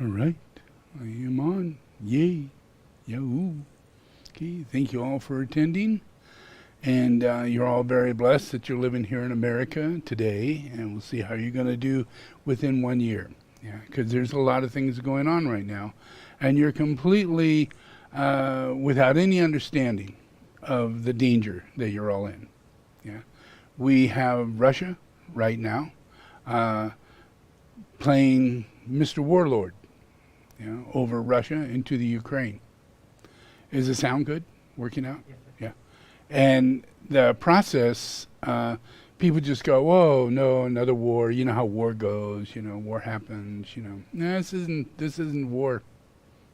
All right, I am on. Yay. Yahoo. Okay, thank you all for attending. And you're all very blessed that you're living here in America today, and we'll see how you're going to do within 1 year. Yeah, because there's a lot of things going on right now, and you're completely without any understanding of the danger that you're all in. Yeah, we have Russia right now playing Mr. Warlord, over Russia into the Ukraine. Does it sound good? Working out? Yes, Yeah. And the process, people just go, whoa, no, another war. You know how war goes. War happens. No, this isn't war.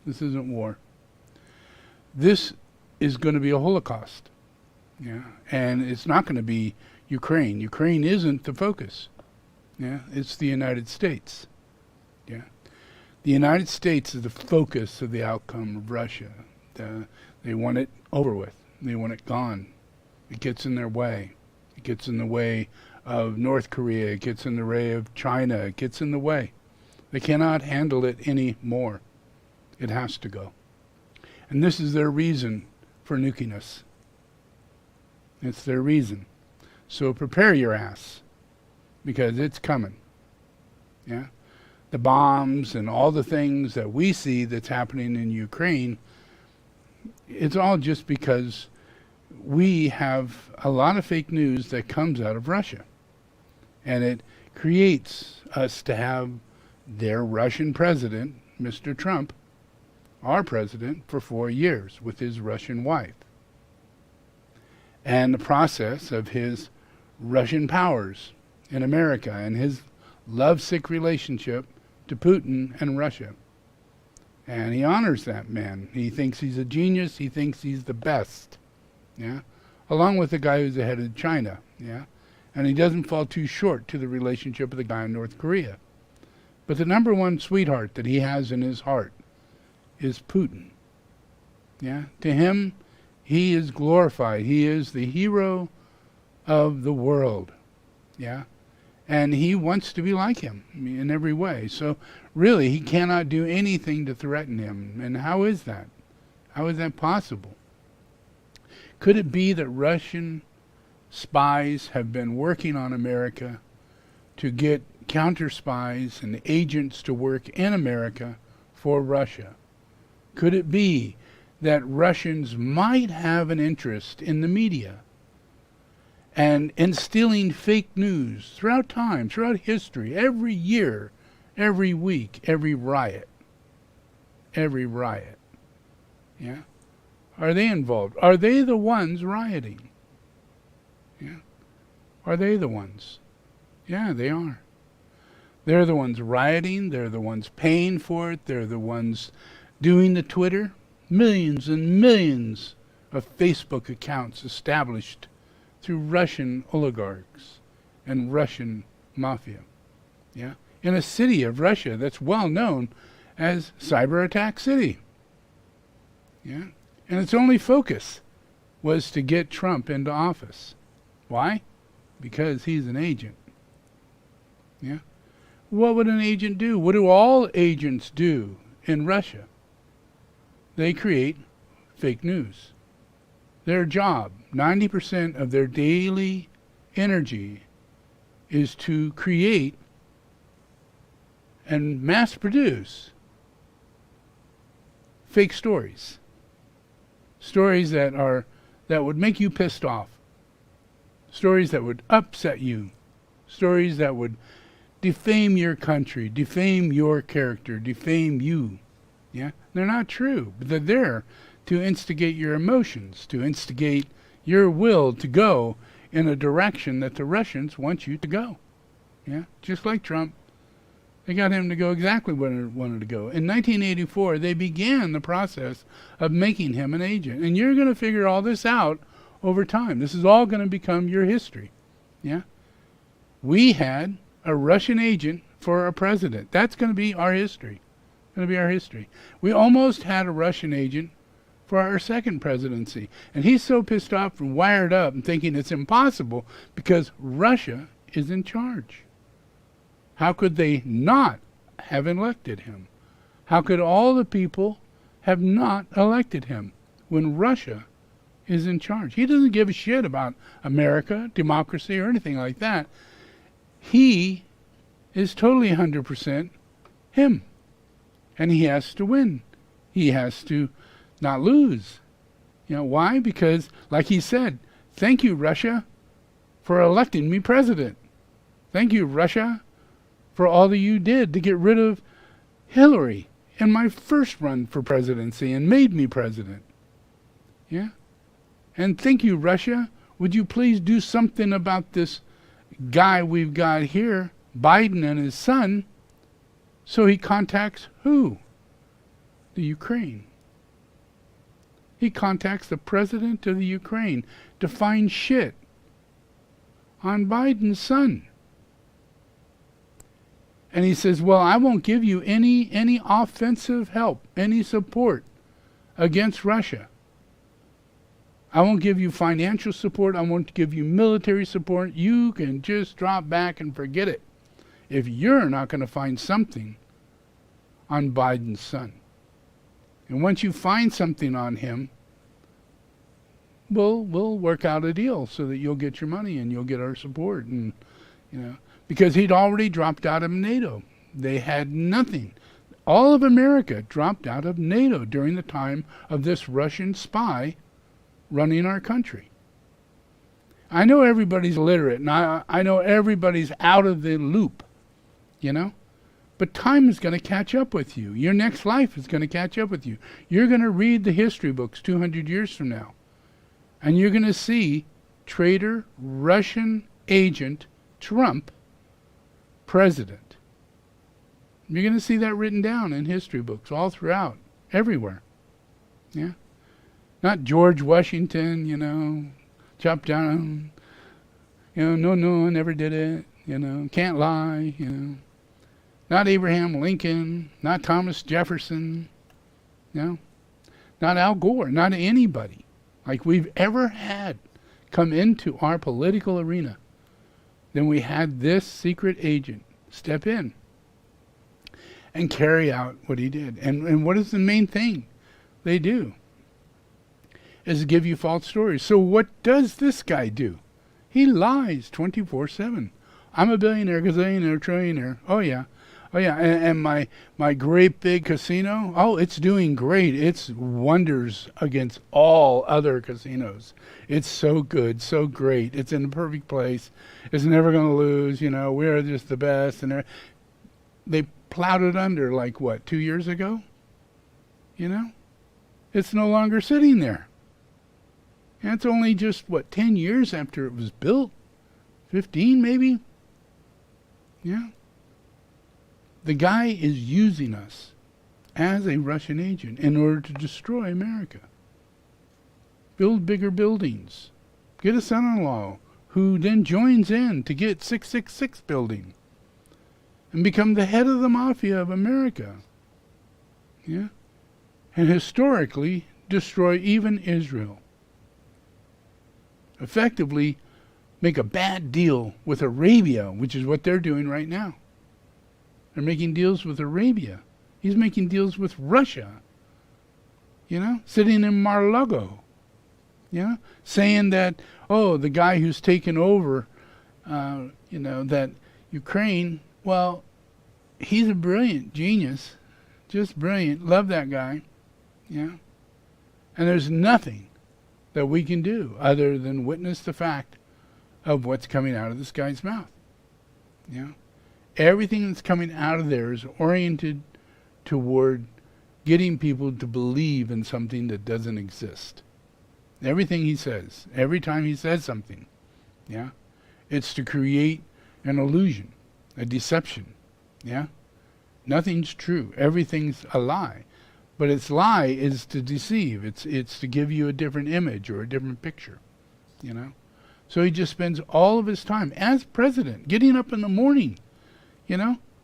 This isn't war. This is going to be a Holocaust. Yeah. And it's not going to be Ukraine. Ukraine isn't the focus. Yeah. It's the United States. Yeah. The United States is the focus of the outcome of Russia. They want it over with. They want it gone. It gets in their way. It gets in the way of North Korea. It gets in the way of China. It gets in the way. They cannot handle it anymore. It has to go. And this is their reason for nuking us. It's their reason. So prepare your ass, because it's coming. Yeah? The bombs and all the things that we see that's happening in Ukraine, it's all just because we have a lot of fake news that comes out of Russia. And it creates us to have their Russian president, Mr. Trump, our president, for 4 years with his Russian wife. And the process of his Russian powers in America and his lovesick relationship to Putin and Russia. And he honors that man. He thinks he's a genius. He thinks he's the best. Yeah, along with the guy who's the head of China. Yeah, and he doesn't fall too short to the relationship of the guy in North Korea. But the number one sweetheart that he has in his heart is Putin. Yeah, to him, he is glorified. He is the hero of the world. Yeah, and he wants to be like him in every way. So really, he cannot do anything to threaten him. And how is that? How is that possible? Could it be that Russian spies have been working on America to get counter spies and agents to work in America for Russia? Could it be that Russians might have an interest in the media and instilling fake news throughout time, throughout history, every year, every week, every riot? Yeah? Are they involved? Are they the ones rioting? Yeah. Are they the ones? Yeah, they are. They're the ones rioting. They're the ones paying for it. They're the ones doing the Twitter. Millions and millions of Facebook accounts established through Russian oligarchs and Russian mafia. Yeah. In a city of Russia that's well known as Cyber Attack City. Yeah. And its only focus was to get Trump into office. Why? Because he's an agent. Yeah. What would an agent do? What do all agents do in Russia? They create fake news. Their job, 90% of their daily energy, is to create and mass produce fake stories. Stories that would make you pissed off. Stories that would upset you. Stories that would defame your country, defame your character, defame you. Yeah? They're not true, but they're there to instigate your emotions, to instigate your will to go in a direction that the Russians want you to go. Yeah? Just like Trump. They got him to go exactly where he wanted to go. In 1984, they began the process of making him an agent. And you're going to figure all this out over time. This is all going to become your history. Yeah? We had a Russian agent for a president. That's going to be our history. Going to be our history. We almost had a Russian agent for our second presidency. And he's so pissed off and wired up and thinking it's impossible because Russia is in charge. How could they not have elected him? How could all the people have not elected him when Russia is in charge? He doesn't give a shit about America, democracy, or anything like that. He is totally 100% him. And he has to win. He has to not lose. Why? Because, like he said, thank you, Russia, for electing me president. Thank you, Russia, for all that you did to get rid of Hillary in my first run for presidency and made me president. Yeah? And thank you, Russia. Would you please do something about this guy we've got here, Biden and his son, so he contacts who? The Ukraine. He contacts the president of the Ukraine to find shit on Biden's son. And he says, well, I won't give you any offensive help, any support against Russia. I won't give you financial support. I won't give you military support. You can just drop back and forget it if you're not going to find something on Biden's son. And once you find something on him, we'll work out a deal so that you'll get your money and you'll get our support. And because he'd already dropped out of NATO. They had nothing. All of America dropped out of NATO during the time of this Russian spy running our country. I know everybody's illiterate, and I know everybody's out of the loop, But time is going to catch up with you. Your next life is going to catch up with you. You're going to read the history books 200 years from now. And you're going to see traitor, Russian agent, Trump, president. You're going to see that written down in history books all throughout, everywhere. Yeah? Not George Washington, chopped down, no, I never did it, can't lie, Not Abraham Lincoln, not Thomas Jefferson, not Al Gore, not anybody like we've ever had come into our political arena. Then we had this secret agent step in and carry out what he did. And what is the main thing they do? Is give you false stories. So what does this guy do? He lies 24/7. I'm a billionaire, gazillionaire, trillionaire. Oh yeah. And my great big casino, it's doing great. It's wonders against all other casinos. It's so good, so great. It's in the perfect place. It's never going to lose. We're just the best. And they plowed it under 2 years ago? It's no longer sitting there. And it's only just, 10 years after it was built? 15 maybe? Yeah. The guy is using us as a Russian agent in order to destroy America. Build bigger buildings. Get a son-in-law who then joins in to get 666 building and become the head of the mafia of America. Yeah. And historically destroy even Israel. Effectively make a bad deal with Arabia, which is what they're doing right now. They're making deals with Arabia. He's making deals with Russia. Sitting in Mar-a-Lago. Saying that, the guy who's taken over, that Ukraine, he's a brilliant genius. Just brilliant. Love that guy. And there's nothing that we can do other than witness the fact of what's coming out of this guy's mouth. Everything that's coming out of there is oriented toward getting people to believe in something that doesn't exist. Everything he says, every time he says something, it's to create an illusion, a deception. Nothing's true. Everything's a lie. But its lie is to deceive. It's to give you a different image or a different picture, So he just spends all of his time as president, getting up in the morning,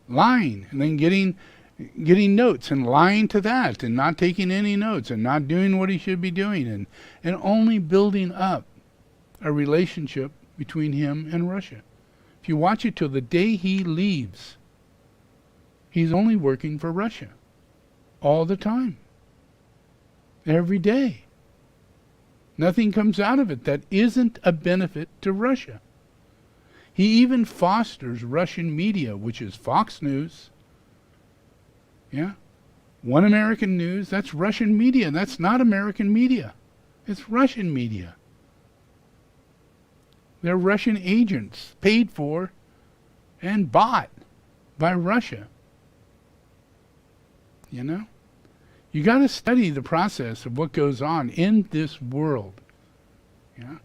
lying, and then getting notes and lying to that and not taking any notes and not doing what he should be doing and only building up a relationship between him and Russia. If you watch it till the day he leaves, he's only working for Russia. all the time. Every day. Nothing comes out of it that isn't a benefit to Russia. He even fosters Russian media, which is Fox News. Yeah? One American News, that's Russian media. That's not American media. It's Russian media. They're Russian agents, paid for and bought by Russia. You know? You got to study the process of what goes on in this world. Yeah?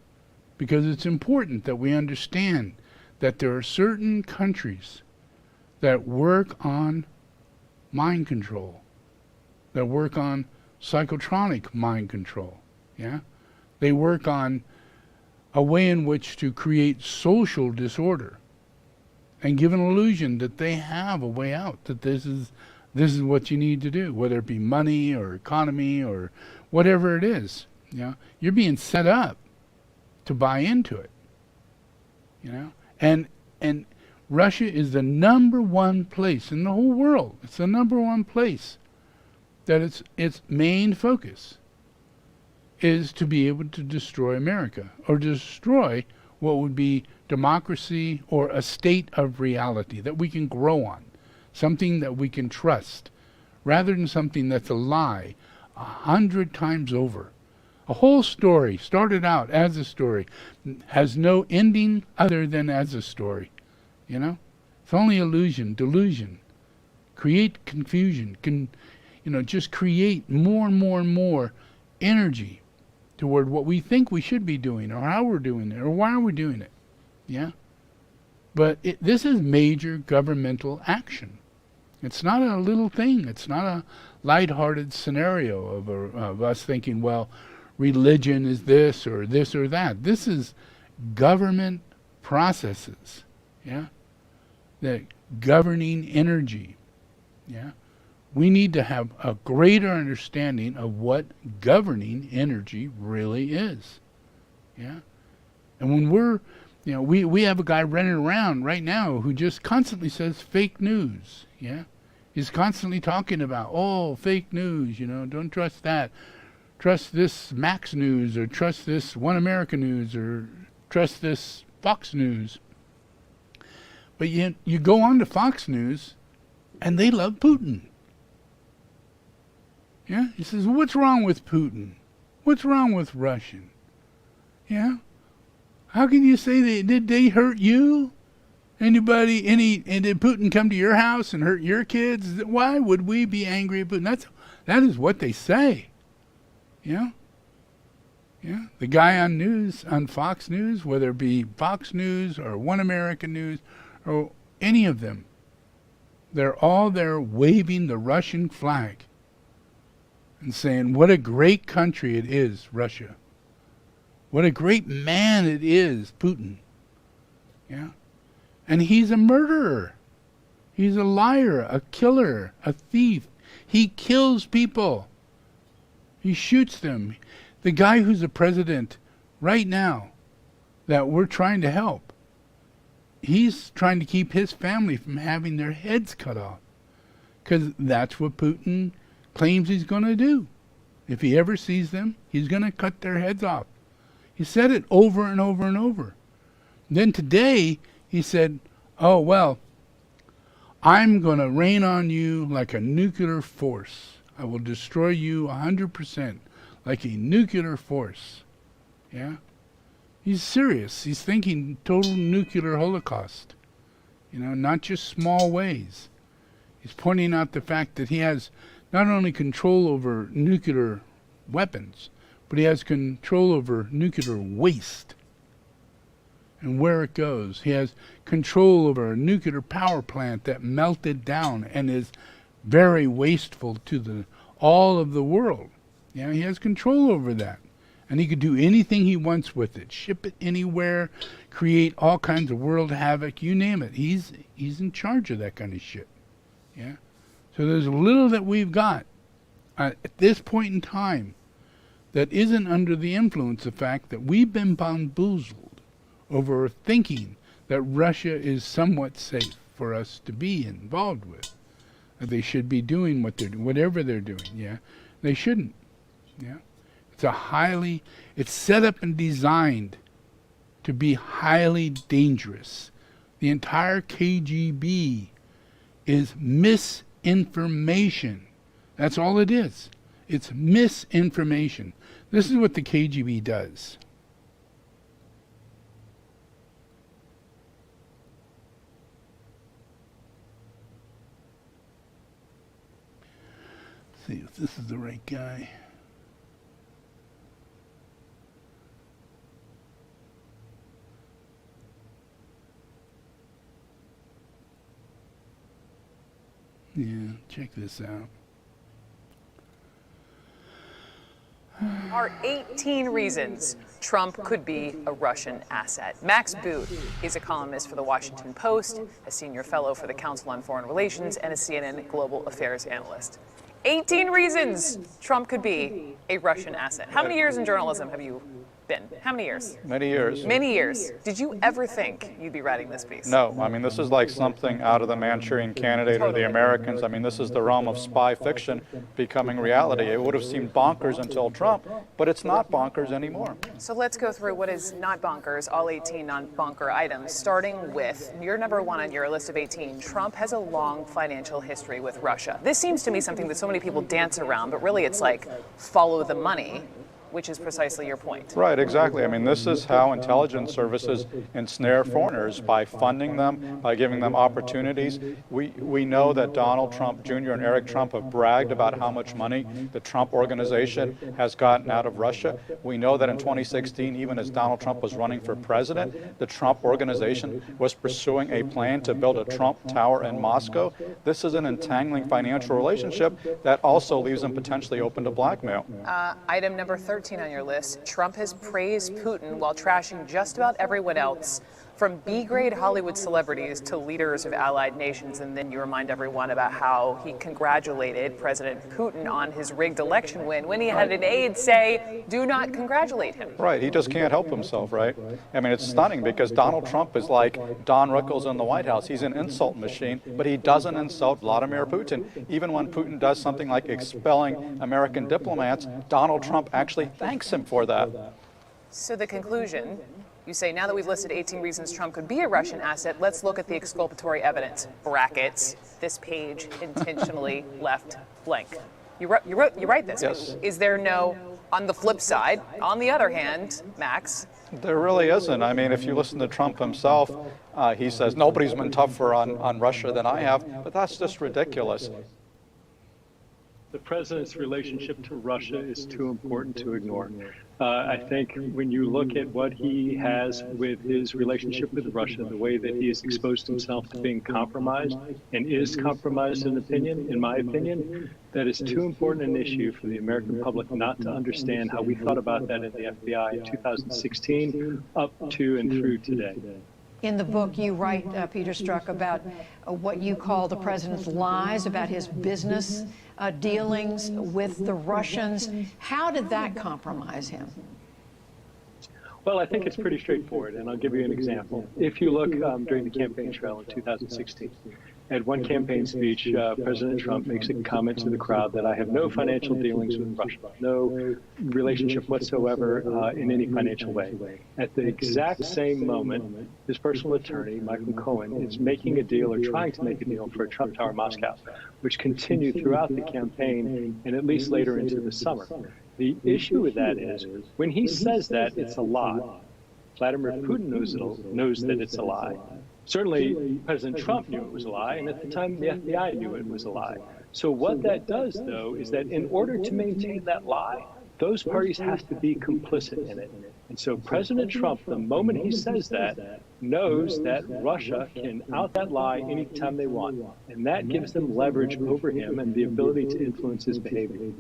Because it's important that we understand that there are certain countries that work on mind control, that work on psychotronic mind control. Yeah? They work on a way in which to create social disorder and give an illusion that they have a way out, that this is what you need to do, whether it be money or economy or whatever it is. You know, you're being set up to buy into it. You know, and Russia is the number one place in the whole world. It's the number one place that its main focus is to be able to destroy America, or destroy what would be democracy or a state of reality that we can grow on, something that we can trust, rather than something that's a lie 100 times over. A whole story started out as a story, has no ending other than as a story. You know, it's only illusion, delusion. Create confusion, just create more and more and more energy toward what we think we should be doing, or how we're doing it, or why are we doing it. Yeah? But this is major governmental action. It's not a little thing. It's not a lighthearted scenario of us thinking, well, religion is this or that. This is government processes. Yeah? The governing energy. Yeah? We need to have a greater understanding of what governing energy really is. Yeah? And when we have a guy running around right now who just constantly says fake news. Yeah? He's constantly talking about, fake news, don't trust that. Trust this Max News, or trust this One America News, or trust this Fox News. But you go on to Fox News, and they love Putin. Yeah? He says, what's wrong with Putin? What's wrong with Russian? Yeah? How can you say did they hurt you? And did Putin come to your house and hurt your kids? Why would we be angry at Putin? That is what they say. Yeah? Yeah? The guy on Fox News, whether it be Fox News or One American News or any of them, they're all there waving the Russian flag and saying, what a great country it is, Russia. What a great man it is, Putin. Yeah? And he's a murderer. He's a liar, a killer, a thief. He kills people. He shoots them. The guy who's the president right now that we're trying to help, he's trying to keep his family from having their heads cut off. Because that's what Putin claims he's going to do. If he ever sees them, he's going to cut their heads off. He said it over and over and over. Then today, he said, oh, well, I'm going to rain on you like a nuclear force. I will destroy you 100% like a nuclear force. Yeah? He's serious. He's thinking total nuclear holocaust. Not just small ways. He's pointing out the fact that he has not only control over nuclear weapons, but he has control over nuclear waste and where it goes. He has control over a nuclear power plant that melted down and is very wasteful to all of the world. Yeah, he has control over that. And he could do anything he wants with it. Ship it anywhere, create all kinds of world havoc, you name it. He's in charge of that kind of shit. Yeah? So there's a little that we've got at this point in time that isn't under the influence of the fact that we've been bamboozled over thinking that Russia is somewhat safe for us to be involved with. that they should be doing whatever they're doing. Yeah, they shouldn't. Yeah, it's set up and designed to be highly dangerous. The entire KGB is misinformation. That's all it is. It's misinformation. This is what the KGB does. Let's see if this is the right guy. Yeah, check this out. Are 18 reasons Trump could be a Russian asset. Max Boot is a columnist for the Washington Post, a senior fellow for the Council on Foreign Relations, and a CNN global affairs analyst. 18 reasons Trump could be a Russian asset. How many years in journalism have you been? How many years? Many years. Many years. Did you ever think you'd be writing this piece? No, I mean, this is like something out of the Manchurian Candidate or the Americans. I mean, this is the realm of spy fiction becoming reality. It would have seemed bonkers until Trump, but it's not bonkers anymore. So let's go through what is not bonkers, all 18 non-bonker items, starting with your number one on your list of 18. Trump has a long financial history with Russia. This seems to me something that so many people dance around, but really it's like follow the money, which is precisely your point. Right, exactly. I mean, this is how intelligence services ensnare foreigners, by funding them, by giving them opportunities. We know that Donald Trump Jr. and Eric Trump have bragged about how much money the Trump organization has gotten out of Russia. We know that in 2016, even as Donald Trump was running for president, the Trump organization was pursuing a plan to build a Trump Tower in Moscow. This is an entangling financial relationship that also leaves them potentially open to blackmail. Item number 13 on your list, Trump has praised Putin while trashing just about everyone else, from B-grade Hollywood celebrities to leaders of allied nations. And then you remind everyone about how he congratulated President Putin on his rigged election win when he had an aide say, do not congratulate him. Right, he just can't help himself, right? I mean, it's stunning because Donald Trump is like Don Rickles in the White House. He's an insult machine, but he doesn't insult Vladimir Putin. Even when Putin does something like expelling American diplomats, Donald Trump actually thanks him for that. So the conclusion, you say, now that we've listed 18 reasons Trump could be a Russian asset, let's look at the exculpatory evidence. Brackets, this page intentionally left blank. You write this. Yes. Is there no, on the flip side, on the other hand, Max? There really isn't. I mean, if you listen to Trump himself, he says, nobody's been tougher on Russia than I have, but that's just ridiculous. The president's relationship to Russia is too important to ignore. I think when you look at what he has with his relationship with Russia, the way that he has exposed himself to being compromised and is compromised in my opinion, that is too important an issue for the American public not to understand how we thought about that in the FBI in 2016 up to and through today. In the book, you write, Peter Strzok, about what you call the president's lies about his business dealings with the Russians. How did that compromise him? Well, I think it's pretty straightforward, and I'll give you an example. If you look during the campaign trail in 2016, at one campaign speech, President Trump makes a comment to the crowd that I have no financial dealings with Russia, no relationship whatsoever in any financial way. At the exact same moment, his personal attorney, Michael Cohen, is making a deal or trying to make a deal for a Trump Tower Moscow, which continued throughout the campaign and at least later into the summer. The issue with that is, when he says that, it's a lie. Vladimir Putin knows that it's a lie. Certainly, President Trump knew it was a lie, and at the time, the FBI knew it was a lie. So what that does, though, is that in order to maintain that lie, those parties have to be complicit in it. And so President Trump, the moment he says that, knows that Russia can out that lie anytime they want. And that gives them leverage over him and the ability to influence his behavior.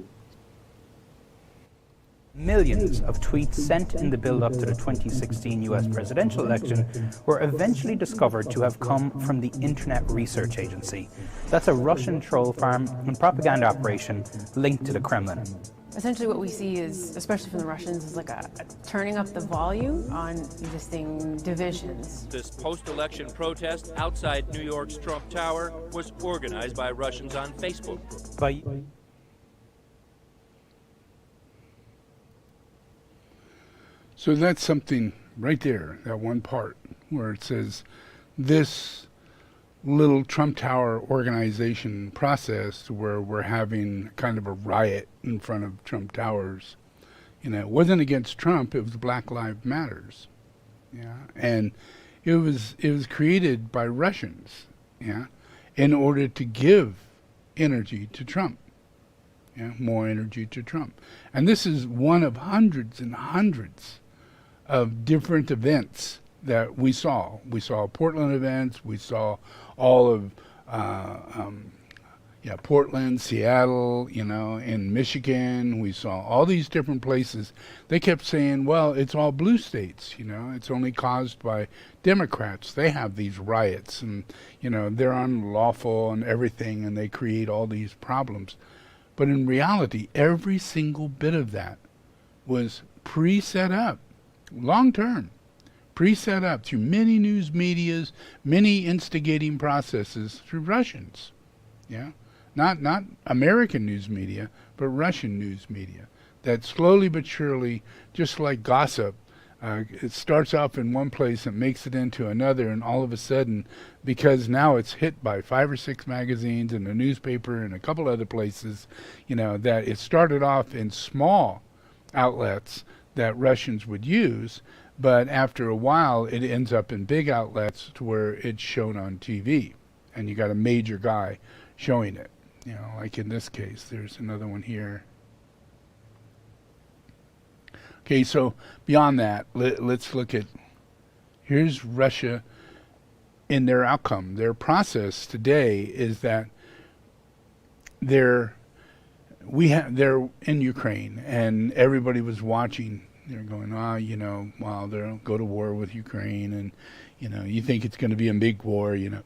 Millions of tweets sent in the build-up to the 2016 US presidential election were eventually discovered to have come from the Internet Research Agency. That's a Russian troll farm and propaganda operation linked to the Kremlin. Essentially what we see is, especially from the Russians, is like a turning up the volume on existing divisions. This post-election protest outside New York's Trump Tower was organized by Russians on Facebook. So that's something right there, that one part where it says this little Trump Tower organization process where we're having kind of a riot in front of Trump Towers. You know, it wasn't against Trump, it was Black Lives Matters. Yeah. And it was created by Russians, yeah, in order to give energy to Trump. Yeah, more energy to Trump. And this is one of hundreds and hundreds of different events that we saw. We saw Portland events, we saw all of Portland, Seattle, you know, in Michigan, we saw all these different places. They kept saying, well, it's all blue states, you know, it's only caused by Democrats. They have these riots and, you know, they're unlawful and everything and they create all these problems. But in reality, every single bit of that was pre-set up, long term. Pre-set up through many news medias, many instigating processes through Russians, yeah, not American news media, but Russian news media. That slowly but surely, just like gossip, it starts off in one place and makes it into another, and all of a sudden, because now it's hit by 5 or 6 magazines and a newspaper and a couple other places, you know, that it started off in small outlets that Russians would use. But after a while, it ends up in big outlets to where it's shown on TV. And you got a major guy showing it. You know, like in this case, there's another one here. Okay, so beyond that, let's look at, here's Russia in their outcome. Their process today is that they're in Ukraine, and everybody was watching. They're going, you know, well, they'll go to war with Ukraine, and, you know, you think it's going to be a big war, you know.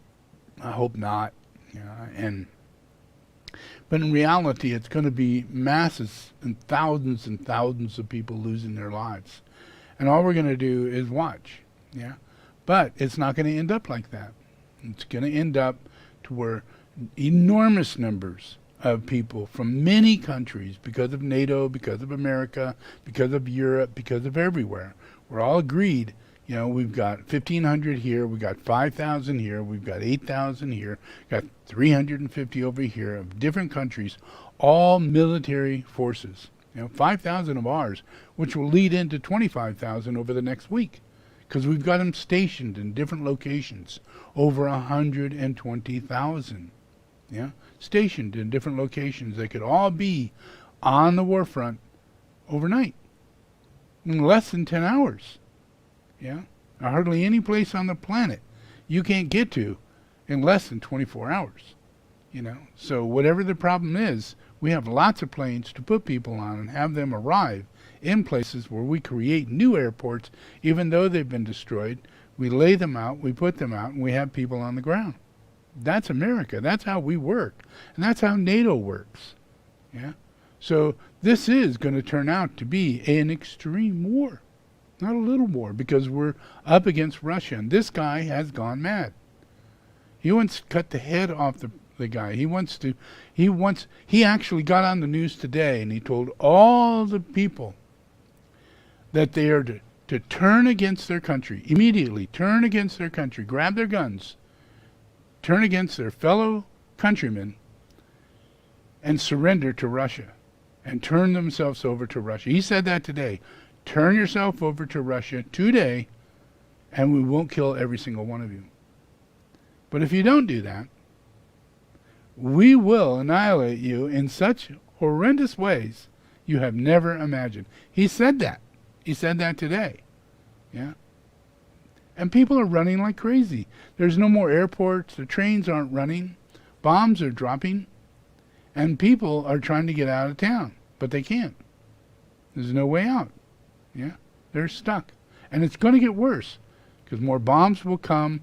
I hope not. You know, but in reality, it's going to be masses and thousands of people losing their lives. And all we're going to do is watch, yeah. But it's not going to end up like that. It's going to end up to where enormous numbers of people from many countries, because of NATO, because of America, because of Europe, because of everywhere, we're all agreed, you know, we've got 1,500 here, we've got 5,000 here, we've got 8,000 here, got 350 over here of different countries, all military forces. You know, 5,000 of ours, which will lead into 25,000 over the next week, because we've got them stationed in different locations, over 120,000. Yeah, stationed in different locations. They could all be on the war front overnight, in less than 10 hours. Yeah, hardly any place on the planet you can't get to in less than 24 hours. You know, so whatever the problem is, we have lots of planes to put people on and have them arrive in places where we create new airports, even though they've been destroyed. We lay them out, we put them out, and we have people on the ground. That's America. That's how we work. And that's how NATO works. Yeah. So this is going to turn out to be an extreme war. Not a little war, because we're up against Russia. And this guy has gone mad. He wants to cut the head off the guy. He actually got on the news today and he told all the people that they are to turn against their country. Immediately turn against their country. Grab their guns. Turn against their fellow countrymen and surrender to Russia and turn themselves over to Russia. He said that today. Turn yourself over to Russia today and we won't kill every single one of you. But if you don't do that, we will annihilate you in such horrendous ways you have never imagined. He said that. He said that today. Yeah. And people are running like crazy. There's no more airports. The trains aren't running. Bombs are dropping. And people are trying to get out of town. But they can't. There's no way out. Yeah. They're stuck. And it's going to get worse. Because more bombs will come.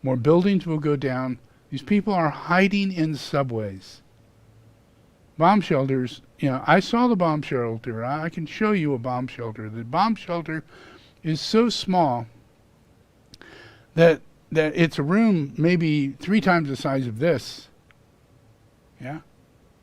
More buildings will go down. These people are hiding in subways. Bomb shelters, I saw the bomb shelter. I can show you a bomb shelter. The bomb shelter is so small that it's a room maybe 3 times the size of this. Yeah?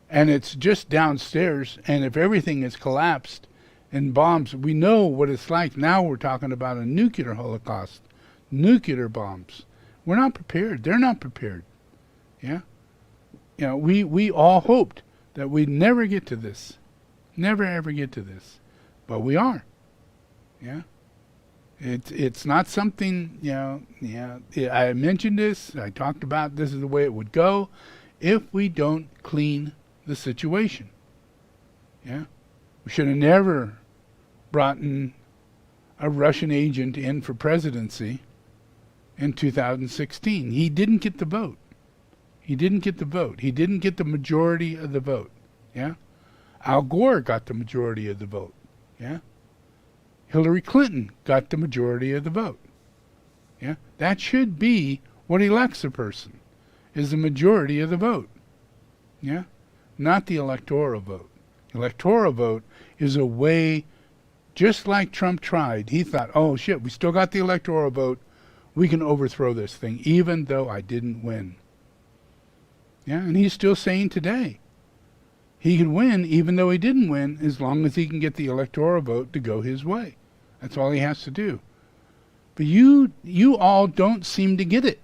And it's just downstairs, and if everything is collapsed in bombs, we know what it's like. Now we're talking about a nuclear holocaust, nuclear bombs. We're not prepared. They're not prepared. Yeah? We all hoped that we'd never get to this. Never ever get to this. But we are. Yeah? It's not something, I mentioned this, I talked about this is the way it would go if we don't clean the situation. Yeah? We should have never brought in a Russian agent in for presidency in 2016. He didn't get the vote. He didn't get the vote. He didn't get the majority of the vote. Yeah? Al Gore got the majority of the vote. Yeah? Hillary Clinton got the majority of the vote. Yeah? That should be what elects a person, is the majority of the vote. Yeah? Not the electoral vote. Electoral vote is a way, just like Trump tried. He thought, oh shit, we still got the electoral vote. We can overthrow this thing, even though I didn't win. Yeah, and he's still saying today, he can win even though he didn't win, as long as he can get the electoral vote to go his way. That's all he has to do. But you all don't seem to get it.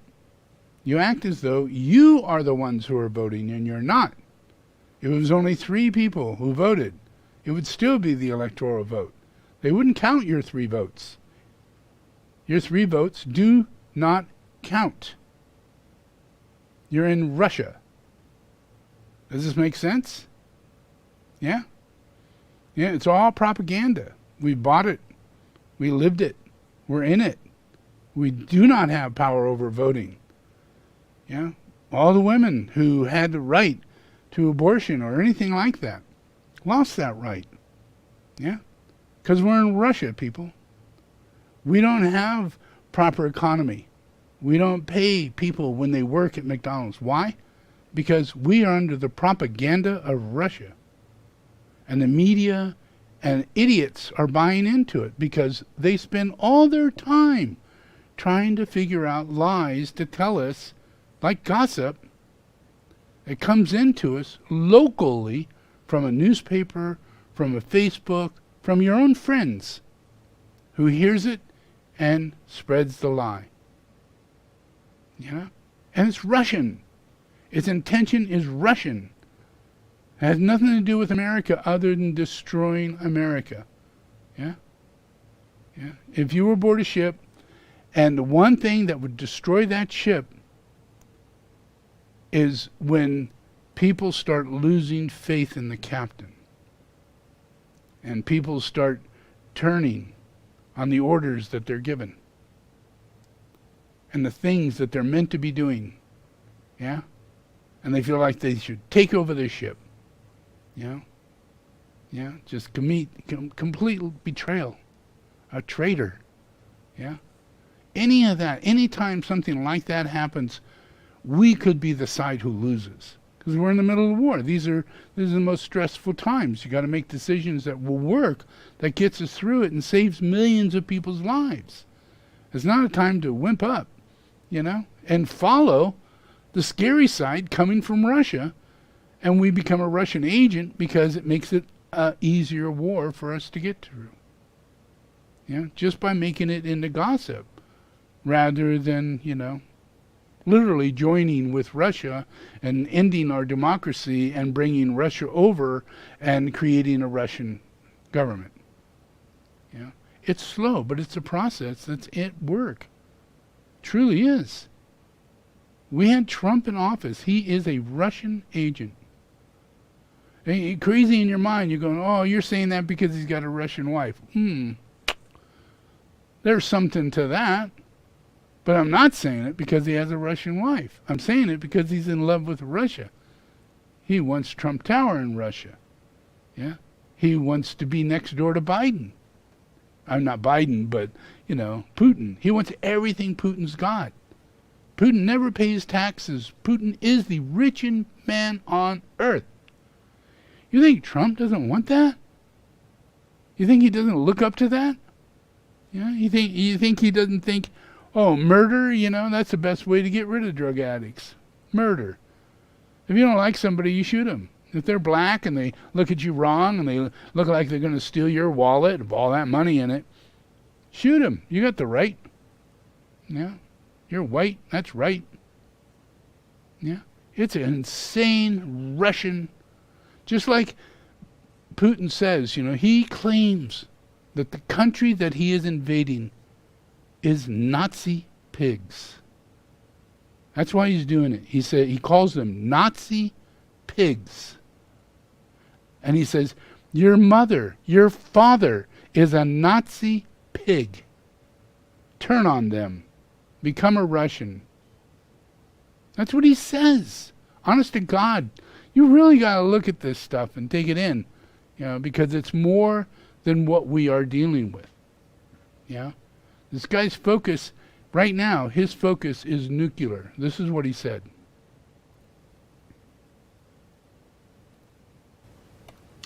You act as though you are the ones who are voting, and you're not. If it was only 3 people who voted, it would still be the electoral vote. They wouldn't count your 3 votes. Your 3 votes do not count. You're in Russia. Does this make sense? Yeah? Yeah, it's all propaganda. We bought it. We lived it. We're in it. We do not have power over voting. Yeah? All the women who had the right to abortion or anything like that lost that right. Yeah? Because we're in Russia, people. We don't have proper economy. We don't pay people when they work at McDonald's. Why? Because we are under the propaganda of Russia. And the media and idiots are buying into it because they spend all their time trying to figure out lies to tell us, like gossip. It comes into us locally from a newspaper, from a Facebook, from your own friends who hears it and spreads the lie. Yeah? And it's Russian. Its intention is Russian. It has nothing to do with America other than destroying America. Yeah? Yeah? If you were aboard a ship, and the one thing that would destroy that ship is when people start losing faith in the captain. And people start turning on the orders that they're given. And the things that they're meant to be doing. Yeah? And they feel like they should take over the ship. Yeah? Yeah? Just complete betrayal. A traitor. Yeah? Any of that, anytime something like that happens, we could be the side who loses. Because we're in the middle of war. These are the most stressful times. You got to make decisions that will work, that gets us through it and saves millions of people's lives. It's not a time to wimp up, and follow the scary side coming from Russia, and we become a Russian agent because it makes it an easier war for us to get through. Yeah, just by making it into gossip, rather than, literally joining with Russia and ending our democracy and bringing Russia over and creating a Russian government. Yeah, it's slow, but it's a process that's at work. Truly is. We had Trump in office. He is a Russian agent. And you're crazy in your mind. You're going, oh, you're saying that because he's got a Russian wife. There's something to that. But I'm not saying it because he has a Russian wife. I'm saying it because he's in love with Russia. He wants Trump Tower in Russia. Yeah? He wants to be next door to Biden. I'm not Biden, but, Putin. He wants everything Putin's got. Putin never pays taxes. Putin is the richest man on earth. You think Trump doesn't want that? You think he doesn't look up to that? Yeah, you think he doesn't think, oh, murder, that's the best way to get rid of drug addicts. Murder. If you don't like somebody, you shoot them. If they're black and they look at you wrong and they look like they're going to steal your wallet with all that money in it, shoot them. You got the right. Yeah. You're white. That's right. Yeah. It's an insane Russian, just like Putin says, he claims that the country that he is invading is Nazi pigs. That's why he's doing it. He calls them Nazi pigs. And he says, your mother, your father is a Nazi pig. Turn on them. Become a Russian. That's what he says. Honest to God. You really got to look at this stuff and take it in. Because it's more than what we are dealing with. Yeah? This guy's focus, right now, his focus is nuclear. This is what he said.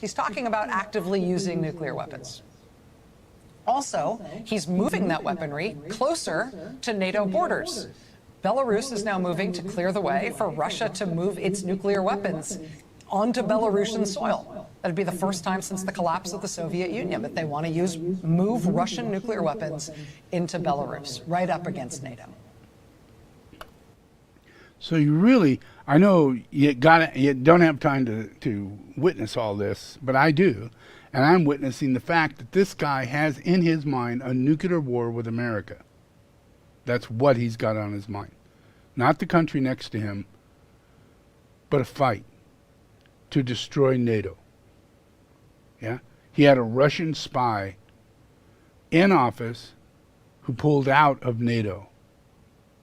He's talking about actively using nuclear weapons. Also, he's moving that weaponry closer to NATO borders. Belarus is now moving to clear the way for Russia to move its nuclear weapons onto Belarusian soil. That'd be the first time since the collapse of the Soviet Union that they want to move Russian nuclear weapons into Belarus, right up against NATO. So you really, I know you don't have time to witness all this, but I do. And I'm witnessing the fact that this guy has in his mind a nuclear war with America. That's what he's got on his mind. Not the country next to him, but a fight to destroy NATO. Yeah? He had a Russian spy in office who pulled out of NATO,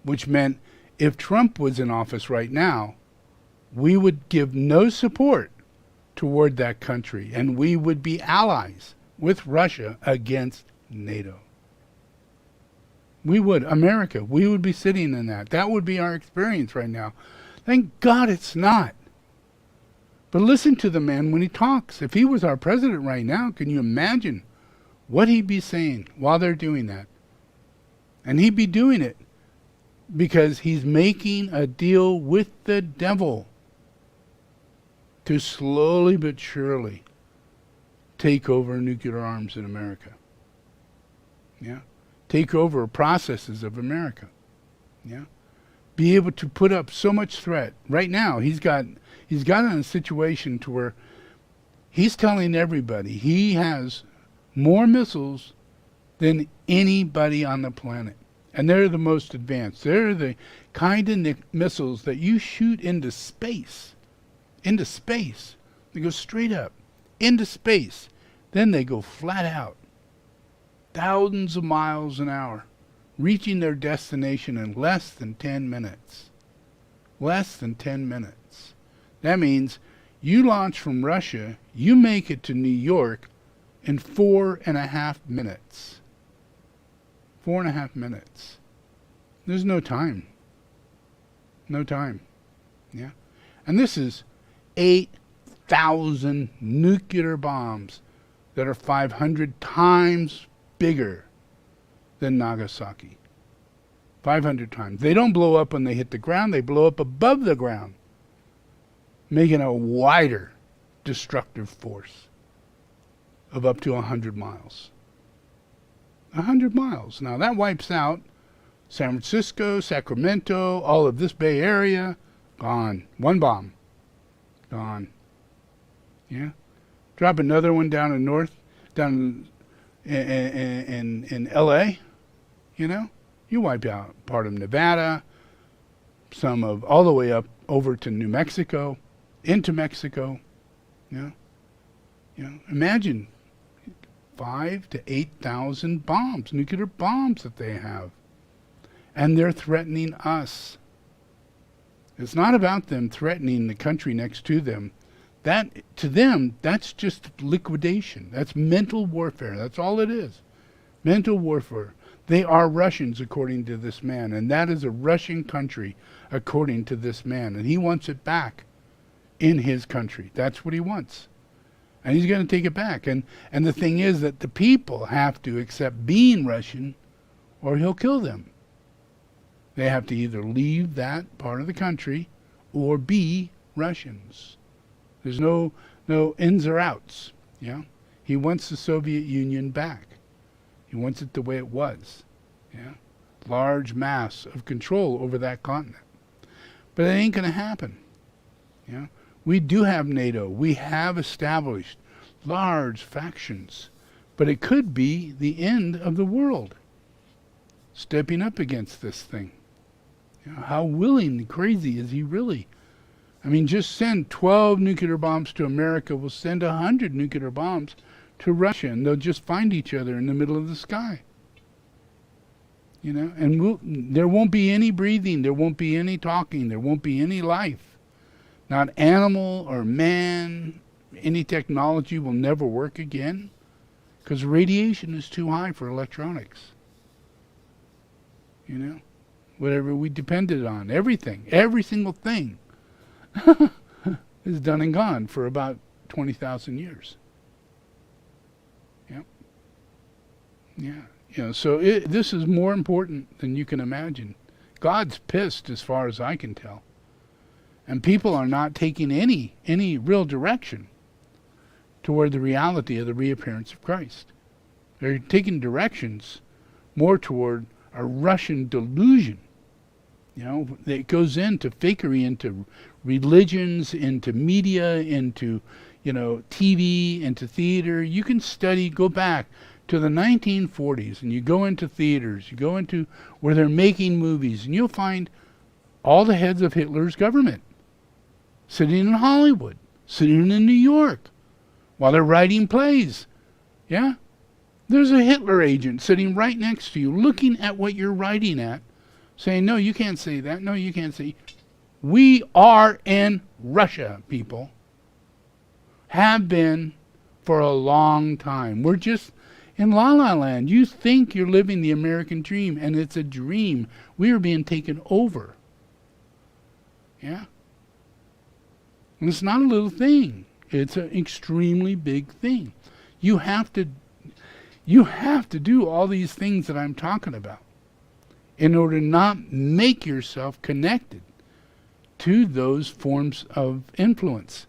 which meant if Trump was in office right now, we would give no support toward that country, and we would be allies with Russia against NATO. We would, America, we would be sitting in that. That would be our experience right now. Thank God it's not. But listen to the man when he talks. If he was our president right now, can you imagine what he'd be saying while they're doing that? And he'd be doing it because he's making a deal with the devil to slowly but surely take over nuclear arms in America. Yeah? Take over processes of America. Yeah? Be able to put up so much threat. Right now, he's got in a situation to where he's telling everybody he has more missiles than anybody on the planet. And they're the most advanced. They're the kind of missiles that you shoot into space. Into space. They go straight up. Into space. Then they go flat out. Thousands of miles an hour. Reaching their destination in less than 10 minutes. Less than 10 minutes. That means you launch from Russia, you make it to New York in 4.5 minutes. 4.5 minutes. There's no time. No time. Yeah. And this is 8,000 nuclear bombs that are 500 times bigger than Nagasaki. 500 times. They don't blow up when they hit the ground, they blow up above the ground, making a wider destructive force of up to 100 miles. 100 miles. Now that wipes out San Francisco, Sacramento, all of this Bay Area. Gone. One bomb. Gone. Yeah. Drop another one down in down in L.A., you wipe out part of Nevada, some of all the way up over to New Mexico, into Mexico. Imagine 5,000 to 8,000 bombs, nuclear bombs that they have. And they're threatening us. It's not about them threatening the country next to them. That, to them, that's just liquidation. That's mental warfare. That's all it is. Mental warfare. They are Russians, according to this man. And that is a Russian country, according to this man. And he wants it back in his country. That's what he wants. And he's going to take it back. And the thing is that the people have to accept being Russian or he'll kill them. They have to either leave that part of the country or be Russians. There's no ins or outs. Yeah? He wants the Soviet Union back. He wants it the way it was. Yeah? Large mass of control over that continent. But it ain't going to happen. Yeah? We do have NATO. We have established large factions. But it could be the end of the world stepping up against this thing. You know, how willing and crazy is he really? I mean, just send 12 nuclear bombs to America. We'll send 100 nuclear bombs to Russia, and they'll just find each other in the middle of the sky. You know, and there won't be any breathing. There won't be any talking. There won't be any life. Not animal or man. Any technology will never work again because radiation is too high for electronics. You know, whatever we depended on, everything, every single thing is done and gone for about 20,000 years. Yep. Yeah. You know, so this is more important than you can imagine. God's pissed as far as I can tell. And people are not taking any real direction toward the reality of the reappearance of Christ. They're taking directions more toward a Russian delusion. You know, that goes into fakery, into religions, into media, into, you know, TV, into theater. You can study, go back to the 1940s, and you go into theaters, you go into where they're making movies, and you'll find all the heads of Hitler's government sitting in Hollywood, sitting in New York, while they're writing plays. Yeah? There's a Hitler agent sitting right next to you, looking at what you're writing at, saying, no, you can't say that. No, you can't say. We are in Russia, people. Have been for a long time. We're just in La La Land. You think you're living the American dream, and it's a dream. We are being taken over. Yeah? And it's not a little thing. It's an extremely big thing. You have to do all these things that I'm talking about in order to not make yourself connected to those forms of influence.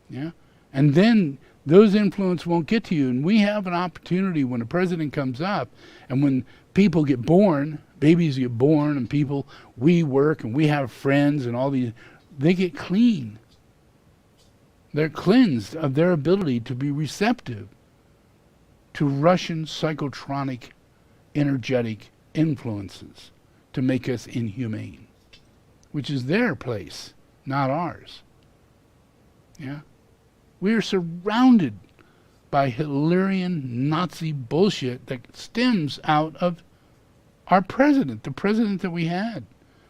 Yeah? And then those influence won't get to you. And we have an opportunity when a president comes up and when people get born, babies get born, and people, we work and we have friends and all these, they get clean. They're cleansed of their ability to be receptive to Russian psychotronic, energetic influences to make us inhumane, which is their place, not ours. Yeah? We are surrounded by Hitlerian Nazi bullshit that stems out of our president. The president that we had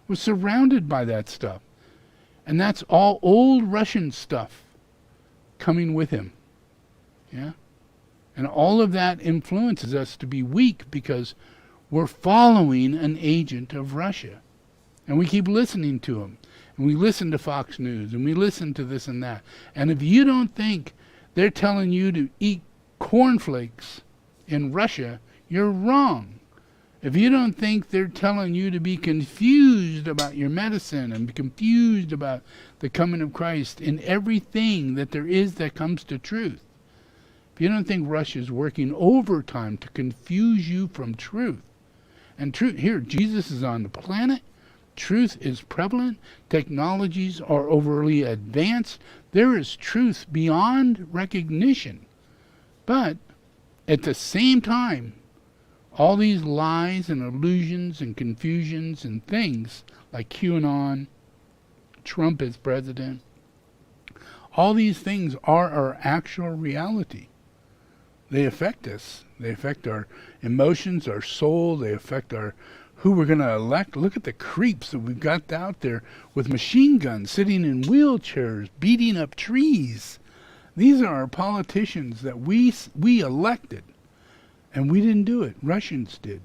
was surrounded by that stuff. And that's all old Russian stuff coming with him. Yeah? And all of that influences us to be weak because we're following an agent of Russia. And we keep listening to him. And we listen to Fox News. And we listen to this and that. And if you don't think they're telling you to eat cornflakes in Russia, you're wrong. If you don't think they're telling you to be confused about your medicine and be confused about the coming of Christ in everything that there is that comes to truth, if you don't think Russia's working overtime to confuse you from truth, and truth, here, Jesus is on the planet, truth is prevalent, technologies are overly advanced, there is truth beyond recognition. But at the same time, all these lies and illusions and confusions and things like QAnon, Trump as president, all these things are our actual reality. They affect us. They affect our emotions, our soul. They affect who we're going to elect. Look at the creeps that we've got out there with machine guns, sitting in wheelchairs, beating up trees. These are our politicians that we elected. And we didn't do it. Russians did.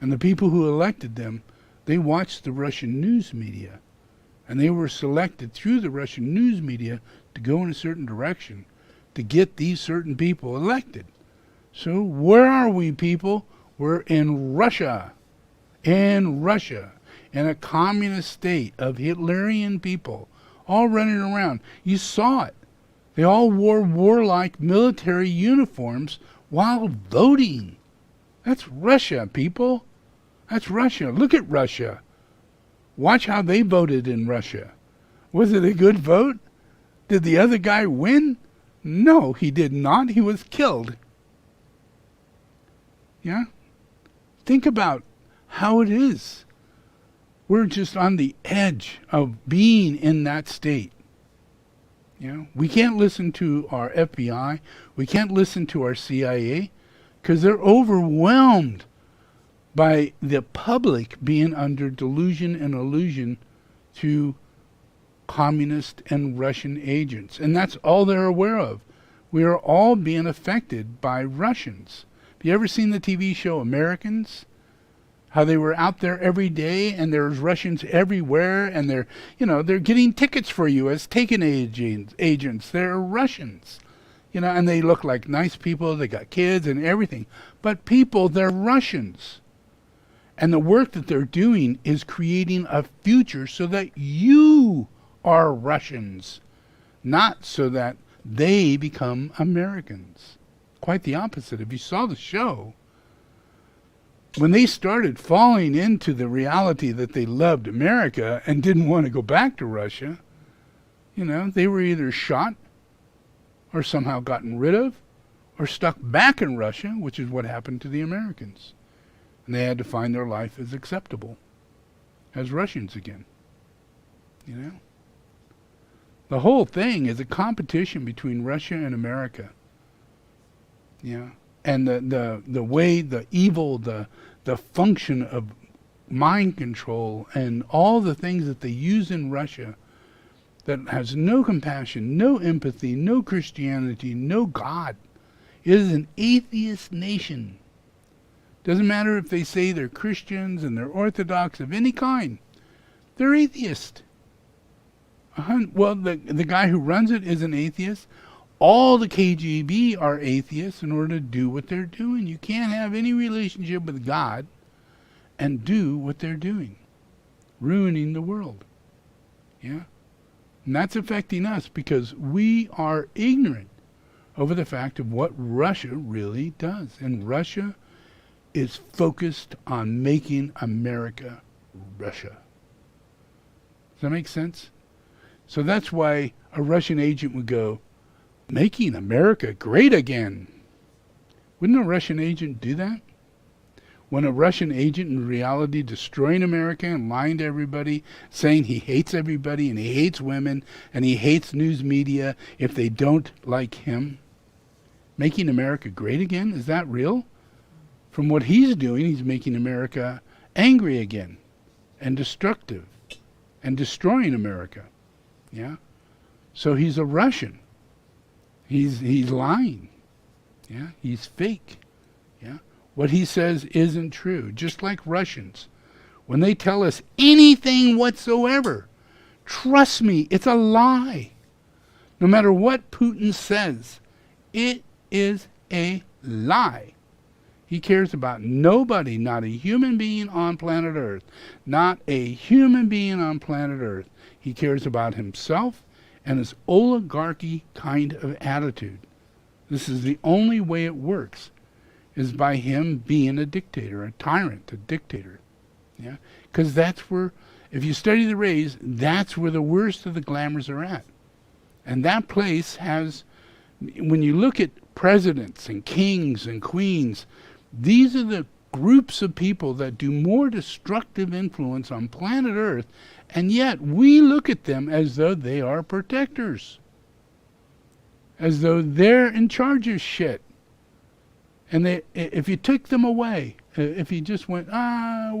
And the people who elected them, they watched the Russian news media. And they were selected through the Russian news media to go in a certain direction to get these certain people elected. So where are we, people? We're in Russia. In Russia. In a communist state of Hitlerian people all running around. You saw it. They all wore warlike military uniforms while voting. That's Russia, people. That's Russia. Look at Russia. Watch how they voted in Russia. Was it a good vote? Did the other guy win? No, he did not. He was killed. Yeah? Think about how it is. We're just on the edge of being in that state. You know, we can't listen to our FBI. We can't listen to our CIA because they're overwhelmed by the public being under delusion and illusion to communist and Russian agents. And that's all they're aware of. We are all being affected by Russians. Have you ever seen the TV show Americans? How they were out there every day and there's Russians everywhere and they're getting tickets for you as taken agents. They're Russians. And they look like nice people. They got kids and everything. But people, they're Russians. And the work that they're doing is creating a future so that you are Russians, not so that they become Americans. Quite the opposite. If you saw the show, when they started falling into the reality that they loved America and didn't want to go back to Russia, they were either shot or somehow gotten rid of or stuck back in Russia, which is what happened to the Americans. And they had to find their life as acceptable as Russians again. The whole thing is a competition between Russia and America. And the way, the evil, the function of mind control and all the things that they use in Russia that has no compassion, no empathy, no Christianity, no God. It is an atheist nation. Doesn't matter if they say they're Christians and they're Orthodox of any kind. They're atheist. Well, the guy who runs it is an atheist. All the KGB are atheists in order to do what they're doing. You can't have any relationship with God and do what they're doing. Ruining the world. Yeah? And that's affecting us because we are ignorant over the fact of what Russia really does. And Russia is focused on making America Russia. Does that make sense? So that's why a Russian agent would go, making America great again. Wouldn't a Russian agent do that? When a Russian agent in reality destroying America and lying to everybody, saying he hates everybody and he hates women and he hates news media if they don't like him. Making America great again? Is that real? From what he's doing, he's making America angry again and destructive and destroying America. Yeah? So he's a Russian. He's lying. Yeah? He's fake. Yeah? What he says isn't true. Just like Russians. When they tell us anything whatsoever, trust me, it's a lie. No matter what Putin says, it is a lie. He cares about nobody, not a human being on planet Earth. Not a human being on planet Earth. He cares about himself and his oligarchy kind of attitude. This is the only way it works, is by him being a dictator, a tyrant, a dictator. Yeah, because that's where, if you study the rays, that's where the worst of the glamours are at. And that place has, when you look at presidents and kings and queens, these are the groups of people that do more destructive influence on planet Earth, and yet we look at them as though they are protectors, as though they're in charge of shit. And they, if you took them away, if you just went, I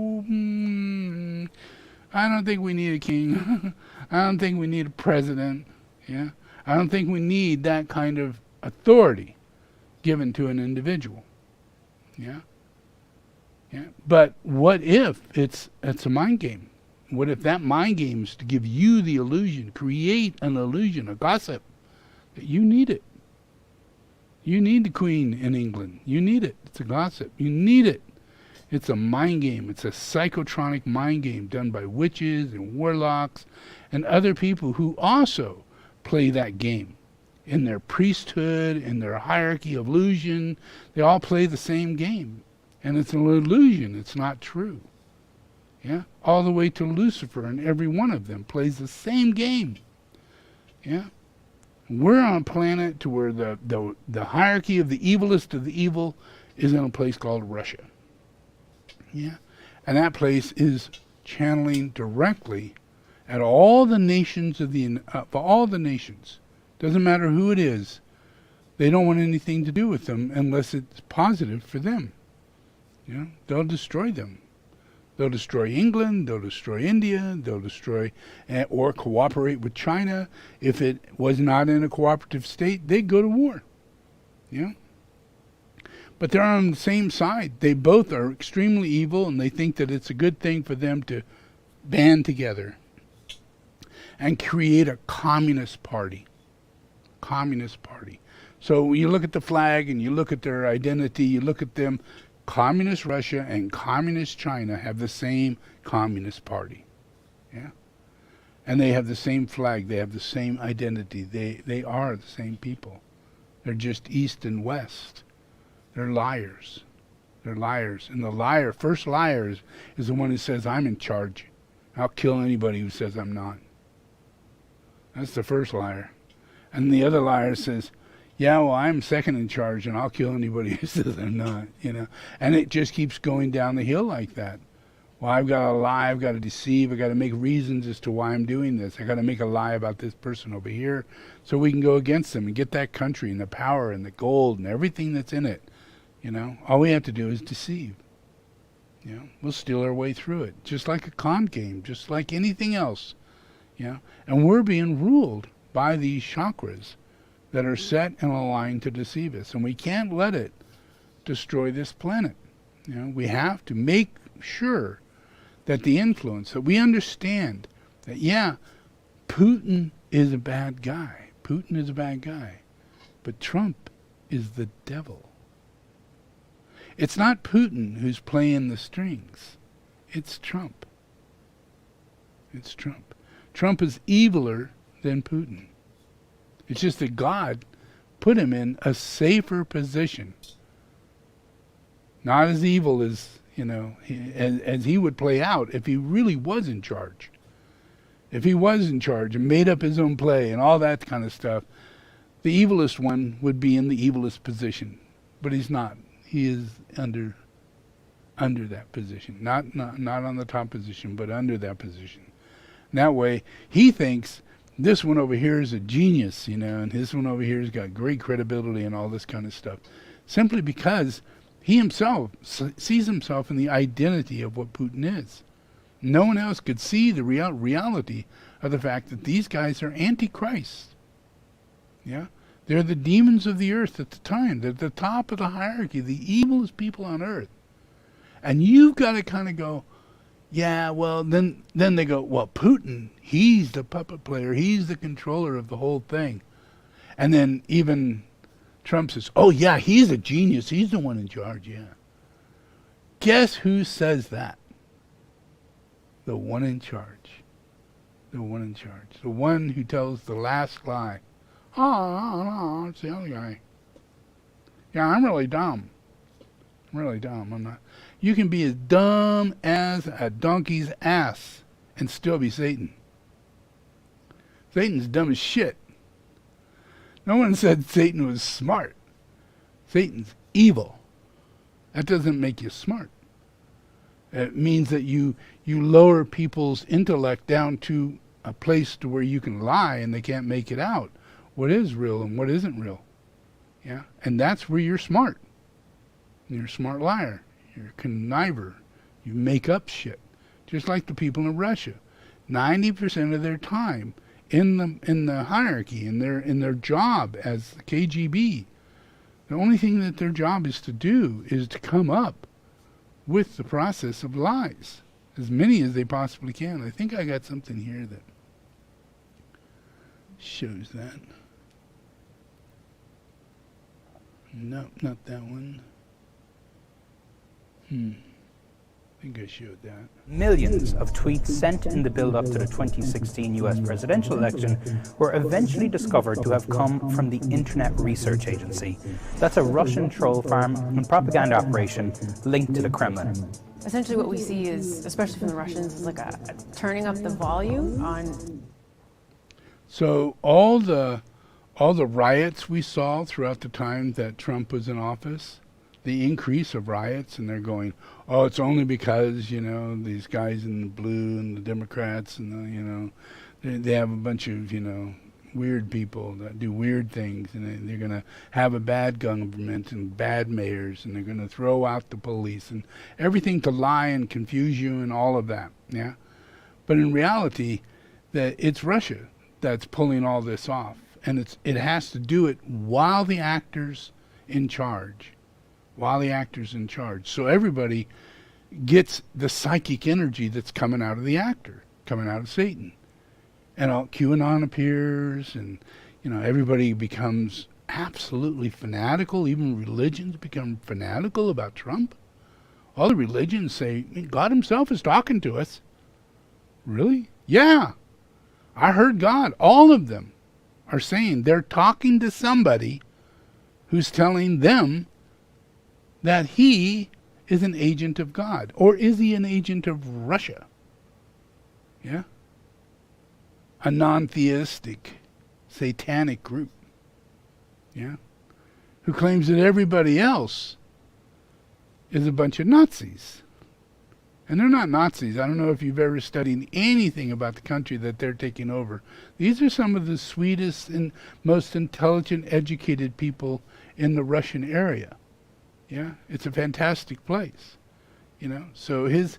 don't think we need a king. I don't think we need a president. Yeah, I don't think we need that kind of authority given to an individual. Yeah. Yeah. But what if it's a mind game? What if that mind game is to give you the illusion, create an illusion, a gossip, that you need it? You need the Queen in England. You need it. It's a gossip. You need it. It's a mind game. It's a psychotronic mind game done by witches and warlocks and other people who also play that game. In their priesthood, in their hierarchy of illusion, they all play the same game. And it's an illusion. It's not true. Yeah? All the way to Lucifer, and every one of them plays the same game. Yeah? We're on a planet to where the hierarchy of the evilest of the evil is in a place called Russia. Yeah? And that place is channeling directly at all the nations of all the nations. Doesn't matter who it is. They don't want anything to do with them unless it's positive for them. You know, they'll destroy them. They'll destroy England, they'll destroy India, they'll destroy or cooperate with China. If it was not in a cooperative state, they'd go to war. Yeah? But they're on the same side. They both are extremely evil, and they think that it's a good thing for them to band together and create a communist party. Communist party. So you look at the flag and you look at their identity, you look at them. Communist Russia and Communist China have the same Communist Party. Yeah? And they have the same flag. They have the same identity. They are the same people. They're just East and West. They're liars. They're liars. And the first liar is the one who says, I'm in charge. I'll kill anybody who says I'm not. That's the first liar. And the other liar says, yeah, well, I'm second in charge, and I'll kill anybody who says I'm not, you know. And it just keeps going down the hill like that. Well, I've got to lie, I've got to deceive, I've got to make reasons as to why I'm doing this. I've got to make a lie about this person over here so we can go against them and get that country and the power and the gold and everything that's in it, you know. All we have to do is deceive. You know, we'll steal our way through it, just like a con game, just like anything else, you know. And we're being ruled by these chakras that are set and aligned to deceive us. And we can't let it destroy this planet. You know, we have to make sure that the influence, that we understand that, yeah, Putin is a bad guy. Putin is a bad guy. But Trump is the devil. It's not Putin who's playing the strings. It's Trump. It's Trump. Trump is eviler than Putin. It's just that God put him in a safer position. Not as evil as, you know, as he would play out if he really was in charge. If he was in charge and made up his own play and all that kind of stuff, the evilest one would be in the evilest position. But he's not. He is under that position. Not on the top position, but under that position. And that way, he thinks this one over here is a genius, you know, and this one over here has got great credibility and all this kind of stuff. Simply because he himself sees himself in the identity of what Putin is. No one else could see the reality of the fact that these guys are antichrist. Yeah? They're the demons of the earth at the time. They're at the top of the hierarchy, the evilest people on earth. And you've got to kind of go, yeah, well, then they go, well, Putin, he's the puppet player. He's the controller of the whole thing. And then even Trump says, oh, yeah, he's a genius. He's the one in charge, yeah. Guess who says that? The one in charge. The one in charge. The one who tells the last lie. Oh, no, it's the other guy. Yeah, I'm really dumb. I'm really dumb. I'm not. You can be as dumb as a donkey's ass and still be Satan. Satan's dumb as shit. No one said Satan was smart. Satan's evil. That doesn't make you smart. It means that you lower people's intellect down to a place to where you can lie and they can't make it out. What is real and what isn't real. Yeah? And that's where you're smart. You're a smart liar. You're a conniver. You make up shit. Just like the people in Russia. 90% of their time in the hierarchy, in their job as the KGB, the only thing that their job is to do is to come up with the process of lies. as many as they possibly can. I think I got something here that shows that. Nope, not that one. I think I showed that. Millions of tweets sent in the build-up to the 2016 US presidential election were eventually discovered to have come from the Internet Research Agency. That's a Russian troll farm and propaganda operation linked to the Kremlin. Essentially what we see is, especially from the Russians, is like a turning up the volume on... So all the riots we saw throughout the time that Trump was in office, the increase of riots, and they're going, oh, it's only because, you know, these guys in the blue and the Democrats and the, you know, they have a bunch of, you know, weird people that do weird things, and they're going to have a bad government and bad mayors, and they're going to throw out the police and everything to lie and confuse you and all of that, yeah? But in reality, that it's Russia that's pulling all this off, and it has to do it while the actor's in charge. So everybody gets the psychic energy that's coming out of the actor, coming out of Satan. And QAnon appears, and, you know, everybody becomes absolutely fanatical. Even religions become fanatical about Trump. All the religions say, God himself is talking to us. Really? Yeah. I heard God. All of them are saying they're talking to somebody who's telling them that he is an agent of God. Or is he an agent of Russia? Yeah? A non-theistic, satanic group. Yeah? Who claims that everybody else is a bunch of Nazis. And they're not Nazis. I don't know if you've ever studied anything about the country that they're taking over. These are some of the sweetest and most intelligent, educated people in the Russian area. Yeah, it's a fantastic place, you know. So his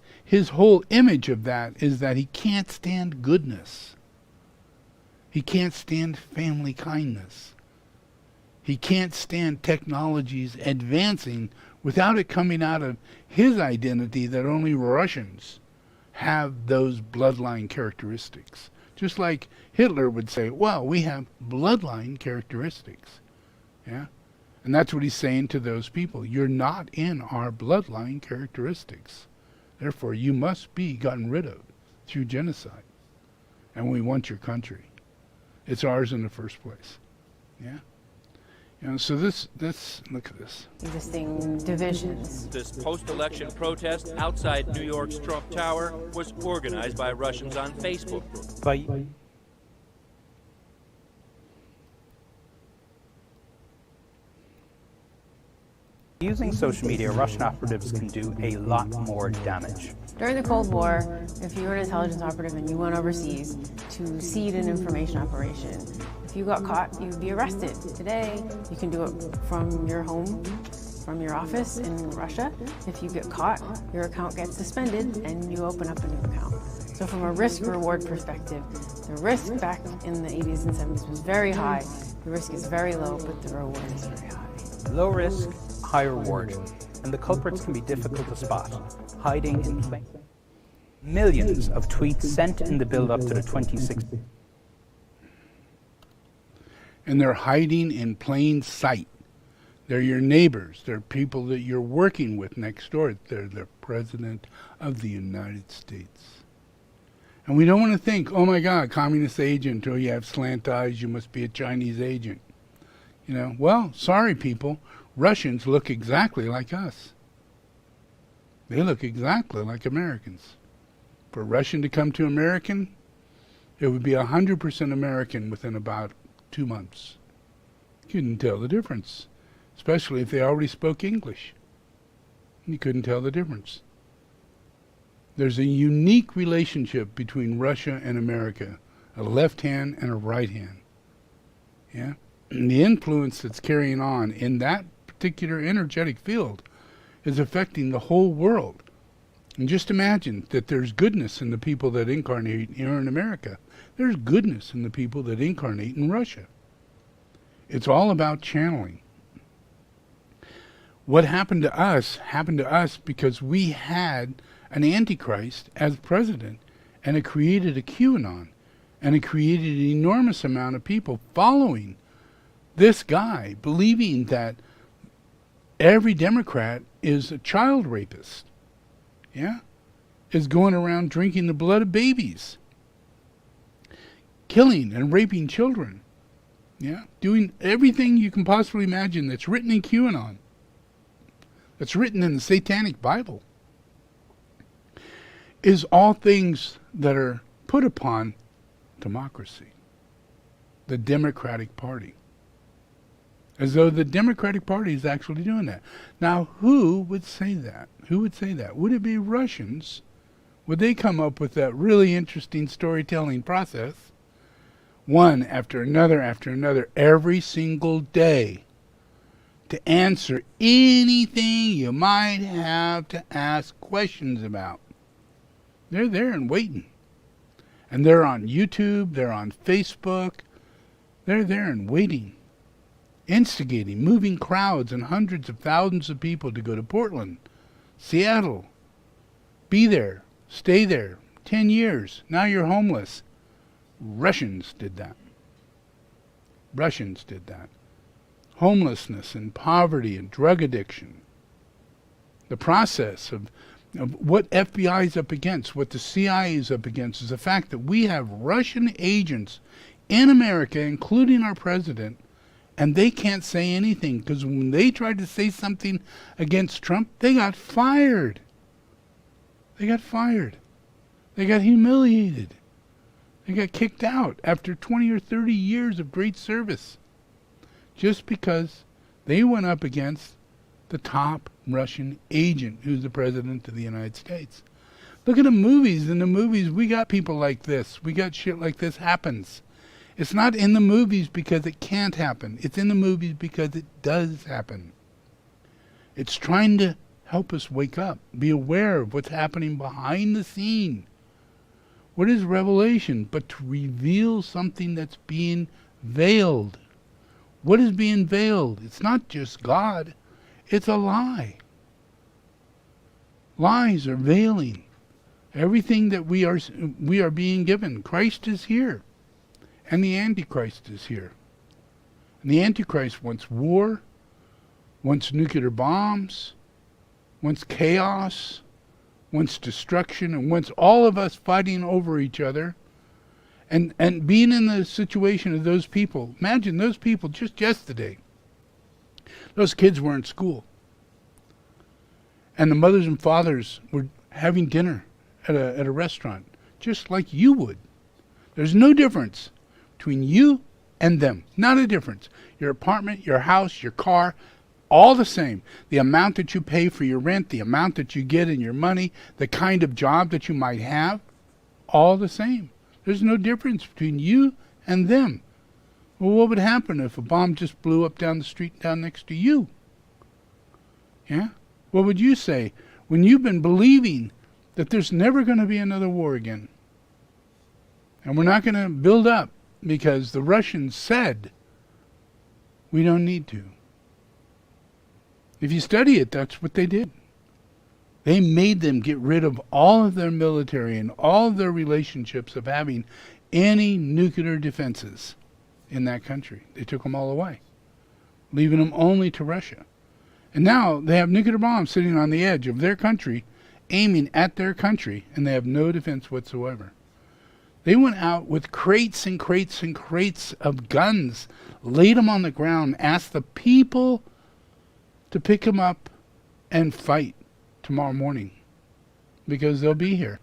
whole image of that is that he can't stand goodness. He can't stand family kindness. He can't stand technologies advancing without it coming out of his identity that only Russians have those bloodline characteristics. Just like Hitler would say, well, we have bloodline characteristics. Yeah. And that's what he's saying to those people. You're not in our bloodline characteristics. Therefore, you must be gotten rid of through genocide. And we want your country. It's ours in the first place. Yeah? You know, so this look at this. Existing divisions. This post-election protest outside New York's Trump Tower was organized by Russians on Facebook. Using social media, Russian operatives can do a lot more damage. During the Cold War, if you were an intelligence operative and you went overseas to seed an information operation, if you got caught, you'd be arrested. Today, you can do it from your home, from your office in Russia. If you get caught, your account gets suspended and you open up a new account. So from a risk-reward perspective, the risk back in the 80s and 70s was very high. The risk is very low, but the reward is very high. Low risk, high reward, and the culprits can be difficult to spot, hiding in plain. Millions of tweets sent in the build-up to the 2016. And they're hiding in plain sight. They're your neighbors. They're people that you're working with next door. They're the President of the United States. And we don't want to think, oh my God, communist agent, oh you have slant eyes, you must be a Chinese agent. You know, well, sorry people, Russians look exactly like us. They look exactly like Americans. For a Russian to come to American, it would be 100% American within about 2 months. You couldn't tell the difference, especially if they already spoke English. You couldn't tell the difference. There's a unique relationship between Russia and America, a left hand and a right hand. Yeah? And the influence that's carrying on in that particular energetic field is affecting the whole world. And just imagine that there's goodness in the people that incarnate here in America. There's goodness in the people that incarnate in Russia. It's all about channeling. What happened to us because we had an Antichrist as president, and it created a QAnon, and it created an enormous amount of people following this guy, believing that every Democrat is a child rapist, yeah, is going around drinking the blood of babies, killing and raping children, yeah, doing everything you can possibly imagine that's written in QAnon, that's written in the Satanic Bible, is all things that are put upon democracy, the Democratic Party. As though the Democratic Party is actually doing that. Now, who would say that? Who would say that? Would it be Russians? Would they come up with that really interesting storytelling process, one after another, every single day, to answer anything you might have to ask questions about? They're there and waiting. And they're on YouTube, they're on Facebook, they're there and waiting, instigating, moving crowds and hundreds of thousands of people to go to Portland, Seattle, be there, stay there, 10 years, now you're homeless. Russians did that. Russians did that. Homelessness and poverty and drug addiction. The process of what FBI is up against, what the CIA is up against, is the fact that we have Russian agents in America, including our president, and they can't say anything because when they tried to say something against Trump, they got fired. They got fired. They got humiliated. They got kicked out after 20 or 30 years of great service, just because they went up against the top Russian agent who's the president of the United States. Look at the movies. In the movies, we got people like this. We got shit like this happens. It's not in the movies because it can't happen. It's in the movies because it does happen. It's trying to help us wake up, be aware of what's happening behind the scene. What is revelation but to reveal something that's being veiled? What is being veiled? It's not just God. It's a lie. Lies are veiling everything that we are being given. Christ is here, and the Antichrist is here. And the Antichrist wants war, wants nuclear bombs, wants chaos, wants destruction, and wants all of us fighting over each other. And being in the situation of those people. Imagine those people just yesterday. Those kids were in school. And the mothers and fathers were having dinner at a restaurant, just like you would. There's no difference between you and them. Not a difference. Your apartment, your house, your car, all the same. The amount that you pay for your rent, the amount that you get in your money, the kind of job that you might have, all the same. There's no difference between you and them. Well, what would happen if a bomb just blew up down the street down next to you? Yeah? What would you say when you've been believing that there's never going to be another war again? And we're not going to build up because the Russians said we don't need to. If you study it, that's what they did. They made them get rid of all of their military and all of their relationships of having any nuclear defenses in that country. They took them all away, leaving them only to Russia. And now they have nuclear bombs sitting on the edge of their country, aiming at their country, and they have no defense whatsoever. They went out with crates and crates and crates of guns, laid them on the ground, asked the people to pick them up and fight tomorrow morning because they'll be here.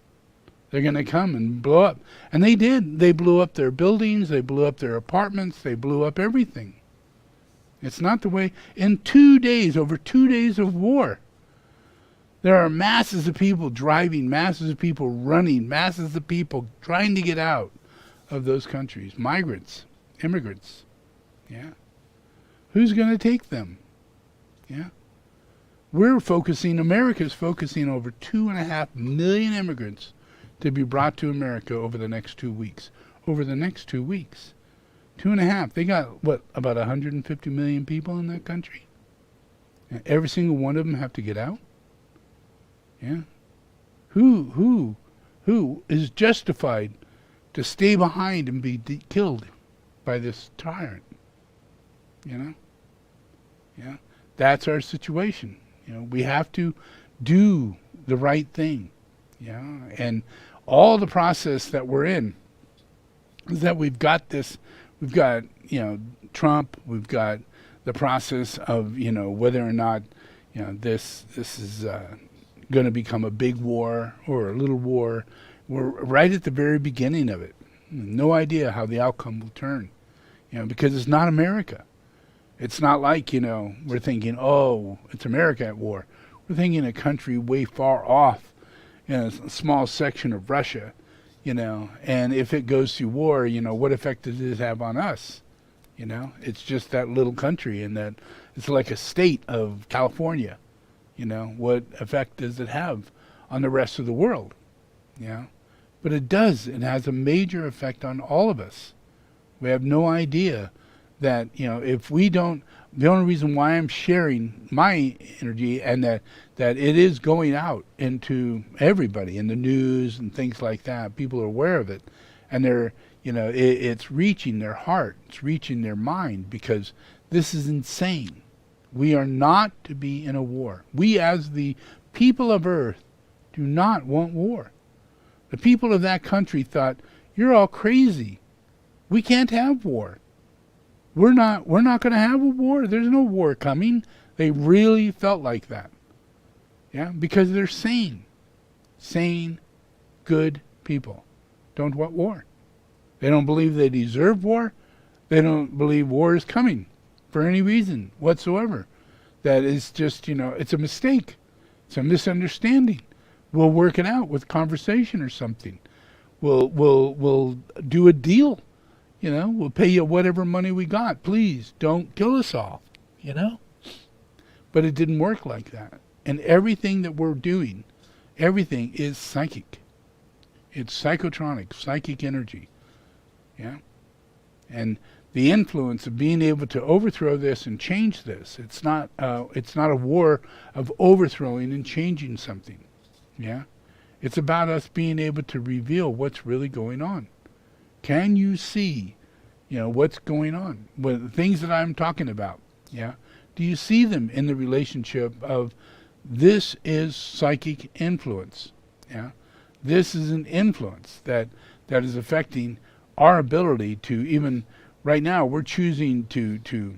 They're going to come and blow up. And they did. They blew up their buildings. They blew up their apartments. They blew up everything. It's not the way. In 2 days, over 2 days of war, there are masses of people driving, masses of people running, masses of people trying to get out of those countries. Migrants, immigrants. Yeah. Who's going to take them? Yeah. America's focusing over 2.5 million immigrants to be brought to America over the next 2 weeks. Over the next 2 weeks. 2.5. They got, what, about 150 million people in that country? And every single one of them have to get out? Yeah. Who is justified to stay behind and be killed by this tyrant? You know? Yeah. That's our situation. You know, we have to do the right thing. Yeah. And all the process that we're in is that we've got, Trump, we've got the process of, whether or not, this is going to become a big war or a little war. We're right at the very beginning of it. No idea how the outcome will turn, because it's not America. It's not like, we're thinking, oh, it's America at war. We're thinking a country way far off, a small section of Russia, and if it goes to war, what effect does it have on us? It's just that little country, and that it's like a state of California. What effect does it have on the rest of the world? But it does. It has a major effect on all of us. We have no idea that, if we don't, the only reason why I'm sharing my energy and that it is going out into everybody in the news and things like that, people are aware of it, and they're, it's reaching their heart, it's reaching their mind, because this is insane. We are not to be in a war. We, as the people of Earth, do not want war. The people of that country thought, you're all crazy. We can't have war. We're not going to have a war. There's no war coming. They really felt like that. Yeah, because they're sane. Sane, good people don't want war. They don't believe they deserve war. They don't believe war is coming for any reason whatsoever. That is just, it's a mistake. It's a misunderstanding. We'll work it out with conversation or something. We'll do a deal. We'll pay you whatever money we got. Please don't kill us all. But it didn't work like that. And everything that we're doing, everything is psychic. It's psychotronic, psychic energy. Yeah. And the influence of being able to overthrow this and change this, it's not a war of overthrowing and changing something. Yeah. It's about us being able to reveal what's really going on. Can you see, what's going on? With the things that I'm talking about, yeah? Do you see them in the relationship of this is psychic influence, yeah? This is an influence that is affecting our ability to even, right now, we're choosing to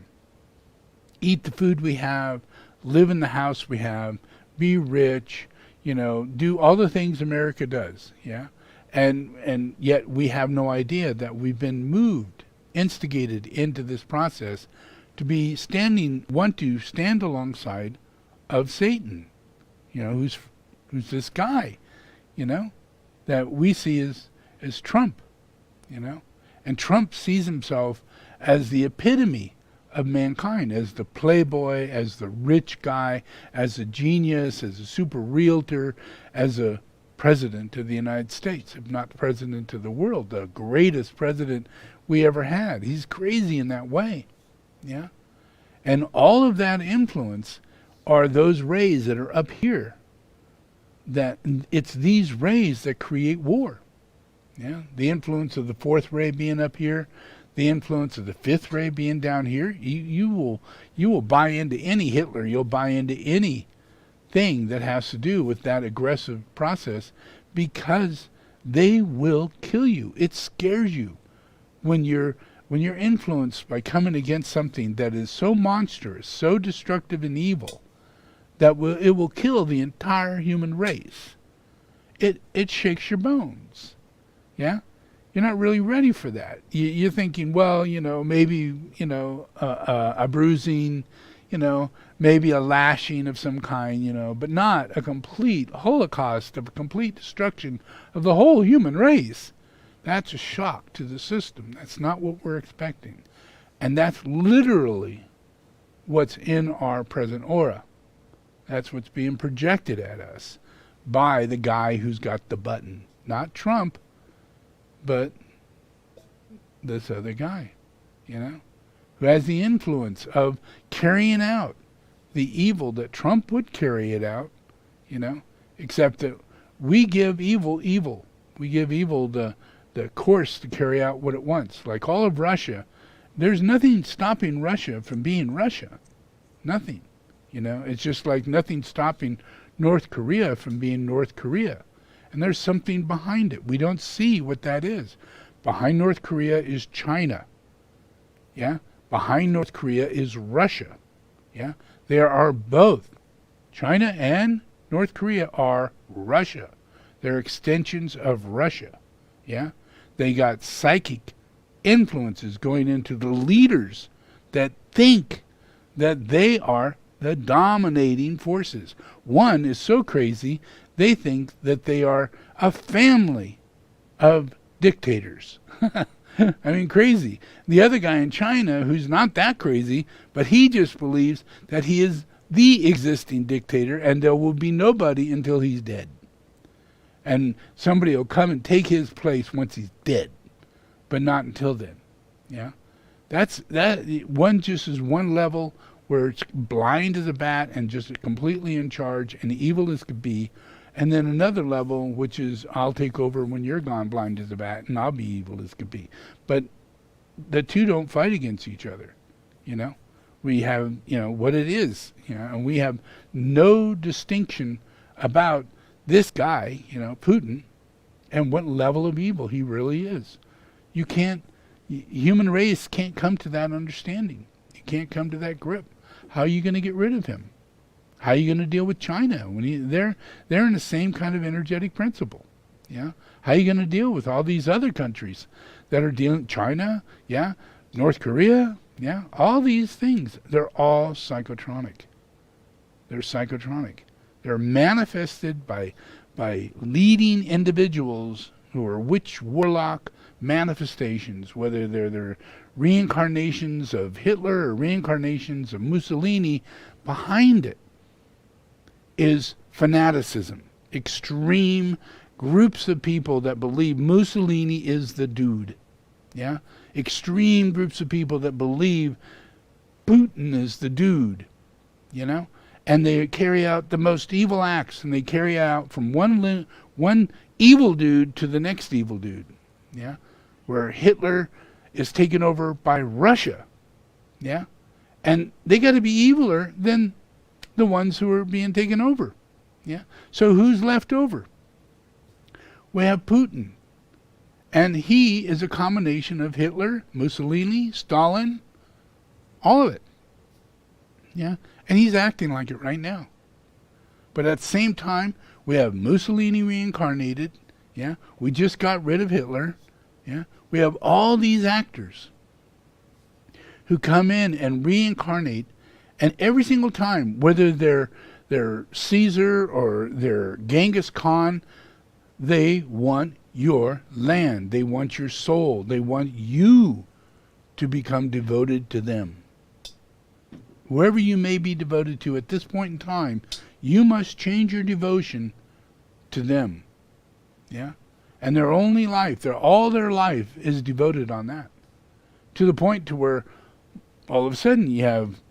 eat the food we have, live in the house we have, be rich, do all the things America does, yeah? And yet we have no idea that we've been moved, instigated into this process to be want to stand alongside of Satan, who's this guy, that we see as Trump, and Trump sees himself as the epitome of mankind, as the playboy, as the rich guy, as a genius, as a super realtor, as a president of the United States, if not the president of the world, the greatest president we ever had. He's crazy in that way. Yeah. And all of that influence are those rays that are up here. That it's these rays that create war. Yeah. The influence of the fourth ray being up here, the influence of the fifth ray being down here. You will buy into any Hitler. You'll buy into any thing that has to do with that aggressive process, because they will kill you. It scares you when you're influenced by coming against something that is so monstrous, so destructive and evil, that it will kill the entire human race. It shakes your bones. Yeah? You're not really ready for that. You're thinking, well, maybe, a bruising, maybe a lashing of some kind, but not a complete holocaust of complete destruction of the whole human race. That's a shock to the system. That's not what we're expecting. And that's literally what's in our present aura. That's what's being projected at us by the guy who's got the button. Not Trump, but this other guy, who has the influence of carrying out the evil that Trump would carry it out, except that we give evil evil. We give evil the course to carry out what it wants. Like all of Russia, there's nothing stopping Russia from being Russia. Nothing. It's just like nothing stopping North Korea from being North Korea. And there's something behind it. We don't see what that is. Behind North Korea is China. Yeah? Behind North Korea is Russia. Yeah? There are both. China and North Korea are Russia. They're extensions of Russia. Yeah? They got psychic influences going into the leaders that think that they are the dominating forces. One is so crazy, they think that they are a family of dictators. I mean, crazy. The other guy in China, who's not that crazy, but he just believes that he is the existing dictator and there will be nobody until he's dead. And somebody will come and take his place once he's dead, but not until then. Yeah? That one just is one level where it's blind as a bat and just completely in charge and evil as could be. And then another level, which is I'll take over when you're gone, blind as a bat, and I'll be evil as could be. But the two don't fight against each other. We have, what it is, and we have no distinction about this guy, Putin, and what level of evil he really is. Human race can't come to that understanding. You can't come to that grip. How are you going to get rid of him? How are you going to deal with China when they're in the same kind of energetic principle? Yeah. How are you going to deal with all these other countries that are dealing? China, yeah, North Korea, yeah, all these things. They're all psychotronic. They're psychotronic. They're manifested by leading individuals who are witch warlock manifestations, whether they're reincarnations of Hitler or reincarnations of Mussolini. Behind it is fanaticism, extreme groups of people that believe Mussolini is the dude. Yeah? Extreme groups of people that believe Putin is the dude. And they carry out the most evil acts, and they carry out from one evil dude to the next evil dude. Yeah? Where Hitler is taken over by Russia. Yeah? And they got to be eviler than the ones who are being taken over. Yeah. So who's left over? We have Putin. And he is a combination of Hitler, Mussolini, Stalin, all of it. Yeah. And he's acting like it right now. But at the same time, we have Mussolini reincarnated. Yeah. We just got rid of Hitler. Yeah. We have all these actors who come in and reincarnate. And every single time, whether they're Caesar or they're Genghis Khan, they want your land. They want your soul. They want you to become devoted to them. Whoever you may be devoted to at this point in time, you must change your devotion to them. Yeah? And their only life, all their life is devoted on that. To the point to where all of a sudden you have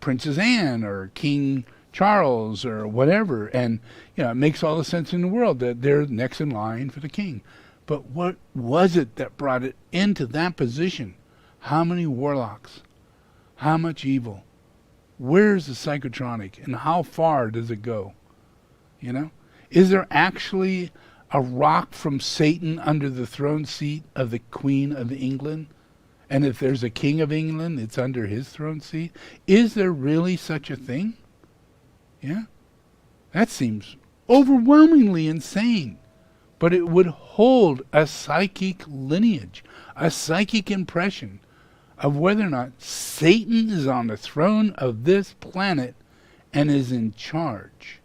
Princess Anne or King Charles or whatever, and it makes all the sense in the world that they're next in line for the king. But what was it that brought it into that position? How many warlocks? How much evil? Where's the psychotronic, and how far does it go? Is there actually a rock from Satan under the throne seat of the Queen of England? And if there's a king of England, it's under his throne seat. Is there really such a thing? Yeah? That seems overwhelmingly insane. But it would hold a psychic lineage, a psychic impression of whether or not Satan is on the throne of this planet and is in charge.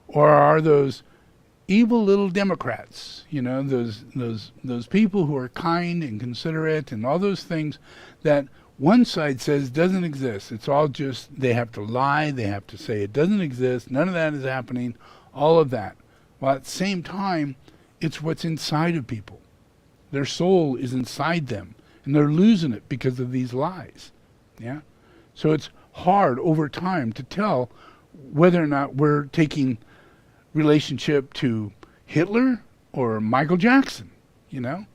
Or are those evil little Democrats, those people who are kind and considerate and all those things that one side says doesn't exist. It's all just, they have to lie, they have to say it doesn't exist, none of that is happening, all of that. While at the same time, it's what's inside of people. Their soul is inside them, and they're losing it because of these lies. Yeah? So it's hard over time to tell whether or not we're taking relationship to Hitler or Michael Jackson, you know?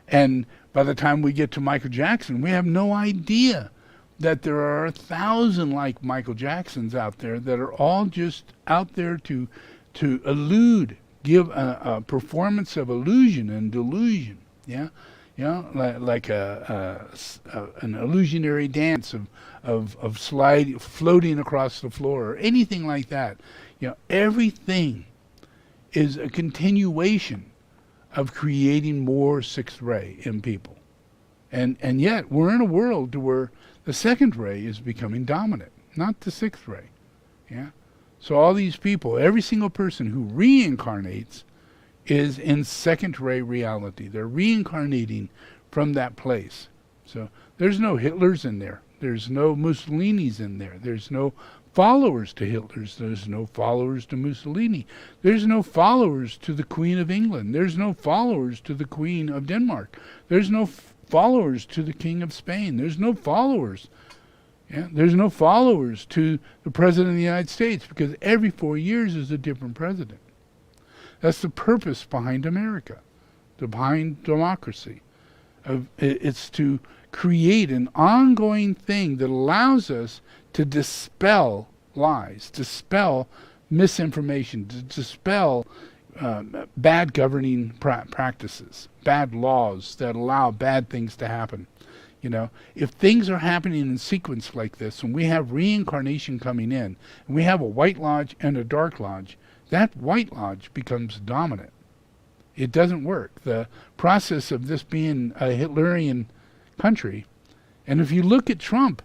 And by the time we get to Michael Jackson, we have no idea that there are 1,000 like Michael Jacksons out there that are all just out there to elude, give a performance of illusion and delusion, yeah? You know, like an illusionary dance of floating across the floor or anything like that. You know, everything is a continuation of creating more sixth ray in people. And yet we're in a world where the second ray is becoming dominant, not the sixth ray. Yeah. So all these people, every single person who reincarnates is in second ray reality. They're reincarnating from that place. So there's no Hitlers in there. There's no Mussolinis in there. There's no followers to Hitler's. There's no followers to Mussolini. There's no followers to the Queen of England. There's no followers to the Queen of Denmark. There's no followers to the King of Spain. There's no followers. Yeah, there's no followers to the President of the United States, because every 4 years is a different president. That's the purpose behind America, behind democracy. It's to create an ongoing thing that allows us to dispel lies, dispel misinformation, to dispel bad governing practices, bad laws that allow bad things to happen. You know, if things are happening in sequence like this, and we have reincarnation coming in, and we have a white lodge and a dark lodge, that white lodge becomes dominant. It doesn't work. The process of this being a Hitlerian country, and if you look at Trump,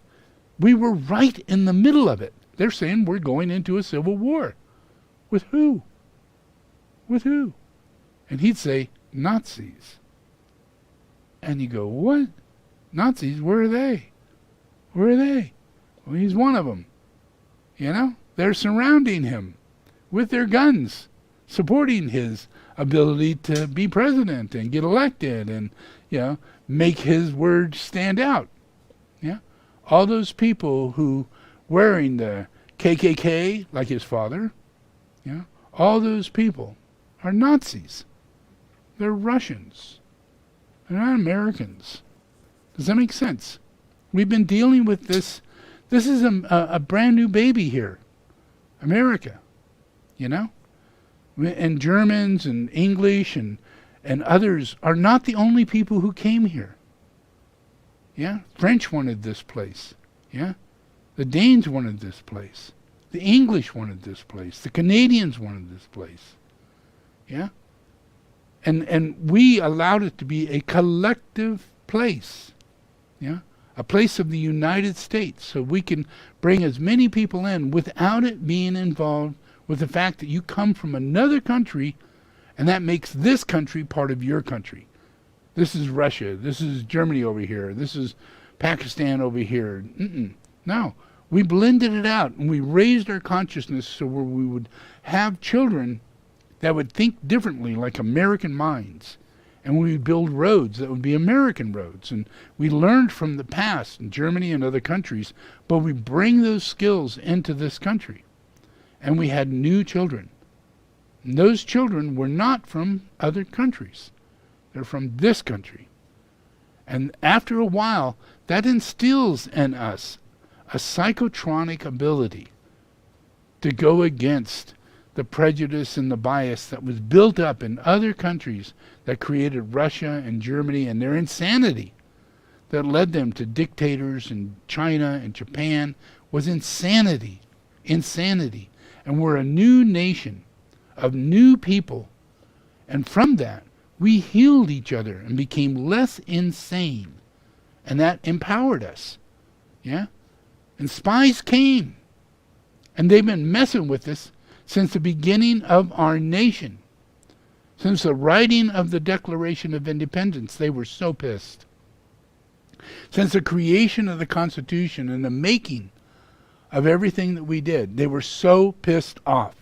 we were right in the middle of it. They're saying we're going into a civil war. With who? With who? And he'd say, Nazis. And you go, what? Nazis? Where are they? Where are they? Well, he's one of them. You know? They're surrounding him with their guns, supporting his ability to be president and get elected and, you know, make his word stand out. Yeah? All those people who wearing the KKK, like his father, yeah, all those people are Nazis. They're Russians. They're not Americans. Does that make sense? We've been dealing with this. This is a brand new baby here. America. You know? And Germans and English and others are not the only people who came here. Yeah? French wanted this place. Yeah? The Danes wanted this place. The English wanted this place. The Canadians wanted this place. Yeah? And we allowed it to be a collective place. Yeah? A place of the United States, so we can bring as many people in without it being involved with the fact that you come from another country, and that makes this country part of your country. This is Russia. This is Germany over here. This is Pakistan over here. No. We blended it out, and we raised our consciousness so where we would have children that would think differently, like American minds. And we would build roads that would be American roads. And we learned from the past in Germany and other countries, but we bring those skills into this country. And we had new children. And those children were not from other countries. They're from this country. And after a while, that instills in us a psychotronic ability to go against the prejudice and the bias that was built up in other countries that created Russia and Germany, and their insanity that led them to dictators in China and Japan was insanity. Insanity. And we're a new nation of new people. And from that, we healed each other and became less insane. And that empowered us. Yeah? And spies came. And they've been messing with us since the beginning of our nation. Since the writing of the Declaration of Independence, they were so pissed. Since the creation of the Constitution and the making of everything that we did, they were so pissed off.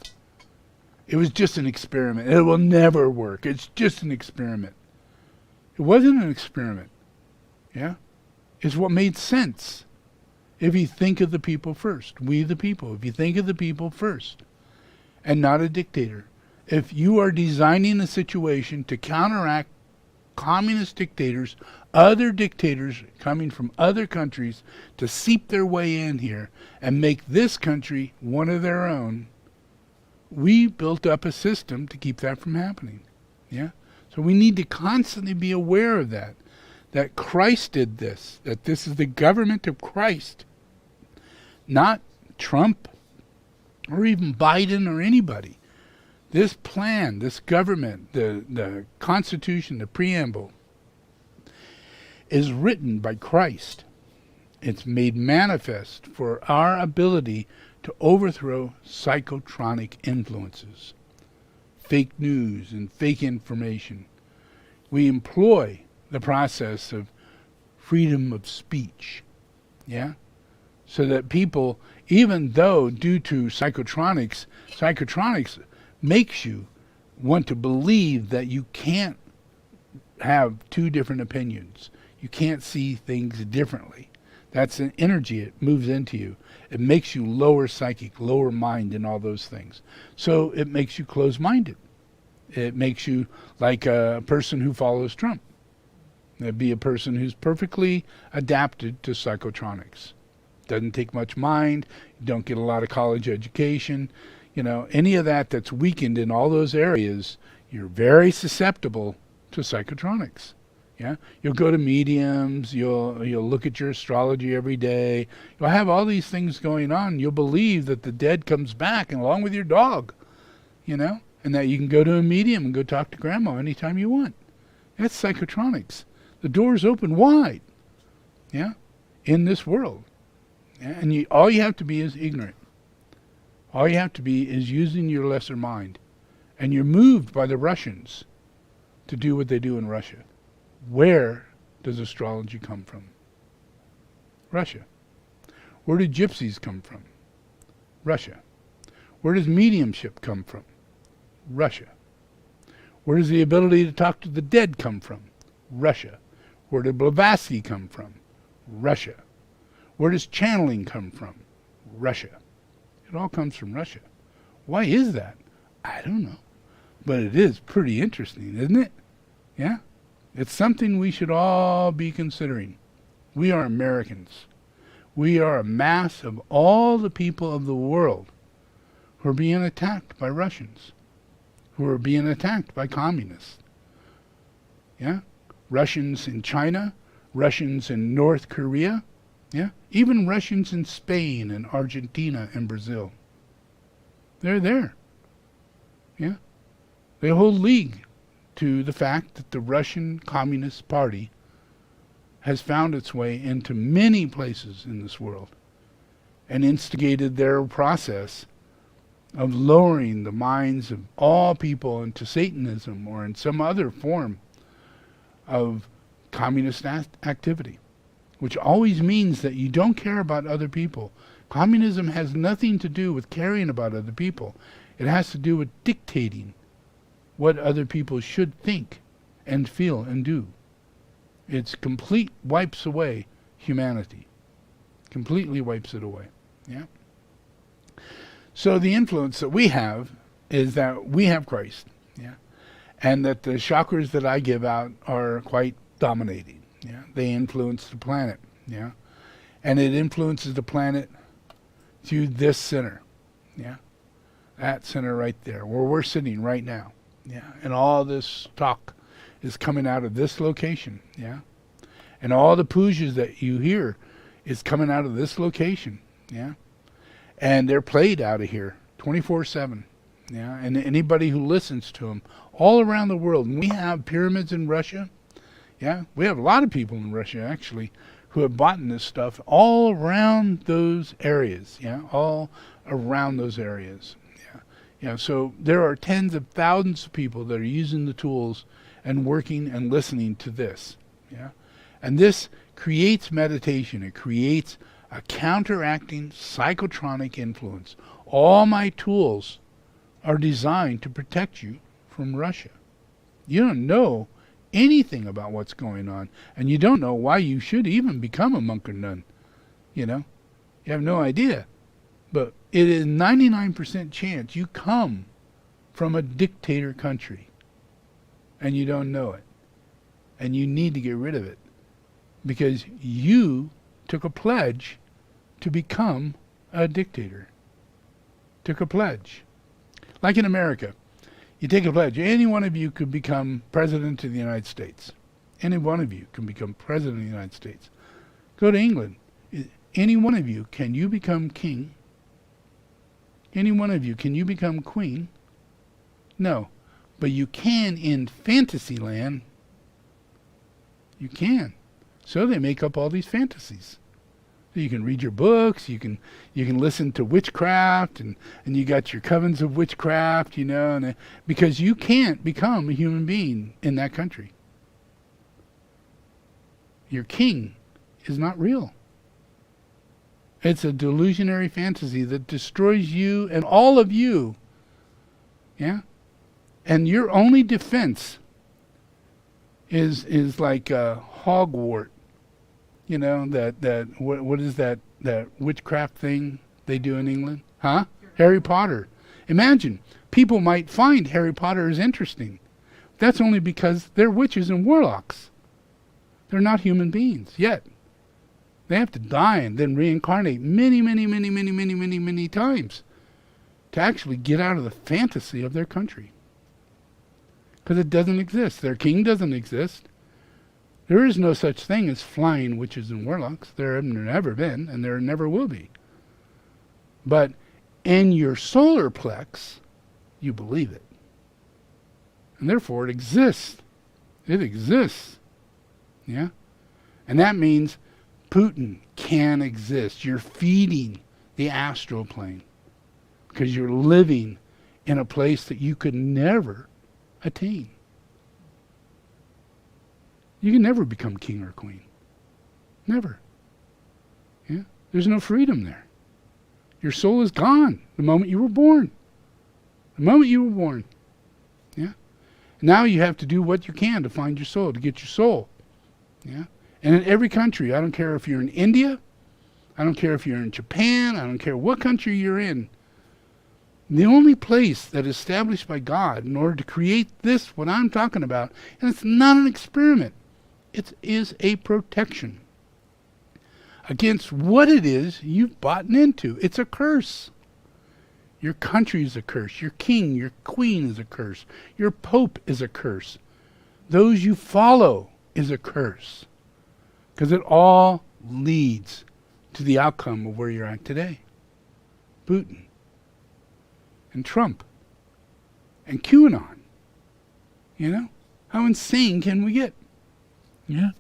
It was just an experiment. It will never work. It's just an experiment. It wasn't an experiment. Yeah? It's what made sense. if you think of the people first. We the people. If you think of the people first and not a dictator. If you are designing a situation to counteract communist dictators, other dictators coming from other countries to seep their way in here and make this country one of their own, we built up a system to keep that from happening. Yeah? So we need to constantly be aware of that. That Christ did this. That this is the government of Christ. Not Trump or even Biden or anybody. This plan, this government, the Constitution, the preamble, is written by Christ. It's made manifest for our ability to overthrow psychotronic influences, fake news and fake information. We employ the process of freedom of speech, yeah? So that people, even though due to psychotronics makes you want to believe that you can't have two different opinions. You can't see things differently. That's an energy. It moves into you. It makes you lower psychic, lower mind, and all those things. So it makes you closed-minded. It makes you like a person who follows Trump. It'd be a person who's perfectly adapted to psychotronics. Doesn't take much mind. You don't get a lot of college education. You know, any of that that's weakened in all those areas, you're very susceptible to psychotronics. Yeah, you'll go to mediums. You'll look at your astrology every day. You'll have all these things going on. You'll believe that the dead comes back, and along with your dog, you know, and that you can go to a medium and go talk to grandma anytime you want. That's psychotronics. The door's open wide. Yeah, in this world, yeah? And all you have to be is ignorant. All you have to be is using your lesser mind, and you're moved by the Russians to do what they do in Russia. Where does astrology come from? Russia. Where do gypsies come from? Russia. Where does mediumship come from? Russia. Where does the ability to talk to the dead come from? Russia. Where did Blavatsky come from? Russia. Where does channeling come from? Russia. It all comes from Russia. Why is that? I don't know. But it is pretty interesting, isn't it? Yeah? It's something we should all be considering. We are Americans. We are a mass of all the people of the world who are being attacked by Russians, who are being attacked by communists. Yeah? Russians in China, Russians in North Korea, yeah? Even Russians in Spain and Argentina and Brazil. They're there. Yeah? They hold league to the fact that the Russian Communist Party has found its way into many places in this world and instigated their process of lowering the minds of all people into Satanism or in some other form of communist activity, which always means that you don't care about other people. Communism has nothing to do with caring about other people. It has to do with dictating what other people should think and feel and do. It's complete wipes away humanity. Completely wipes it away. Yeah. So the influence that we have is that we have Christ. Yeah. And that the chakras that I give out are quite dominating. Yeah. They influence the planet. Yeah. And it influences the planet through this center. Yeah. That center right there, where we're sitting right now. Yeah, and all this talk is coming out of this location, yeah? And all the pujas that you hear is coming out of this location, yeah? And they're played out of here 24/7, yeah? And anybody who listens to them all around the world. And we have pyramids in Russia, yeah? We have a lot of people in Russia, actually, who have bought this stuff all around those areas, yeah? All around those areas. Yeah, so there are tens of thousands of people that are using the tools and working and listening to this. Yeah, and this creates meditation. It creates a counteracting psychotronic influence. All my tools are designed to protect you from Russia. You don't know anything about what's going on, and you don't know why you should even become a monk or nun. You know, You have no idea. But it is 99% chance you come from a dictator country and you don't know it. And you need to get rid of it because you took a pledge to become a dictator. Took a pledge. Like in America, you take a pledge. Any one of you could become president of the United States. Any one of you can become president of the United States. Go to England. Any one of you, can you become king? Any one of you, can you become queen? No. But you can in fantasy land. You can. So they make up all these fantasies. You can read your books, you can listen to witchcraft, and you got your covens of witchcraft, you know, and because you can't become a human being in that country. Your king is not real. It's a delusionary fantasy that destroys you and all of you. Yeah? And your only defense is like a hogwart. You know, what is that witchcraft thing they do in England? Huh? Harry Potter. Imagine, people might find Harry Potter is interesting. That's only because they're witches and warlocks. They're not human beings yet. They have to die and then reincarnate many times to actually get out of the fantasy of their country. Because it doesn't exist. Their king doesn't exist. There is no such thing as flying witches and warlocks. There have never been, and there never will be. But in your solar plex, you believe it. And therefore it exists. It exists. Yeah? And that means Putin can exist. You're feeding the astral plane because you're living in a place that you could never attain. You can never become king or queen. Never. Yeah? There's no freedom there. Your soul is gone the moment you were born. The moment you were born. Yeah? Now you have to do what you can to find your soul, to get your soul. Yeah? And in every country, I don't care if you're in India, I don't care if you're in Japan, I don't care what country you're in, the only place that is established by God in order to create this, what I'm talking about, and it's not an experiment, it is a protection against what it is you've bought into. It's a curse. Your country is a curse. Your king, your queen is a curse. Your pope is a curse. Those you follow is a curse. Because it all leads to the outcome of where you're at today. Putin and Trump and QAnon. You know? How insane can we get? Yeah.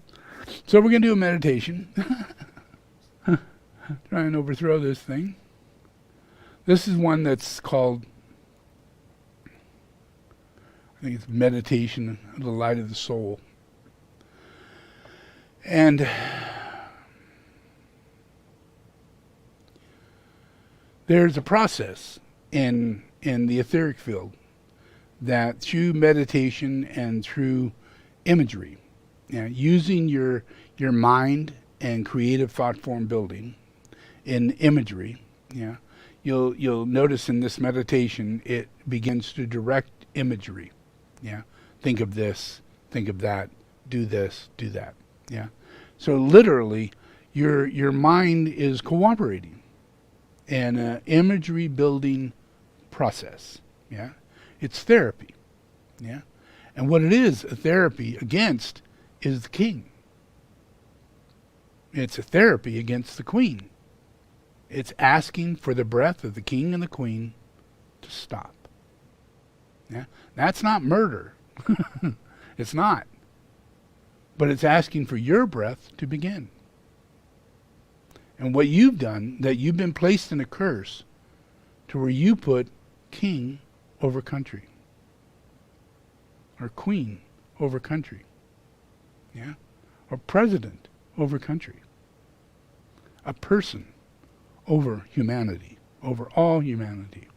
So we're going to do a meditation. Try and overthrow this thing. This is one that's called, I think it's Meditation of the Light of the Soul. And there's a process in the etheric field that through meditation and through imagery, using your mind and creative thought form building in imagery, you'll notice in this meditation it begins to direct imagery. Think of this, think of that, do this, do that. So literally your mind is cooperating in an imagery building process. It's therapy. And what it is a therapy against is the king. It's a therapy against the queen. It's asking for the breath of the king and the queen to stop. That's not murder. It's not. But it's asking for your breath to begin. And what you've done, that you've been placed in a curse to where you put king over country. Or queen over country. Or president over country. A person over humanity, over all humanity.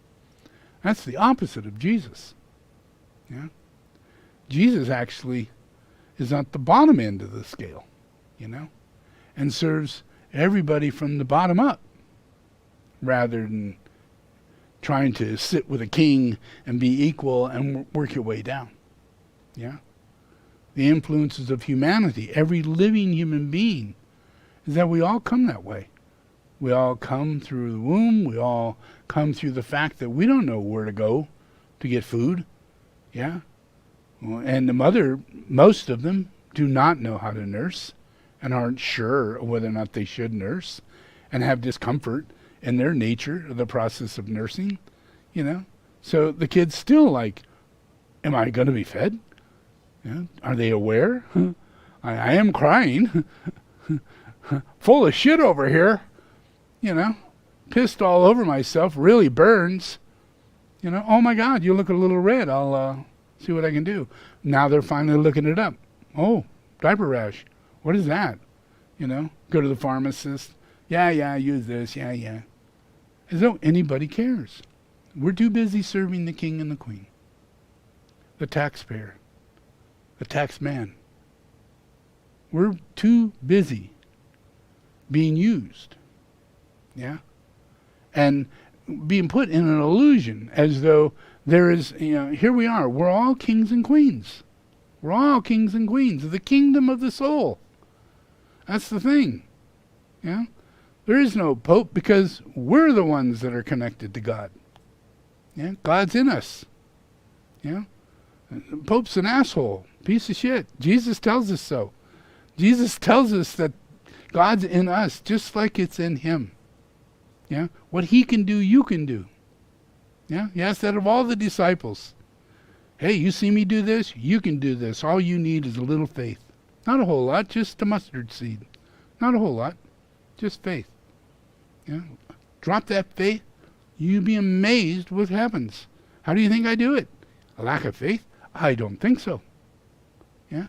That's the opposite of Jesus. Jesus actually is at the bottom end of the scale, and serves everybody from the bottom up. rather than trying to sit with a king and be equal and work your way down. Yeah? The influences of humanity, every living human being, is that we all come that way. We all come through the womb. We all come through the fact that we don't know where to go to get food. Yeah? And the mother, most of them, do not know how to nurse and aren't sure whether or not they should nurse and have discomfort in their nature of the process of nursing, you know? So the kid's still like, am I going to be fed? Yeah? Are they aware? I am crying. Full of shit over here. You know? Pissed all over myself. Really burns. You know? Oh my God, you look a little red. I'll see what I can do. Now they're finally looking it up. Oh, diaper rash. What is that? You know? Go to the pharmacist. Yeah, use this. Yeah. As though anybody cares. We're too busy serving the king and the queen. The taxpayer. The tax man. We're too busy being used. Yeah? And being put in an illusion as though there is, you know, here we are. We're all kings and queens. We're all kings and queens of the kingdom of the soul. That's the thing. Yeah? There is no pope because we're the ones that are connected to God. Yeah? God's in us. Yeah? Pope's an asshole. Piece of shit. Jesus tells us so. Jesus tells us that God's in us just like it's in him. Yeah? What he can do, you can do. Yeah? He asked that of all the disciples. Hey, you see me do this? You can do this. All you need is a little faith. Not a whole lot, just a mustard seed. Not a whole lot, just faith. Yeah? Drop that faith, you'll be amazed what happens. How do you think I do it? A lack of faith? I don't think so. Yeah?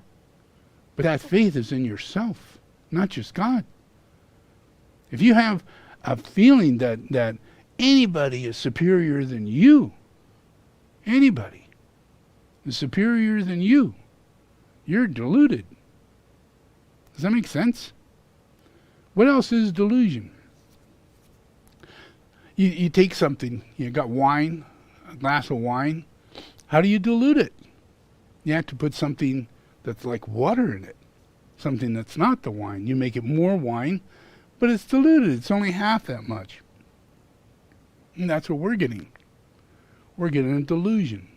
But that faith is in yourself, not just God. If you have a feeling that anybody is superior than you, anybody is superior than you, you're deluded. Does that make sense? What else is delusion? You take something, you got wine, a glass of wine. How do you dilute it? You have to put something that's like water in it. Something that's not the wine. You make it more wine, but it's diluted. It's only half that much. And that's what we're getting. We're getting a delusion.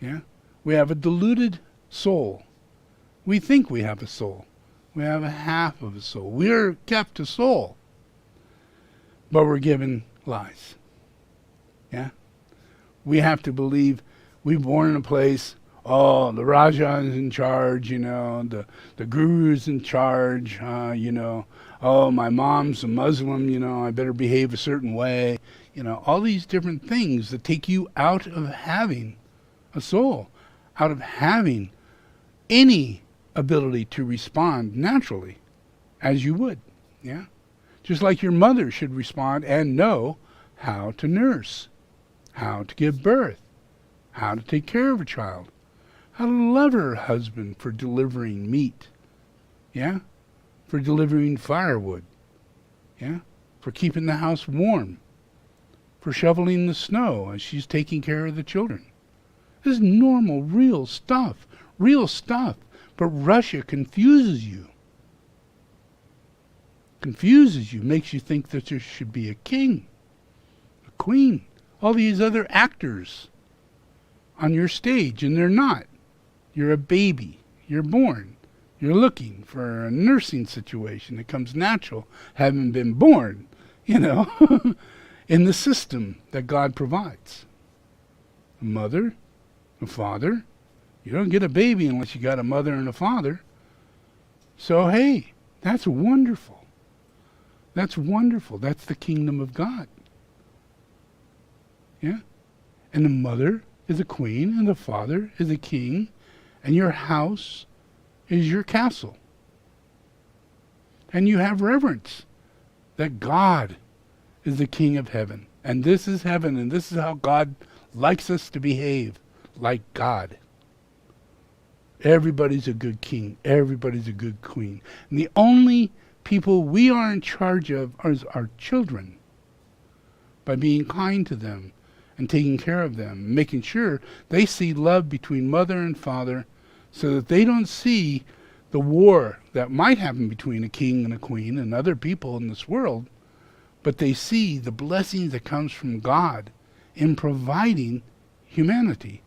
Yeah? We have a diluted soul. We think we have a soul. We have a half of a soul. We're kept a soul. But we're given lies. Yeah? We have to believe we're born in a place, oh, the Raja is in charge, you know, the guru's in charge, you know, oh, my mom's a Muslim, you know, I better behave a certain way. You know, all these different things that take you out of having a soul, out of having any ability to respond naturally as you would. Yeah? Just like your mother should respond and know how to nurse, how to give birth, how to take care of a child, how to love her husband for delivering meat, yeah, for delivering firewood, yeah, for keeping the house warm, for shoveling the snow as she's taking care of the children. This is normal, real stuff, but Russia confuses you. Makes you think that there should be a king, a queen, all these other actors on your stage, and they're not. You're a baby. You're born. You're looking for a nursing situation that comes natural, having been born, you know, in the system that God provides. A mother, a father. You don't get a baby unless you got a mother and a father. So, hey, that's wonderful. That's wonderful. That's the kingdom of God. Yeah? And the mother is a queen, and the father is a king, and your house is your castle. And you have reverence that God is the king of heaven. And this is heaven, and this is how God likes us to behave, like God. Everybody's a good king. Everybody's a good queen. And the only people we are in charge of are our children. by being kind to them and taking care of them, making sure they see love between mother and father, so that they don't see the war that might happen between a king and a queen and other people in this world, but they see the blessings that comes from God in providing humanity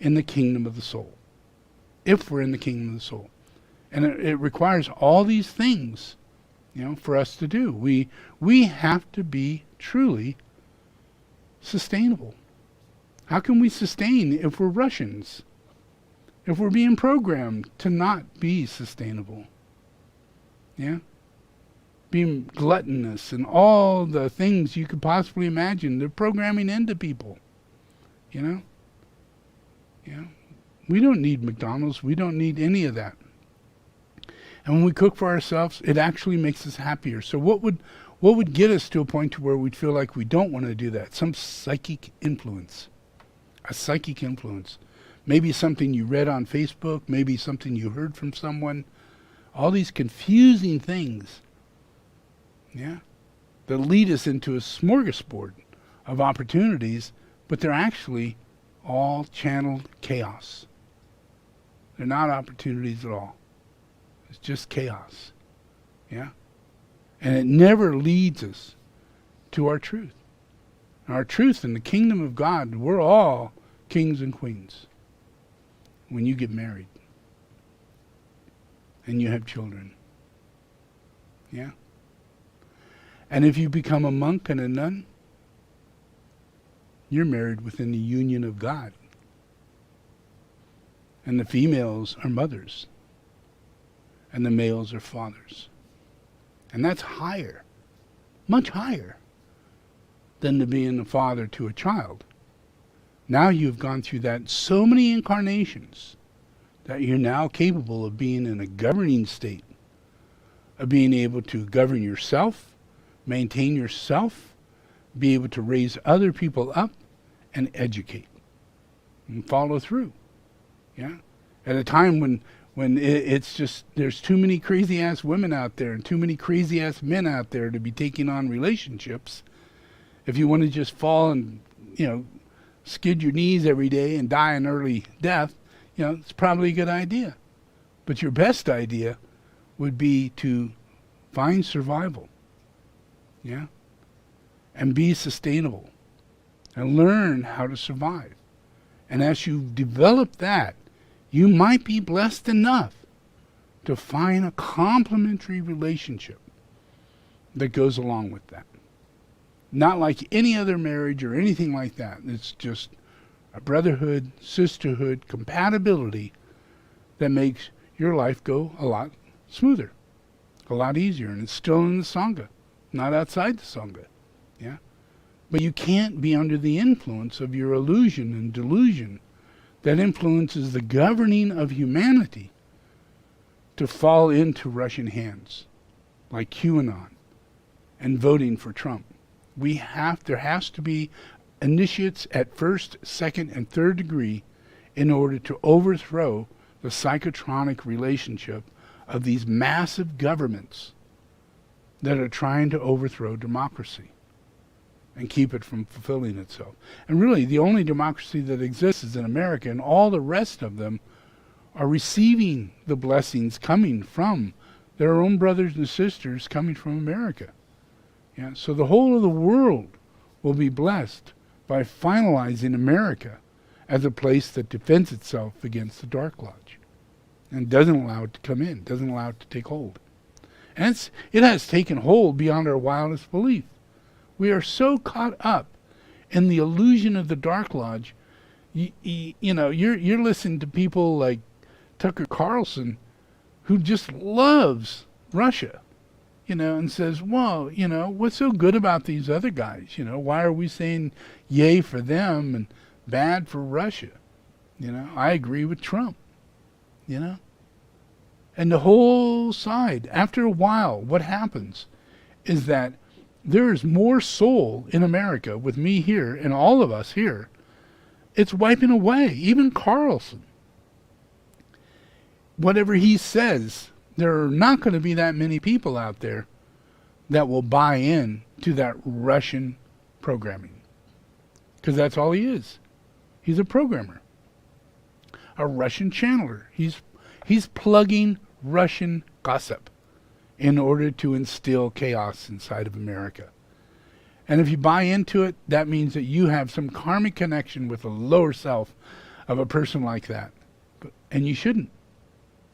in the kingdom of the soul, if we're in the kingdom of the soul. And it requires all these things, for us to do. We have to be truly sustainable. How can we sustain if we're Russians? If we're being programmed to not be sustainable? Yeah? Being gluttonous and all the things you could possibly imagine. They're programming into people. Yeah? We don't need McDonald's. We don't need any of that. And when we cook for ourselves, it actually makes us happier. So what would get us to a point to where we'd feel like we don't want to do that? Some psychic influence. A psychic influence. Maybe something you read on Facebook, maybe something you heard from someone. All these confusing things, that lead us into a smorgasbord of opportunities, but they're actually all channeled chaos. They're not opportunities at all. It's just chaos. And it never leads us to our truth. Our truth in the kingdom of God, we're all kings and queens when you get married and you have children. And if you become a monk and a nun, you're married within the union of God. And the females are mothers. And the males are fathers. And that's higher, much higher, than to being a father to a child. Now you've gone through that so many incarnations that you're now capable of being in a governing state, of being able to govern yourself, maintain yourself, be able to raise other people up, and educate, and follow through. At a time when it's just, there's too many crazy-ass women out there and too many crazy-ass men out there to be taking on relationships. If you want to just fall and, skid your knees every day and die an early death, it's probably a good idea. But your best idea would be to find survival, and be sustainable, and learn how to survive. And as you develop that, you might be blessed enough to find a complementary relationship that goes along with that. Not like any other marriage or anything like that. It's just a brotherhood, sisterhood, compatibility that makes your life go a lot smoother, a lot easier. And it's still in the Sangha, not outside the Sangha. But you can't be under the influence of your illusion and delusion that influences the governing of humanity to fall into Russian hands, like QAnon and voting for Trump. There has to be initiates at first, second, and third degree in order to overthrow the psychotronic relationship of these massive governments that are trying to overthrow democracy and keep it from fulfilling itself. And really, the only democracy that exists is in America, and all the rest of them are receiving the blessings coming from their own brothers and sisters coming from America. So the whole of the world will be blessed by finalizing America as a place that defends itself against the Dark Lodge and doesn't allow it to come in, doesn't allow it to take hold. And it has taken hold beyond our wildest belief. We are so caught up in the illusion of the Dark Lodge. You're listening to people like Tucker Carlson, who just loves Russia, and says, well, what's so good about these other guys? Why are we saying yay for them and bad for Russia? I agree with Trump, And the whole side, after a while, what happens is that there is more soul in America with me here and all of us here. It's wiping away. Even Carlson. Whatever he says, there are not going to be that many people out there that will buy in to that Russian programming. Because that's all he is. He's a programmer. A Russian channeler. He's plugging Russian gossip in order to instill chaos inside of America. And if you buy into it, that means that you have some karmic connection with the lower self of a person like that. And you shouldn't.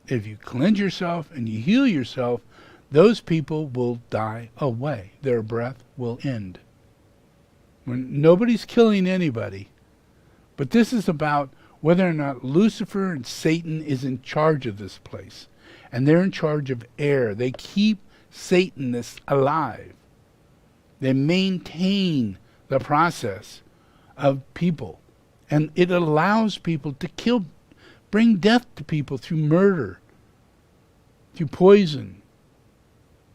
If you cleanse yourself and you heal yourself, those people will die away. Their breath will end. When nobody's killing anybody, but this is about whether or not Lucifer and Satan is in charge of this place. And they're in charge of air. They keep Satanists alive. They maintain the process of people. And it allows people to kill, bring death to people through murder, through poison,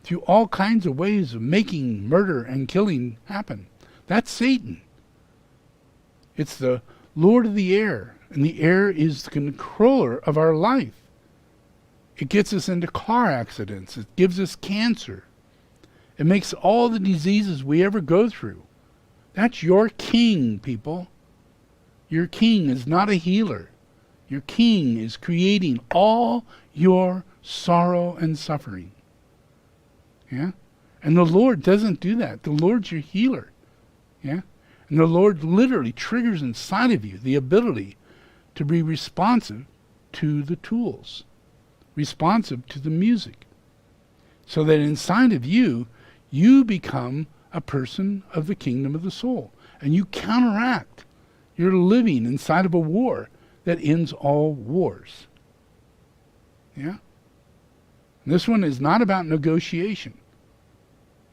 through all kinds of ways of making murder and killing happen. That's Satan. It's the Lord of the air. And the air is the controller of our life. It gets us into car accidents. It gives us cancer. It makes all the diseases we ever go through. That's your king, people. Your king is not a healer. Your king is creating all your sorrow and suffering. Yeah? And the Lord doesn't do that. The Lord's your healer. Yeah? And the Lord literally triggers inside of you the ability to be responsive to the tools, responsive to the music, so that inside of you, you become a person of the kingdom of the soul, and you counteract. You're living inside of a war that ends all wars. Yeah? And this one is not about negotiation.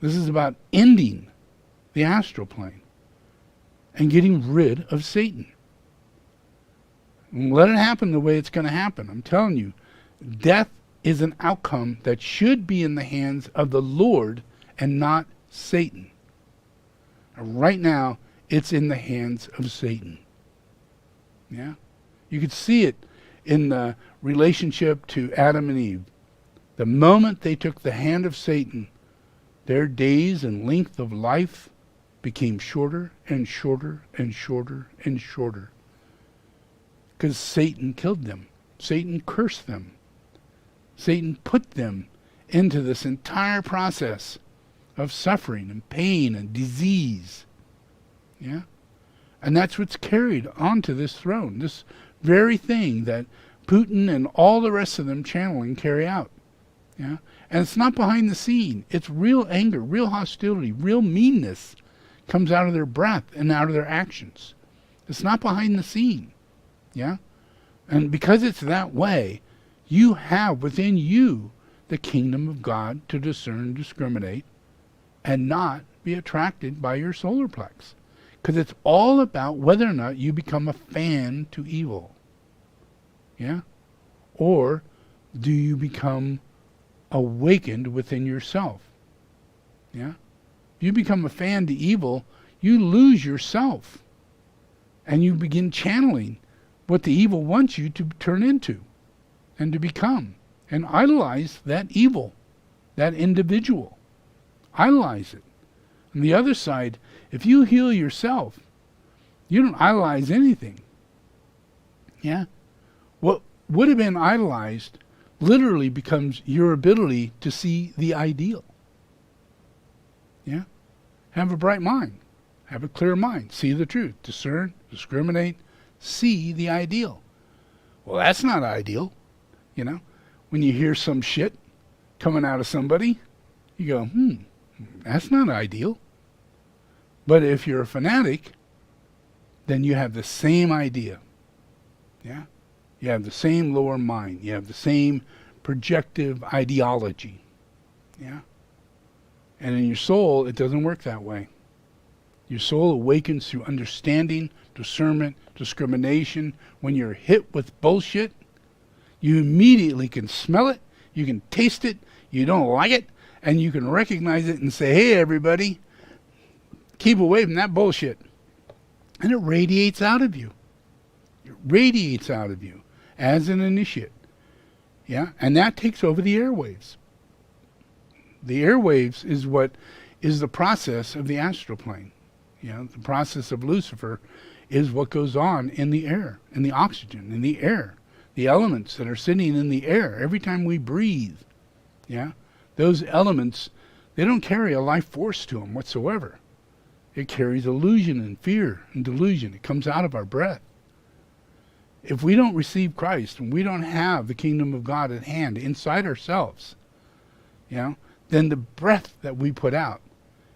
This is about ending the astral plane and getting rid of Satan. And let it happen the way it's going to happen. I'm telling you, death is an outcome that should be in the hands of the Lord and not Satan. And right now, it's in the hands of Satan. Yeah? You could see it in the relationship to Adam and Eve. The moment they took the hand of Satan, their days and length of life became shorter and shorter and shorter and shorter. Because Satan killed them. Satan cursed them. Satan put them into this entire process of suffering and pain and disease. Yeah? And that's what's carried onto this throne. This very thing that Putin and all the rest of them channeling carry out. Yeah? And it's not behind the scene. It's real anger, real hostility, real meanness comes out of their breath and out of their actions. It's not behind the scene. Yeah? And because it's that way, you have within you the kingdom of God to discern, discriminate, and not be attracted by your solar plex. Because it's all about whether or not you become a fan to evil. Yeah? Or do you become awakened within yourself? Yeah? If you become a fan to evil, you lose yourself. And you begin channeling what the evil wants you to turn into and to become. And idolize that evil, that individual. Idolize it. On the other side, if you heal yourself, you don't idolize anything. Yeah? What would have been idolized literally becomes your ability to see the ideal. Yeah? Have a bright mind. Have a clear mind. See the truth. Discern, discriminate, see the ideal. Well, that's not ideal. You know? When you hear some shit coming out of somebody, you go, that's not ideal. But if you're a fanatic, then you have the same idea. Yeah? You have the same lower mind. You have the same projective ideology. Yeah? And in your soul, it doesn't work that way. Your soul awakens through understanding, discernment, discrimination. When you're hit with bullshit, you immediately can smell it, you can taste it, you don't like it, and you can recognize it and say, hey, everybody, keep away from that bullshit. And it radiates out of you. It radiates out of you as an initiate. Yeah? And that takes over the airwaves. The airwaves is what is the process of the astral plane. You know, the process of Lucifer is what goes on in the air, in the oxygen, in the air, the elements that are sitting in the air every time we breathe. Yeah, those elements, they don't carry a life force to them whatsoever. It carries illusion and fear and delusion. It comes out of our breath. If we don't receive Christ and we don't have the kingdom of God at hand inside ourselves, you know, then the breath that we put out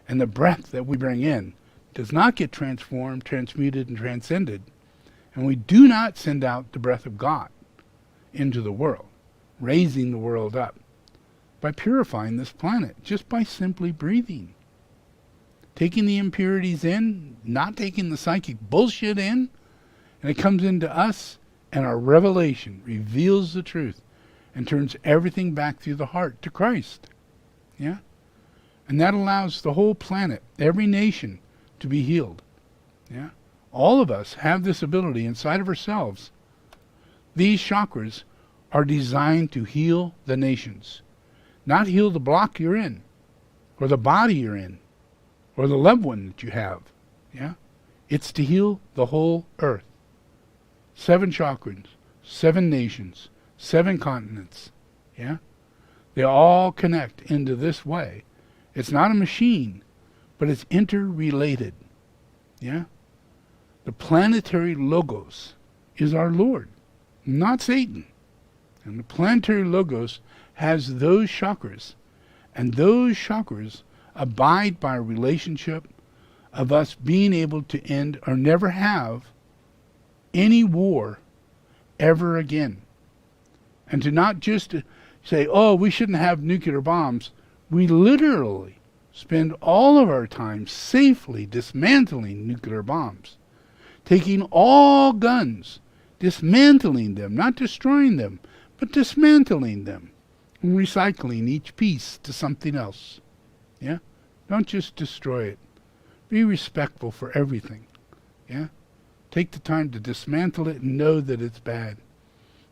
and the breath that we bring in does not get transformed, transmuted, and transcended. And we do not send out the breath of God into the world, raising the world up by purifying this planet, just by simply breathing. Taking the impurities in, not taking the psychic bullshit in, and it comes into us, and our revelation reveals the truth and turns everything back through the heart to Christ. Yeah? And that allows the whole planet, every nation, to be healed. Yeah? All of us have this ability inside of ourselves. These chakras are designed to heal the nations, not heal the block you're in, or the body you're in, or the loved one that you have. Yeah? It's to heal the whole earth. 7 chakras, 7 nations, 7 continents. Yeah? They all connect into this way. It's not a machine, but it's interrelated. Yeah? The planetary logos is our Lord, not Satan. And the planetary logos has those chakras, and those chakras abide by a relationship of us being able to end or never have any war ever again. And to not just say, oh, we shouldn't have nuclear bombs. We literally spend all of our time safely dismantling nuclear bombs, taking all guns, dismantling them, not destroying them, but dismantling them, and recycling each piece to something else. Yeah? Don't just destroy it. Be respectful for everything. Yeah? Take the time to dismantle it and know that it's bad.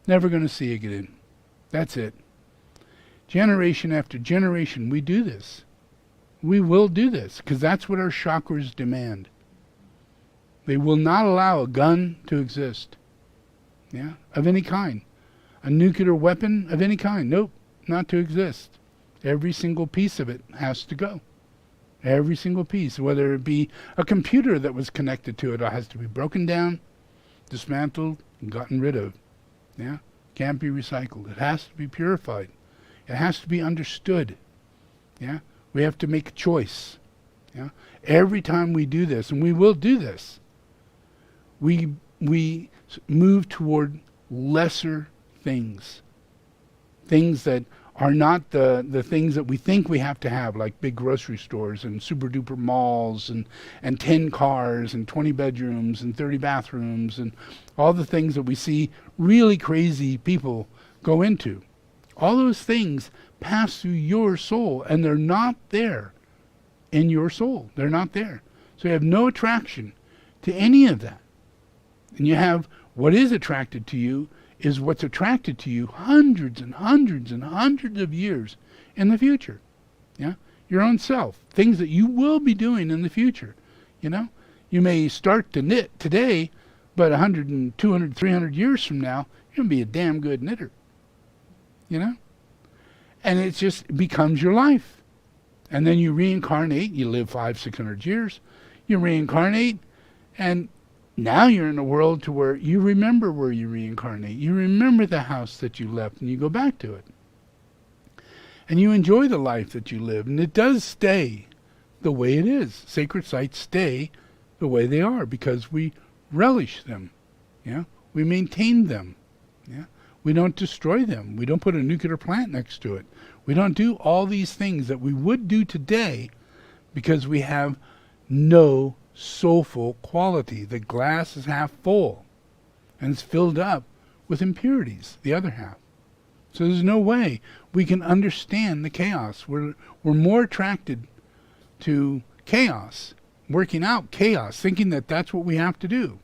Never going to see it again. That's it. Generation after generation, we do this. We will do this, because that's what our chakras demand. They will not allow a gun to exist. Yeah? Of any kind. A nuclear weapon of any kind. Nope. Not to exist. Every single piece of it has to go. Every single piece, whether it be a computer that was connected to it, has to be broken down, dismantled, and gotten rid of. Yeah? Can't be recycled. It has to be purified. It has to be understood. Yeah? We have to make a choice. Yeah? Every time we do this, and we will do this, we move toward lesser things. Things that are not the things that we think we have to have, like big grocery stores and super duper malls and 10 cars and 20 bedrooms and 30 bathrooms and all the things that we see really crazy people go into. All those things pass through your soul, and they're not there in your soul. They're not there. So you have no attraction to any of that. And you have what is attracted to you is what's attracted to you hundreds and hundreds and hundreds of years in the future. Yeah? Your own self. Things that you will be doing in the future. You know? You may start to knit today, but 100 and 200, 300 years from now, you're going to be a damn good knitter. You know? And it just becomes your life. And then you reincarnate. You live 500, 600 years. You reincarnate, and now you're in a world to where you remember where you reincarnate. You remember the house that you left, and you go back to it. And you enjoy the life that you live, and it does stay the way it is. Sacred sites stay the way they are because we relish them. Yeah? We maintain them. Yeah? We don't destroy them. We don't put a nuclear plant next to it. We don't do all these things that we would do today because we have no soulful quality. The glass is half full and it's filled up with impurities, the other half. So there's no way we can understand the chaos. We're more attracted to chaos, working out chaos, thinking that that's what we have to do.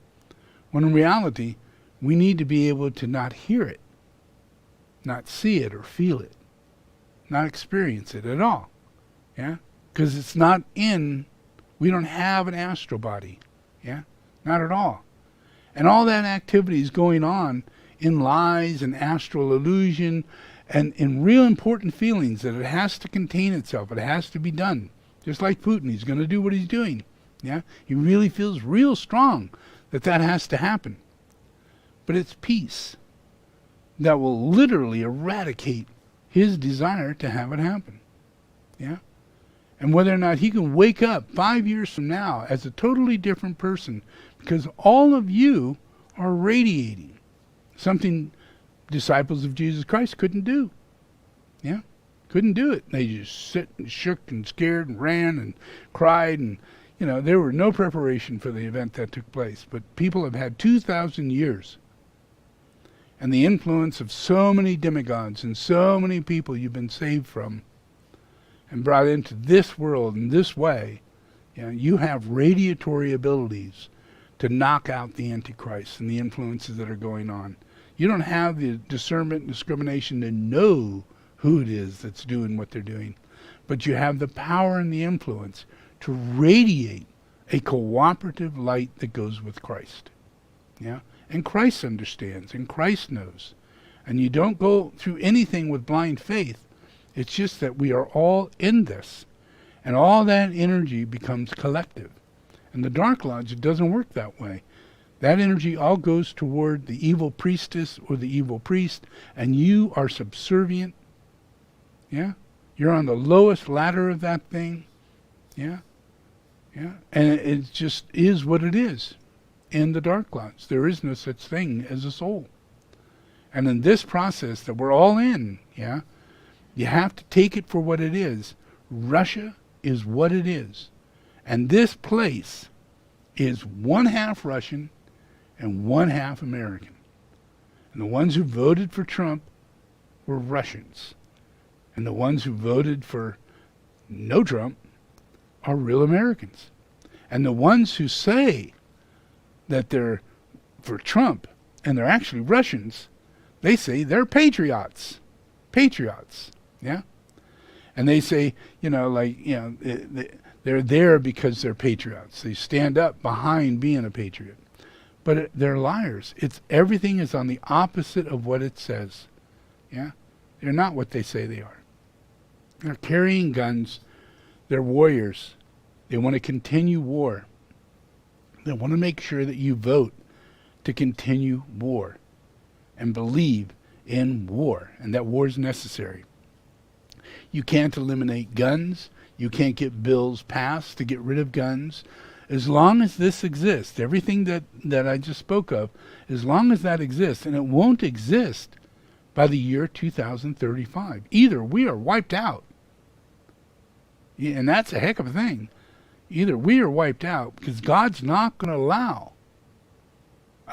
When in reality, we need to be able to not hear it, not see it or feel it, not experience it at all. Yeah? Because it's not in We don't have an astral body. Yeah? Not at all. And all that activity is going on in lies and astral illusion and in real important feelings that it has to contain itself. It has to be done. Just like Putin, he's going to do what he's doing. Yeah? He really feels real strong that that has to happen. But it's peace that will literally eradicate his desire to have it happen. Yeah? And whether or not he can wake up 5 years from now as a totally different person, because all of you are radiating something disciples of Jesus Christ couldn't do. Yeah? Couldn't do it. They just sit and shook and scared and ran and cried, and there were no preparation for the event that took place. But people have had 2,000 years. And the influence of so many demigods and so many people you've been saved from and brought into this world in this way, you have radiatory abilities to knock out the Antichrist and the influences that are going on. You don't have the discernment and discrimination to know who it is that's doing what they're doing, but you have the power and the influence to radiate a cooperative light that goes with Christ. Yeah? And Christ understands, and Christ knows. And you don't go through anything with blind faith. It's just that we are all in this. And all that energy becomes collective. And the Dark Lodge, it doesn't work that way. That energy all goes toward the evil priestess or the evil priest, and you are subservient. Yeah? You're on the lowest ladder of that thing. Yeah? Yeah? And it just is what it is. In the Dark Lodge, there is no such thing as a soul. And in this process that we're all in, yeah, you have to take it for what it is. Russia is what it is. And this place is 1/2 Russian and 1/2 American. And the ones who voted for Trump were Russians. And the ones who voted for no Trump are real Americans. And the ones who say that they're for Trump and they're actually Russians, they say they're patriots. Patriots. Yeah? And they say, they're there because they're patriots. They stand up behind being a patriot. But they're liars. Everything is on the opposite of what it says. Yeah? They're not what they say they are. They're carrying guns. They're warriors. They want to continue war. They want to make sure that you vote to continue war and believe in war, and that war is necessary. You can't eliminate guns. You can't get bills passed to get rid of guns. As long as this exists, everything that I just spoke of, as long as that exists, and it won't exist by the year 2035. Either we are wiped out, and that's a heck of a thing. Either we are wiped out because God's not going to allow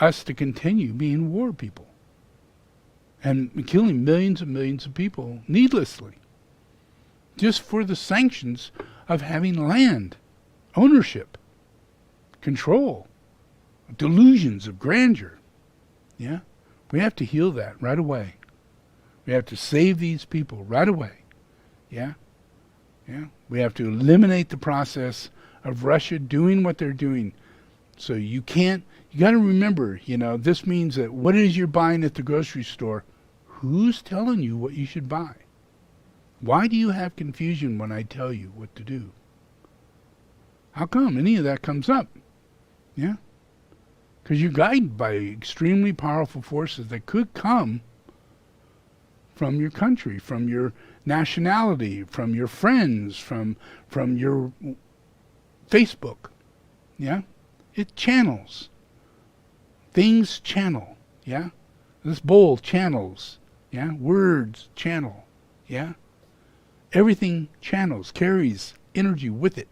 us to continue being war people and killing millions and millions of people needlessly just for the sanctions of having land, ownership, control, delusions of grandeur. Yeah? We have to heal that right away. We have to save these people right away. Yeah? Yeah? We have to eliminate the process of Russia doing what they're doing. So you got to remember, this means that what it is you're buying at the grocery store, who's telling you what you should buy? Why do you have confusion when I tell you what to do? How come any of that comes up? Yeah? Because you're guided by extremely powerful forces that could come from your country, from your nationality, from your friends, from your Facebook. Yeah? It channels. Things channel. Yeah? This bowl channels. Yeah? Words channel. Yeah? Everything channels, carries energy with it.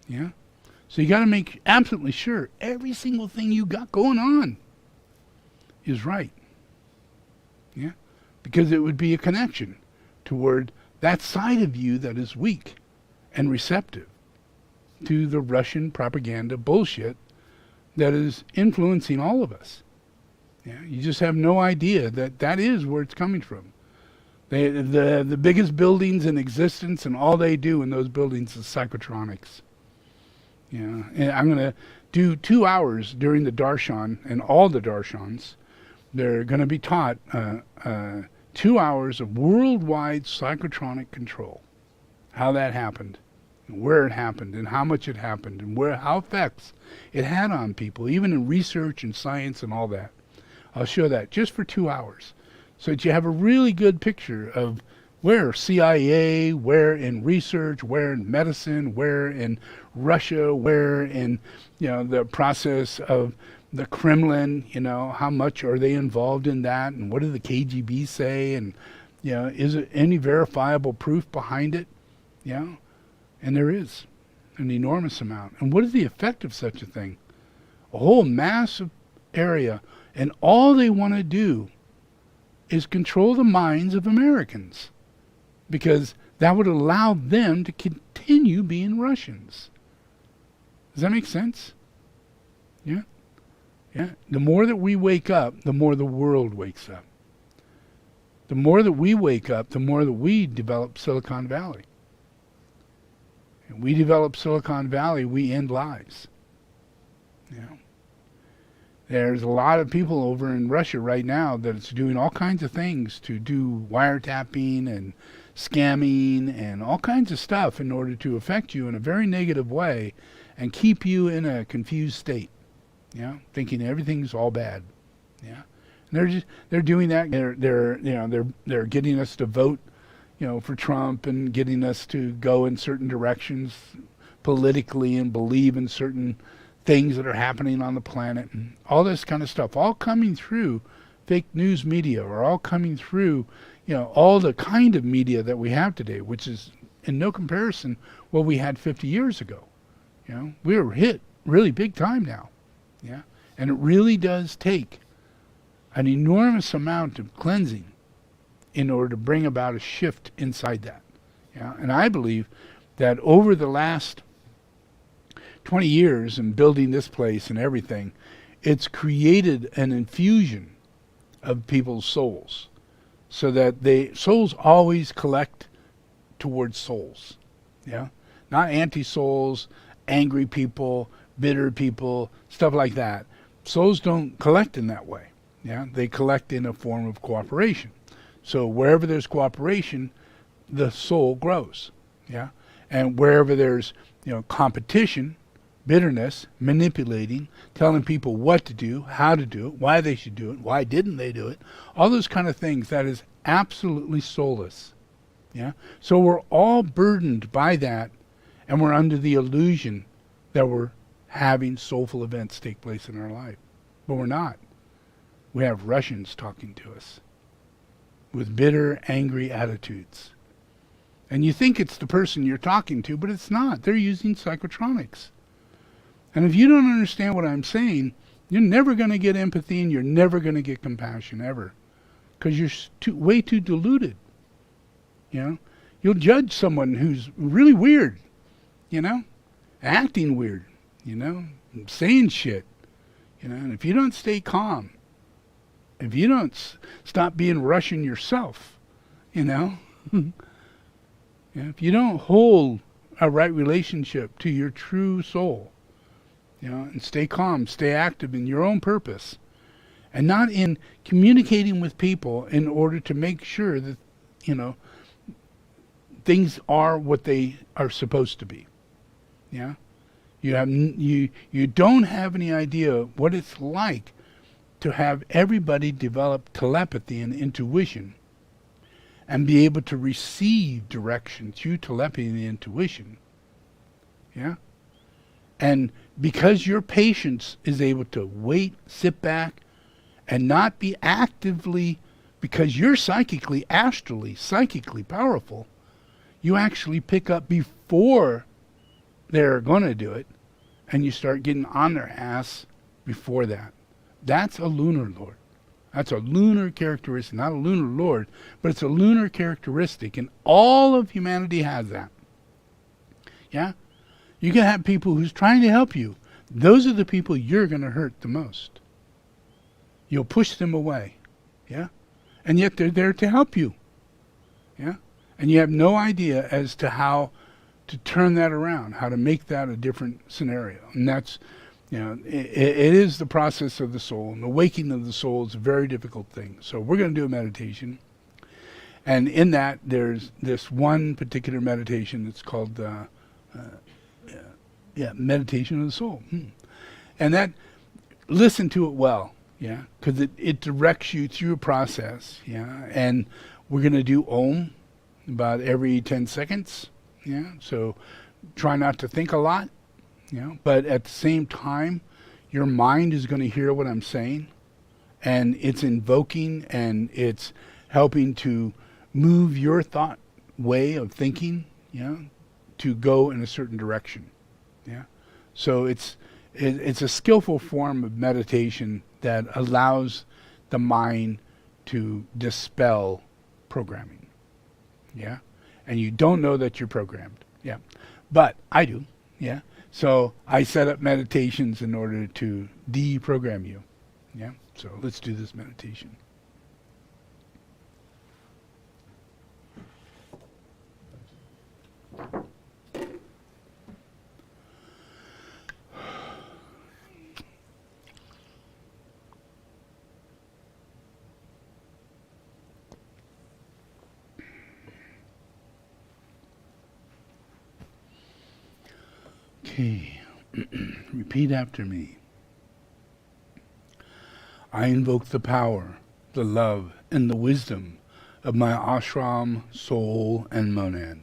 Yeah? So you got to make absolutely sure every single thing you got going on is right. Yeah? Because it would be a connection toward that side of you that is weak and receptive to the Russian propaganda bullshit that is influencing all of us. Yeah? You just have no idea that is where it's coming from. The biggest buildings in existence, and all they do in those buildings is psychotronics. And I'm going to do 2 hours during the darshan, and all the darshans, they're going to be taught 2 hours of worldwide psychotronic control. How that happened, and where it happened, and how much it happened, and how effects it had on people, even in research and science and all that. I'll show that just for 2 hours, so that you have a really good picture of where CIA, where in research, where in medicine, where in Russia, where in the process of the Kremlin, how much are they involved in that, and what do the KGB say, and is it any verifiable proof behind it? And there is an enormous amount. And what is the effect of such a thing? A whole massive area, and all they want to do is control the minds of Americans, because that would allow them to continue being Russians. Does that make sense? Yeah. The more that we wake up, the more the world wakes up. The more that we wake up, the more that we develop Silicon Valley. And we develop Silicon Valley, we end lives. There's a lot of people over in Russia right now that's doing all kinds of things to do wiretapping and scamming and all kinds of stuff in order to affect you in a very negative way and keep you in a confused state, thinking everything's all bad. And they're doing that. They're getting us to vote, for Trump, and getting us to go in certain directions politically and believe in certain things that are happening on the planet, and all this kind of stuff, all coming through fake news media, or all coming through, all the kind of media that we have today, which is in no comparison what we had 50 years ago. We were hit really big time now. And it really does take an enormous amount of cleansing in order to bring about a shift inside that. And I believe that over the last 20 years in building this place and everything, it's created an infusion of people's souls, so that souls always collect towards souls. Not anti-souls, angry people, bitter people, stuff like that. Souls don't collect in that way. They collect in a form of cooperation. So wherever there's cooperation, the soul grows. And wherever there's competition, bitterness, manipulating, telling people what to do, how to do it, why they should do it, why didn't they do it, all those kind of things, that is absolutely soulless. So we're all burdened by that, and we're under the illusion that we're having soulful events take place in our life. But we're not. We have Russians talking to us with bitter, angry attitudes. And you think it's the person you're talking to, but it's not. They're using psychotronics. And if you don't understand what I'm saying, you're never going to get empathy, and you're never going to get compassion, ever. Because you're way too deluded. You'll judge someone who's really weird, acting weird, saying shit, and if you don't stay calm, if you don't stop being Russian yourself, if you don't hold a right relationship to your true soul, and stay calm, stay active in your own purpose, and not in communicating with people in order to make sure that, things are what they are supposed to be. You don't have any idea what it's like to have everybody develop telepathy and intuition and be able to receive direction through telepathy and intuition. And because your patience is able to wait, sit back, and not be actively, because you're psychically, astrally, psychically powerful, you actually pick up before they're going to do it, and you start getting on their ass before that. That's a lunar lord. That's a lunar characteristic, not a lunar lord, but it's a lunar characteristic, and all of humanity has that. You can have people who's trying to help you. Those are the people you're going to hurt the most. You'll push them away. And yet they're there to help you. And you have no idea as to how to turn that around, how to make that a different scenario. And that's, it is the process of the soul. And the waking of the soul is a very difficult thing. So we're going to do a meditation. And in that, there's this one particular meditation that's called meditation of the soul. And that, listen to it well, because it directs you through a process, And we're going to do Om about every 10 seconds, So try not to think a lot, But at the same time, your mind is going to hear what I'm saying, and it's invoking and it's helping to move your thought way of thinking, to go in a certain direction, So it's a skillful form of meditation that allows the mind to dispel programming, And you don't know that you're programmed, But I do, So I set up meditations in order to deprogram you, So let's do this meditation. Okay, repeat after me. I invoke the power, the love, and the wisdom of my ashram, soul, and monad.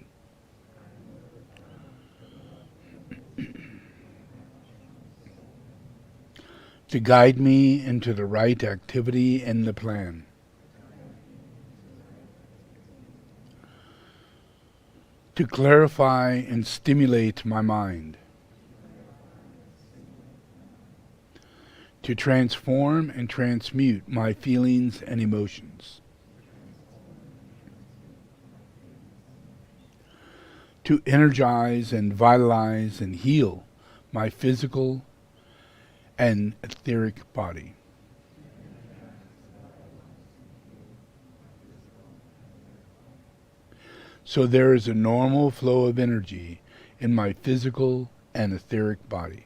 To guide me into the right activity and the plan. To clarify and stimulate my mind. To transform and transmute my feelings and emotions. To energize and vitalize and heal my physical and etheric body. So there is a normal flow of energy in my physical and etheric body.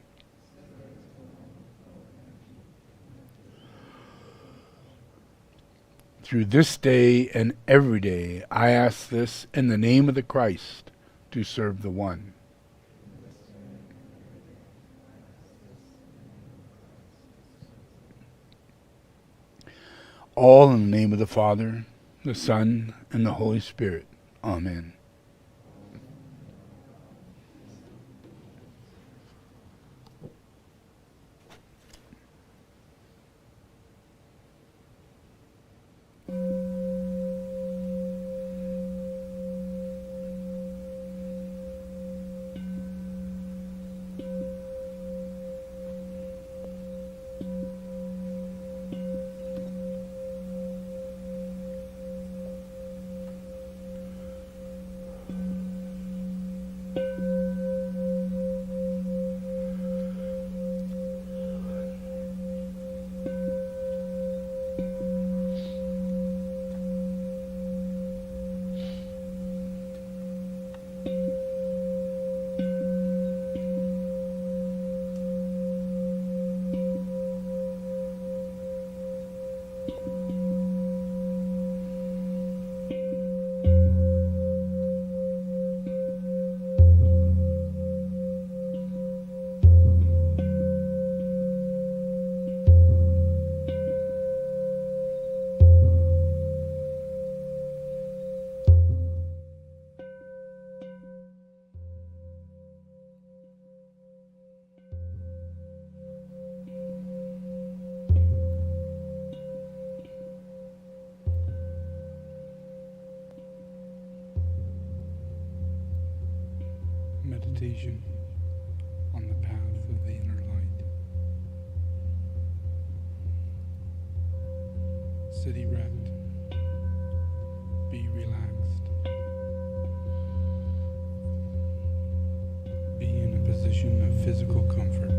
Through this day and every day, I ask this in the name of the Christ to serve the One. All in the name of the Father, the Son, and the Holy Spirit. Amen. Meditation on the path of the inner light. Sit erect. Be relaxed. Be in a position of physical comfort.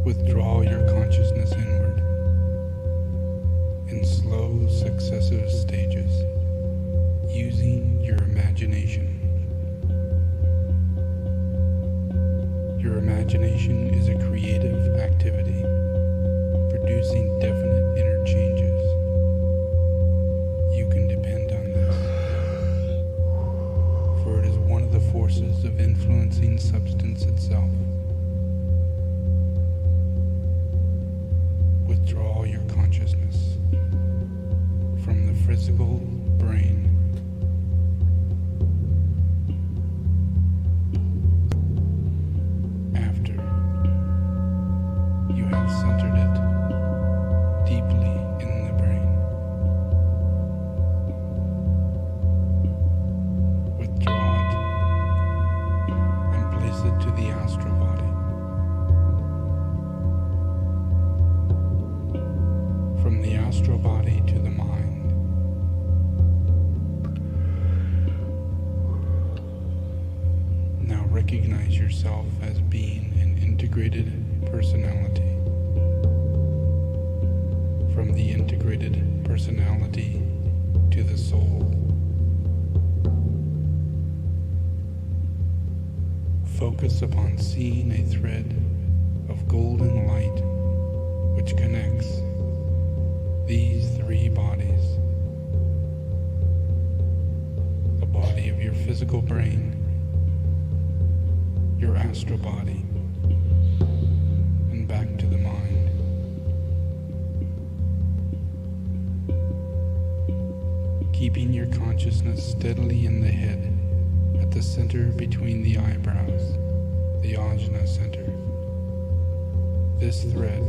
Withdraw your consciousness inward in slow, successive stages, using your imagination. Your imagination is a creative activity, producing definite inner changes. You can depend on this, for it is one of the forces of influencing substance itself. Withdraw your consciousness from the physical brain. After you have centered it deeply in the brain, withdraw it and place it to the astral body. From the astral body to the mind. Now recognize yourself as being an integrated personality. From the integrated personality to the soul. Focus upon seeing a thread of golden light which connects these three bodies. The body of your physical brain, your astral body, and back to the mind. Keeping your consciousness steadily in the head at the center between the eyebrows, the ajna center. This thread,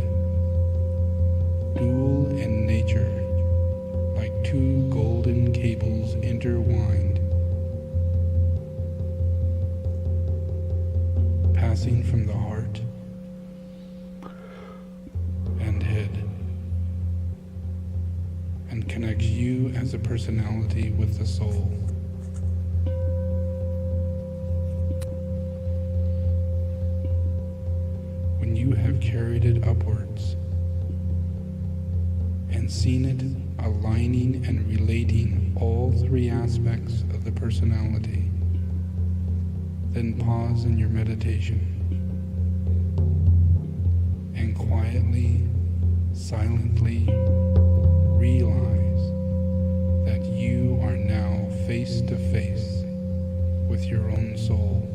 dual in nature, like two golden cables intertwined, passing from the heart and head, and connects you as a personality with the soul. When you have carried it upwards and seen it aligning and relating all three aspects of the personality, then pause in your meditation and quietly, silently realize that you are now face to face with your own soul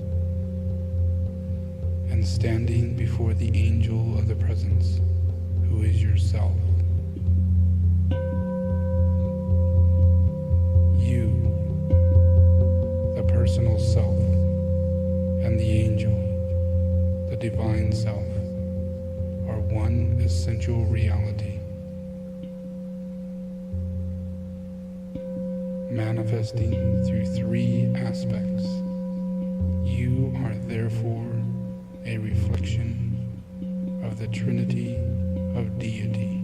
and standing before the angel of the presence, who is yourself. You, the personal self, and the angel, the divine self, are one essential reality, manifesting through three aspects. You are therefore a reflection of the Trinity of Deity.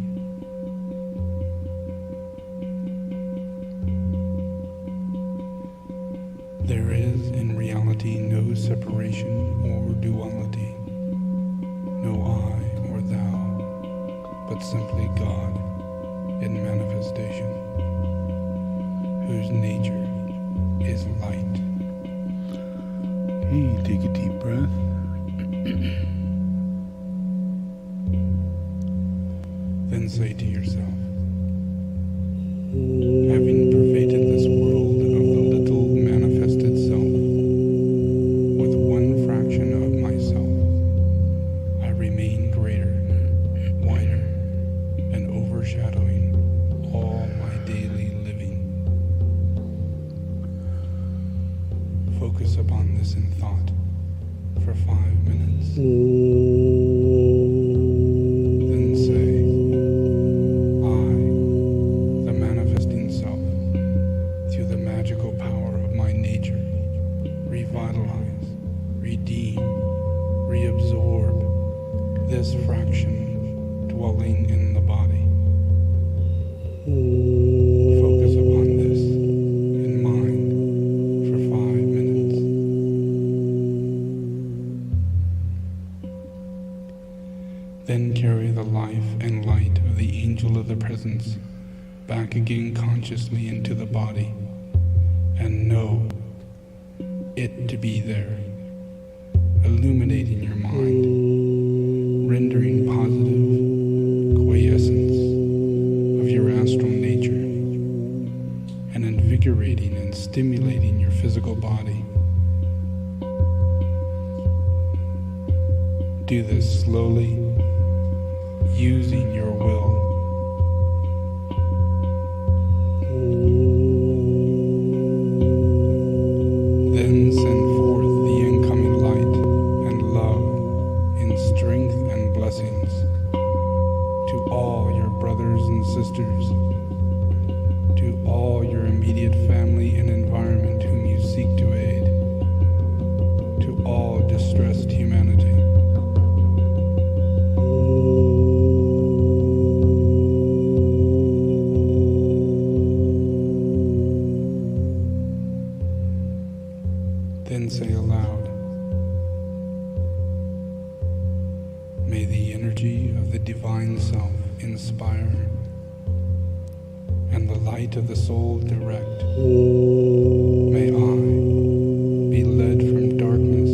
There is in reality no separation or duality, no I or thou, but simply God in manifestation, whose nature is light. Hey, take a deep breath. Then say to yourself, having pervaded this world of the little manifested self with one fraction of myself, I remain greater, wider, and overshadowing all my daily living. Focus upon this in thought for 5 minutes. Then say, I, the manifesting self, through the magical power of my nature, revitalize, redeem, reabsorb this fraction dwelling in the body. Focus upon this in mind for 5 minutes. Then carry the life and light of the angel of the presence back again consciously into the body, and know it to be there, illuminating your mind, rendering positive quiescence of your astral nature, and invigorating and stimulating your physical body. Do this slowly, using your will. Then send forth the incoming light and love in strength and blessings to all your brothers and sisters, to all your immediate family and environment whom you seek to aid, to all distressed humanity. Then say aloud, may the energy of the Divine Self inspire, and the light of the soul direct. May I be led from darkness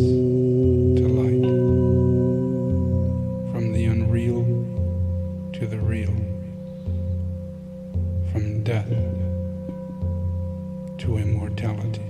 to light, from the unreal to the real, from death to immortality.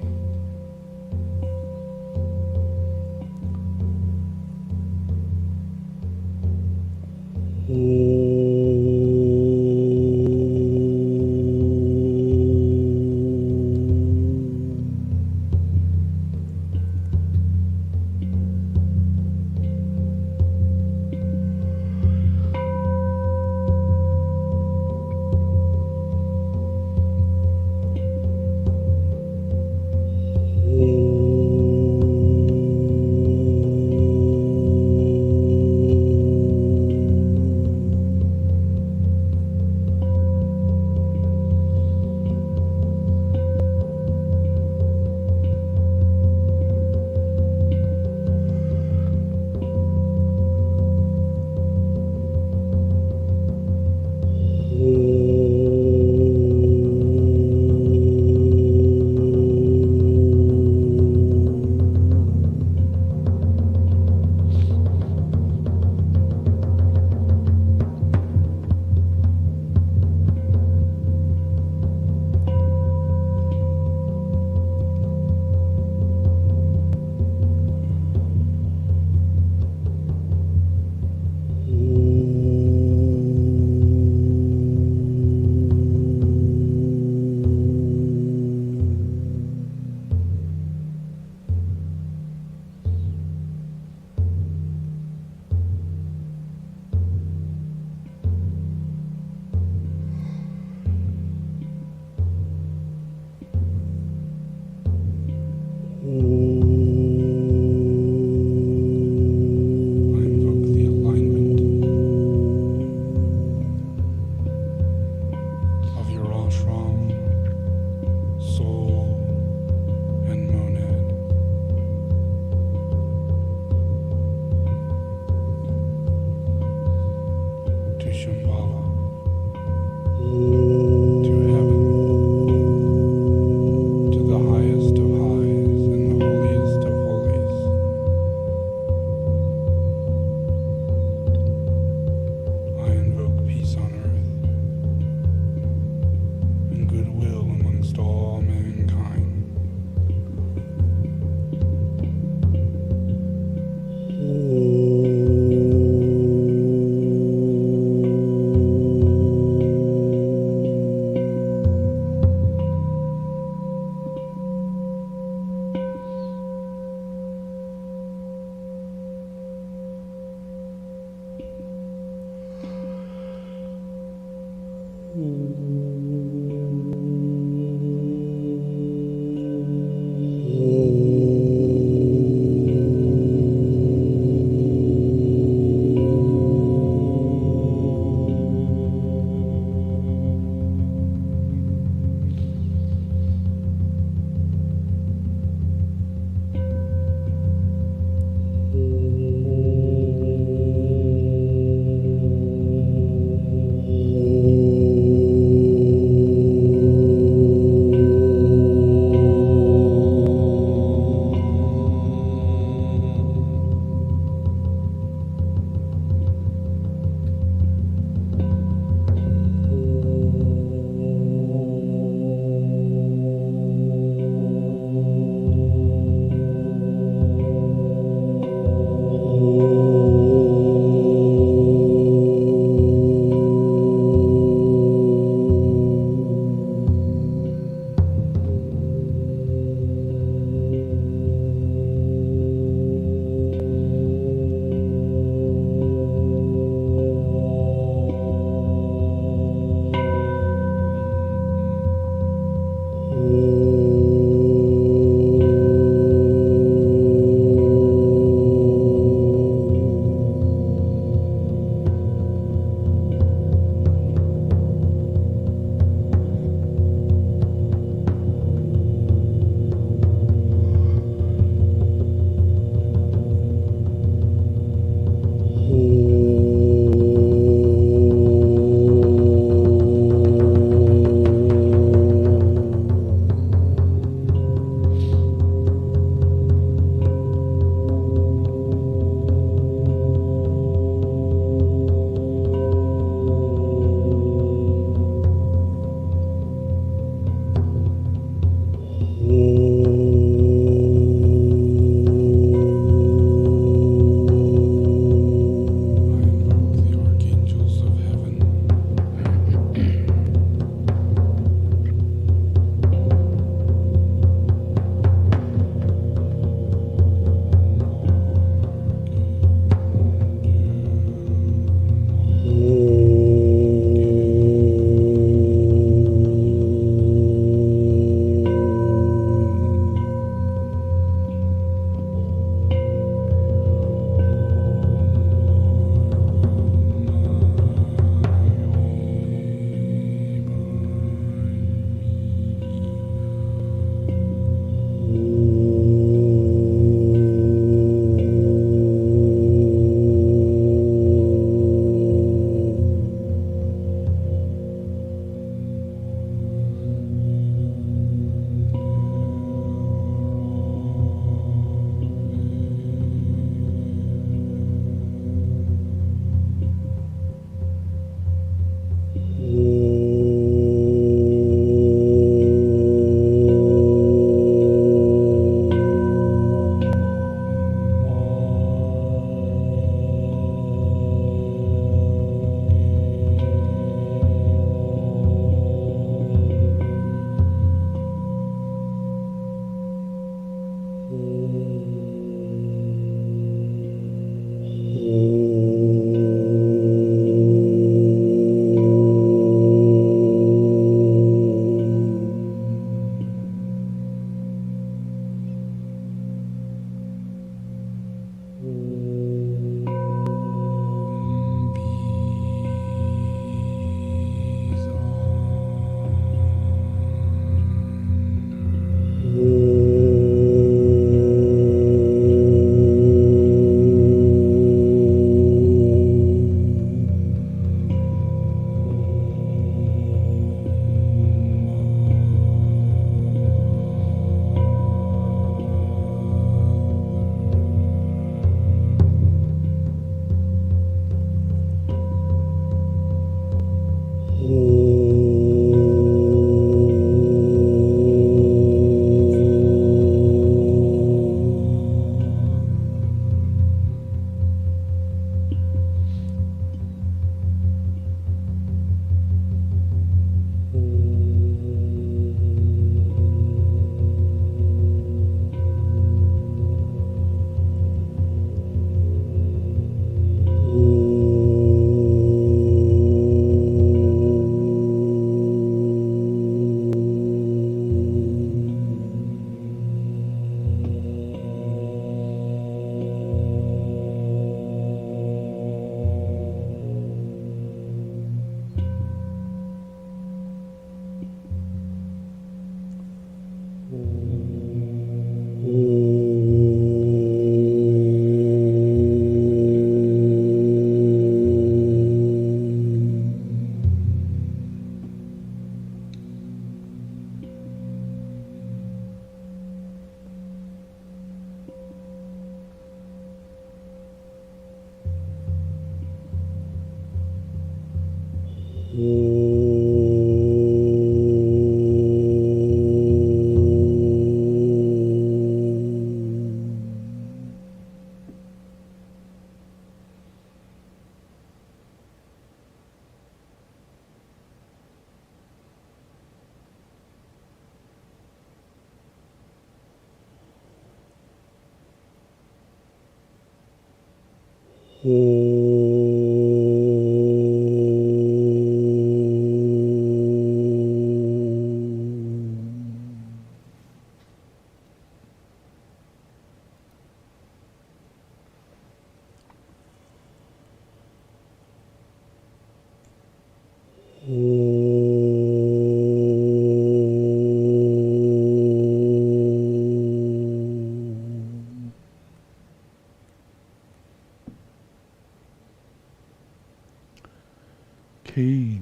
Okay,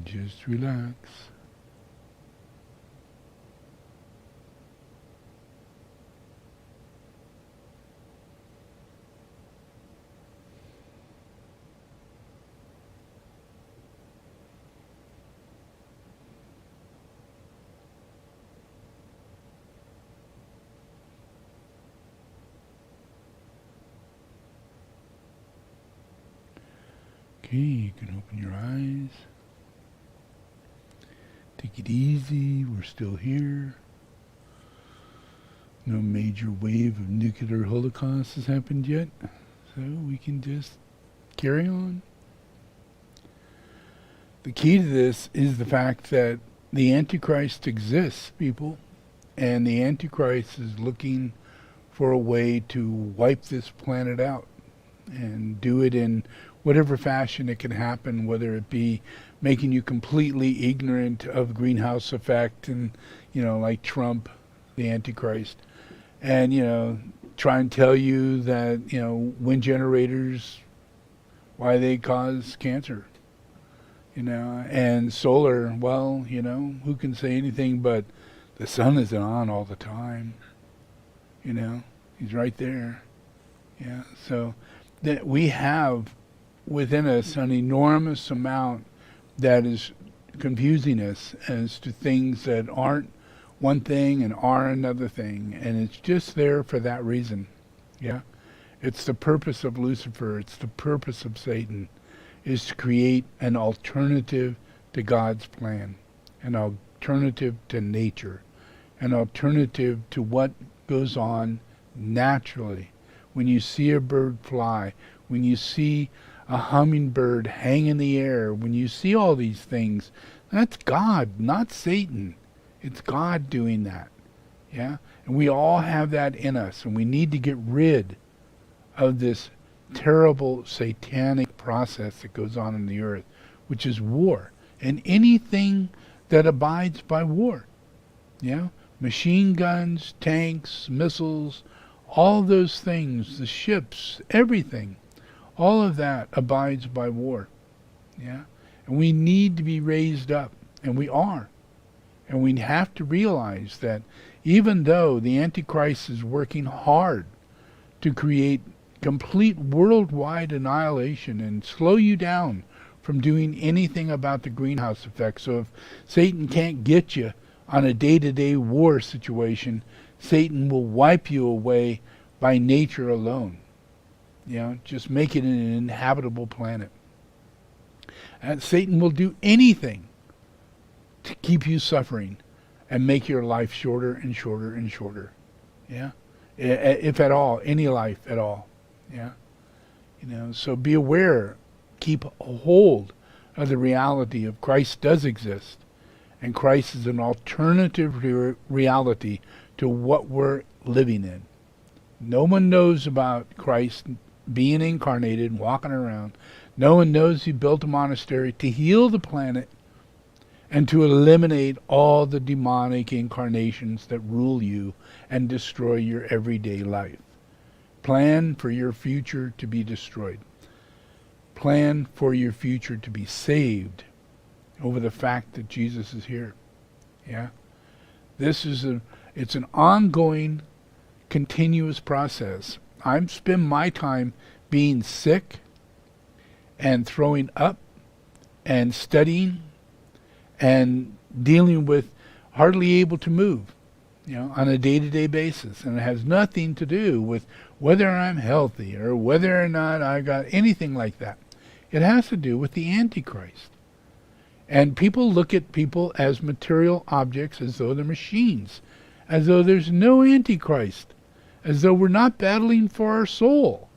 just relax. Okay, you can open your eyes. Take it easy, we're still here. No major wave of nuclear holocaust has happened yet, so we can just carry on. The key to this is the fact that the Antichrist exists, people, and the Antichrist is looking for a way to wipe this planet out and do it in whatever fashion it can happen, whether it be making you completely ignorant of greenhouse effect and, like Trump, the Antichrist, and, try and tell you that, wind generators, why they cause cancer, and solar, well, who can say anything but the sun isn't on all the time, he's right there. Yeah, so that we have within us an enormous amount that is confusing us as to things that aren't one thing and are another thing, and it's just there for that reason. Yeah, it's the purpose of Lucifer, it's the purpose of Satan, is to create an alternative to God's plan, an alternative to nature, an alternative to what goes on naturally. When you see a bird fly, when you see a hummingbird hang in the air, when you see all these things, that's God, not Satan. It's God doing that. Yeah? And we all have that in us, and we need to get rid of this terrible satanic process that goes on in the earth, which is war, and anything that abides by war. Yeah? Machine guns, tanks, missiles, all those things, the ships, everything, all of that abides by war. Yeah? And we need to be raised up, and we are. And we have to realize that even though the Antichrist is working hard to create complete worldwide annihilation and slow you down from doing anything about the greenhouse effect, so if Satan can't get you on a day-to-day war situation, Satan will wipe you away by nature alone. Just make it an inhabitable planet. And Satan will do anything to keep you suffering and make your life shorter and shorter and shorter. Yeah? If at all, any life at all. Yeah? So be aware, keep a hold of the reality of Christ does exist, and Christ is an alternative reality to what we're living in. No one knows about Christ being incarnated and walking around. No one knows he built a monastery to heal the planet and to eliminate all the demonic incarnations that rule you and destroy your everyday life. Plan for your future to be destroyed. Plan for your future to be saved over the fact that Jesus is here. Yeah? It's an ongoing, continuous process. I spend my time being sick and throwing up and studying and dealing with hardly able to move, on a day-to-day basis. And it has nothing to do with whether I'm healthy or whether or not I got anything like that. It has to do with the Antichrist. And people look at people as material objects, as though they're machines, as though there's no Antichrist, as though we're not battling for our soul.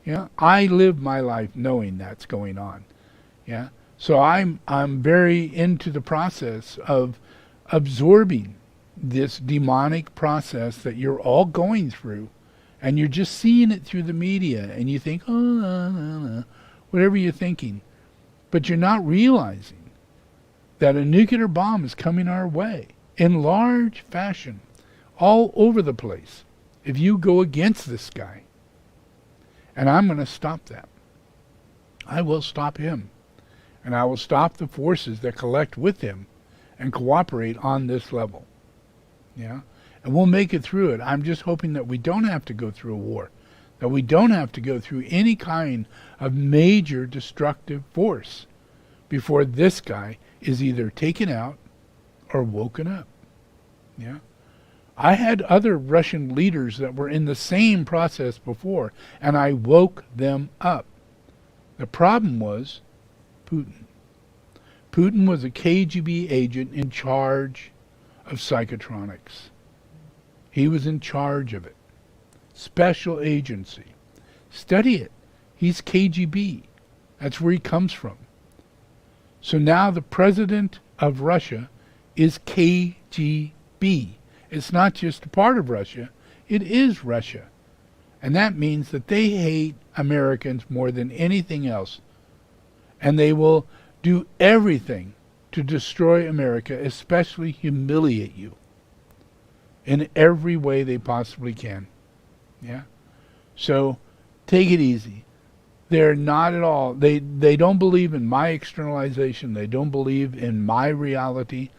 Yeah, I live my life knowing that's going on. Yeah, so I'm very into the process of absorbing this demonic process that you're all going through, and you're just seeing it through the media, and you think, oh, whatever you're thinking, but you're not realizing that a nuclear bomb is coming our way in large fashion, all over the place, if you go against this guy. And I'm going to stop that. I will stop him. And I will stop the forces that collect with him and cooperate on this level. Yeah? And we'll make it through it. I'm just hoping that we don't have to go through a war, that we don't have to go through any kind of major destructive force before this guy is either taken out or woken up. Yeah? I had other Russian leaders that were in the same process before, and I woke them up. The problem was Putin. Putin was a KGB agent in charge of psychotronics. He was in charge of it. Special agency. Study it. He's KGB. That's where he comes from. So now the president of Russia is KGB. It's not just a part of Russia, it is Russia. And that means that they hate Americans more than anything else. And they will do everything to destroy America, especially humiliate you in every way they possibly can. Yeah? So take it easy. They're not at all, they don't believe in my externalization, they don't believe in my reality.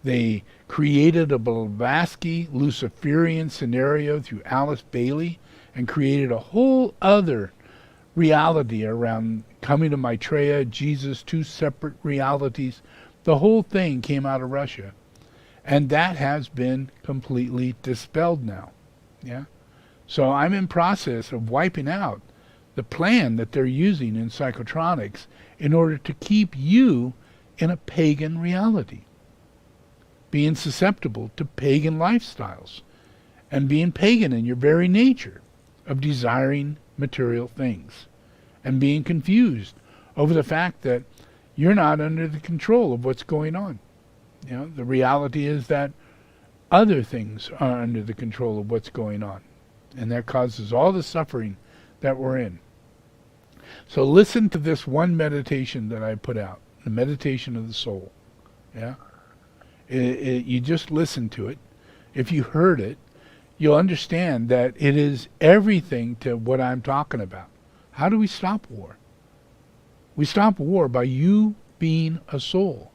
They created a Blavatsky Luciferian scenario through Alice Bailey and created a whole other reality around coming to Maitreya, Jesus, two separate realities. The whole thing came out of Russia. And that has been completely dispelled now. Yeah. So I'm in process of wiping out the plan that they're using in psychotronics in order to keep you in a pagan reality, being susceptible to pagan lifestyles, and being pagan in your very nature of desiring material things, and being confused over the fact that you're not under the control of what's going on. You know, the reality is that other things are under the control of what's going on, and that causes all the suffering that we're in. So listen to this one meditation that I put out, the meditation of the soul. Yeah? You just listen to it. If you heard it, you'll understand that it is everything to what I'm talking about. How do we stop war? We stop war by you being a soul.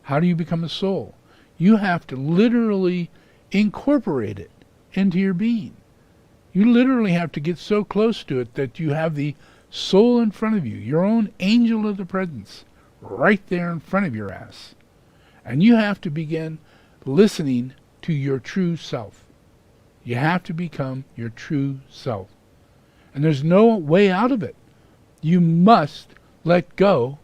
How do you become a soul? You have to literally incorporate it into your being. You literally have to get so close to it that you have the soul in front of you, your own angel of the presence, right there in front of your ass. And you have to begin listening to your true self. You have to become your true self. And there's no way out of it. You must let go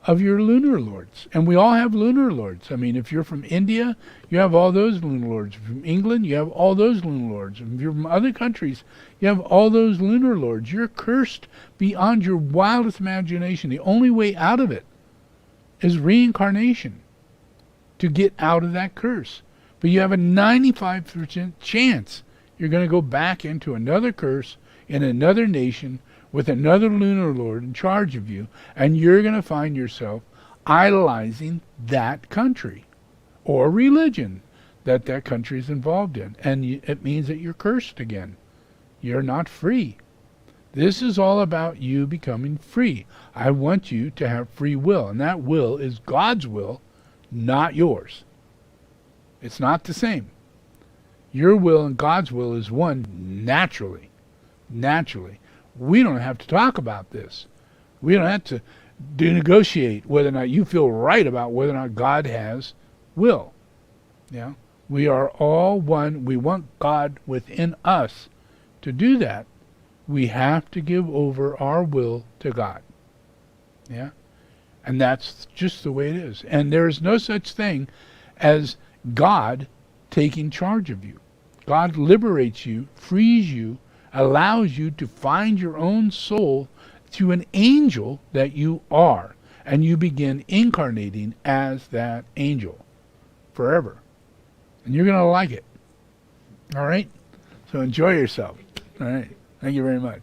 of your lunar lords. And we all have lunar lords. I mean, if you're from India, you have all those lunar lords. From England, you have all those lunar lords. If you're from other countries, you have all those lunar lords. You're cursed beyond your wildest imagination. The only way out of it is reincarnation, to get out of that curse. But you have a 95% chance you're going to go back into another curse in another nation with another lunar lord in charge of you, and you're going to find yourself idolizing that country or religion that that country is involved in. And it means that you're cursed again. You're not free. This is all about you becoming free. I want you to have free will, and that will is God's will, not yours. It's not the same. Your will and God's will is one naturally. Naturally. We don't have to talk about this. We don't have to negotiate whether or not you feel right about whether or not God has will. Yeah? We are all one. We want God within us. To do that, we have to give over our will to God. Yeah? And that's just the way it is. And there is no such thing as God taking charge of you. God liberates you, frees you allows you to find your own soul to an angel that you are, and you begin incarnating as that angel forever. And you're going to like it. All right? So enjoy yourself. All right. Thank you very much.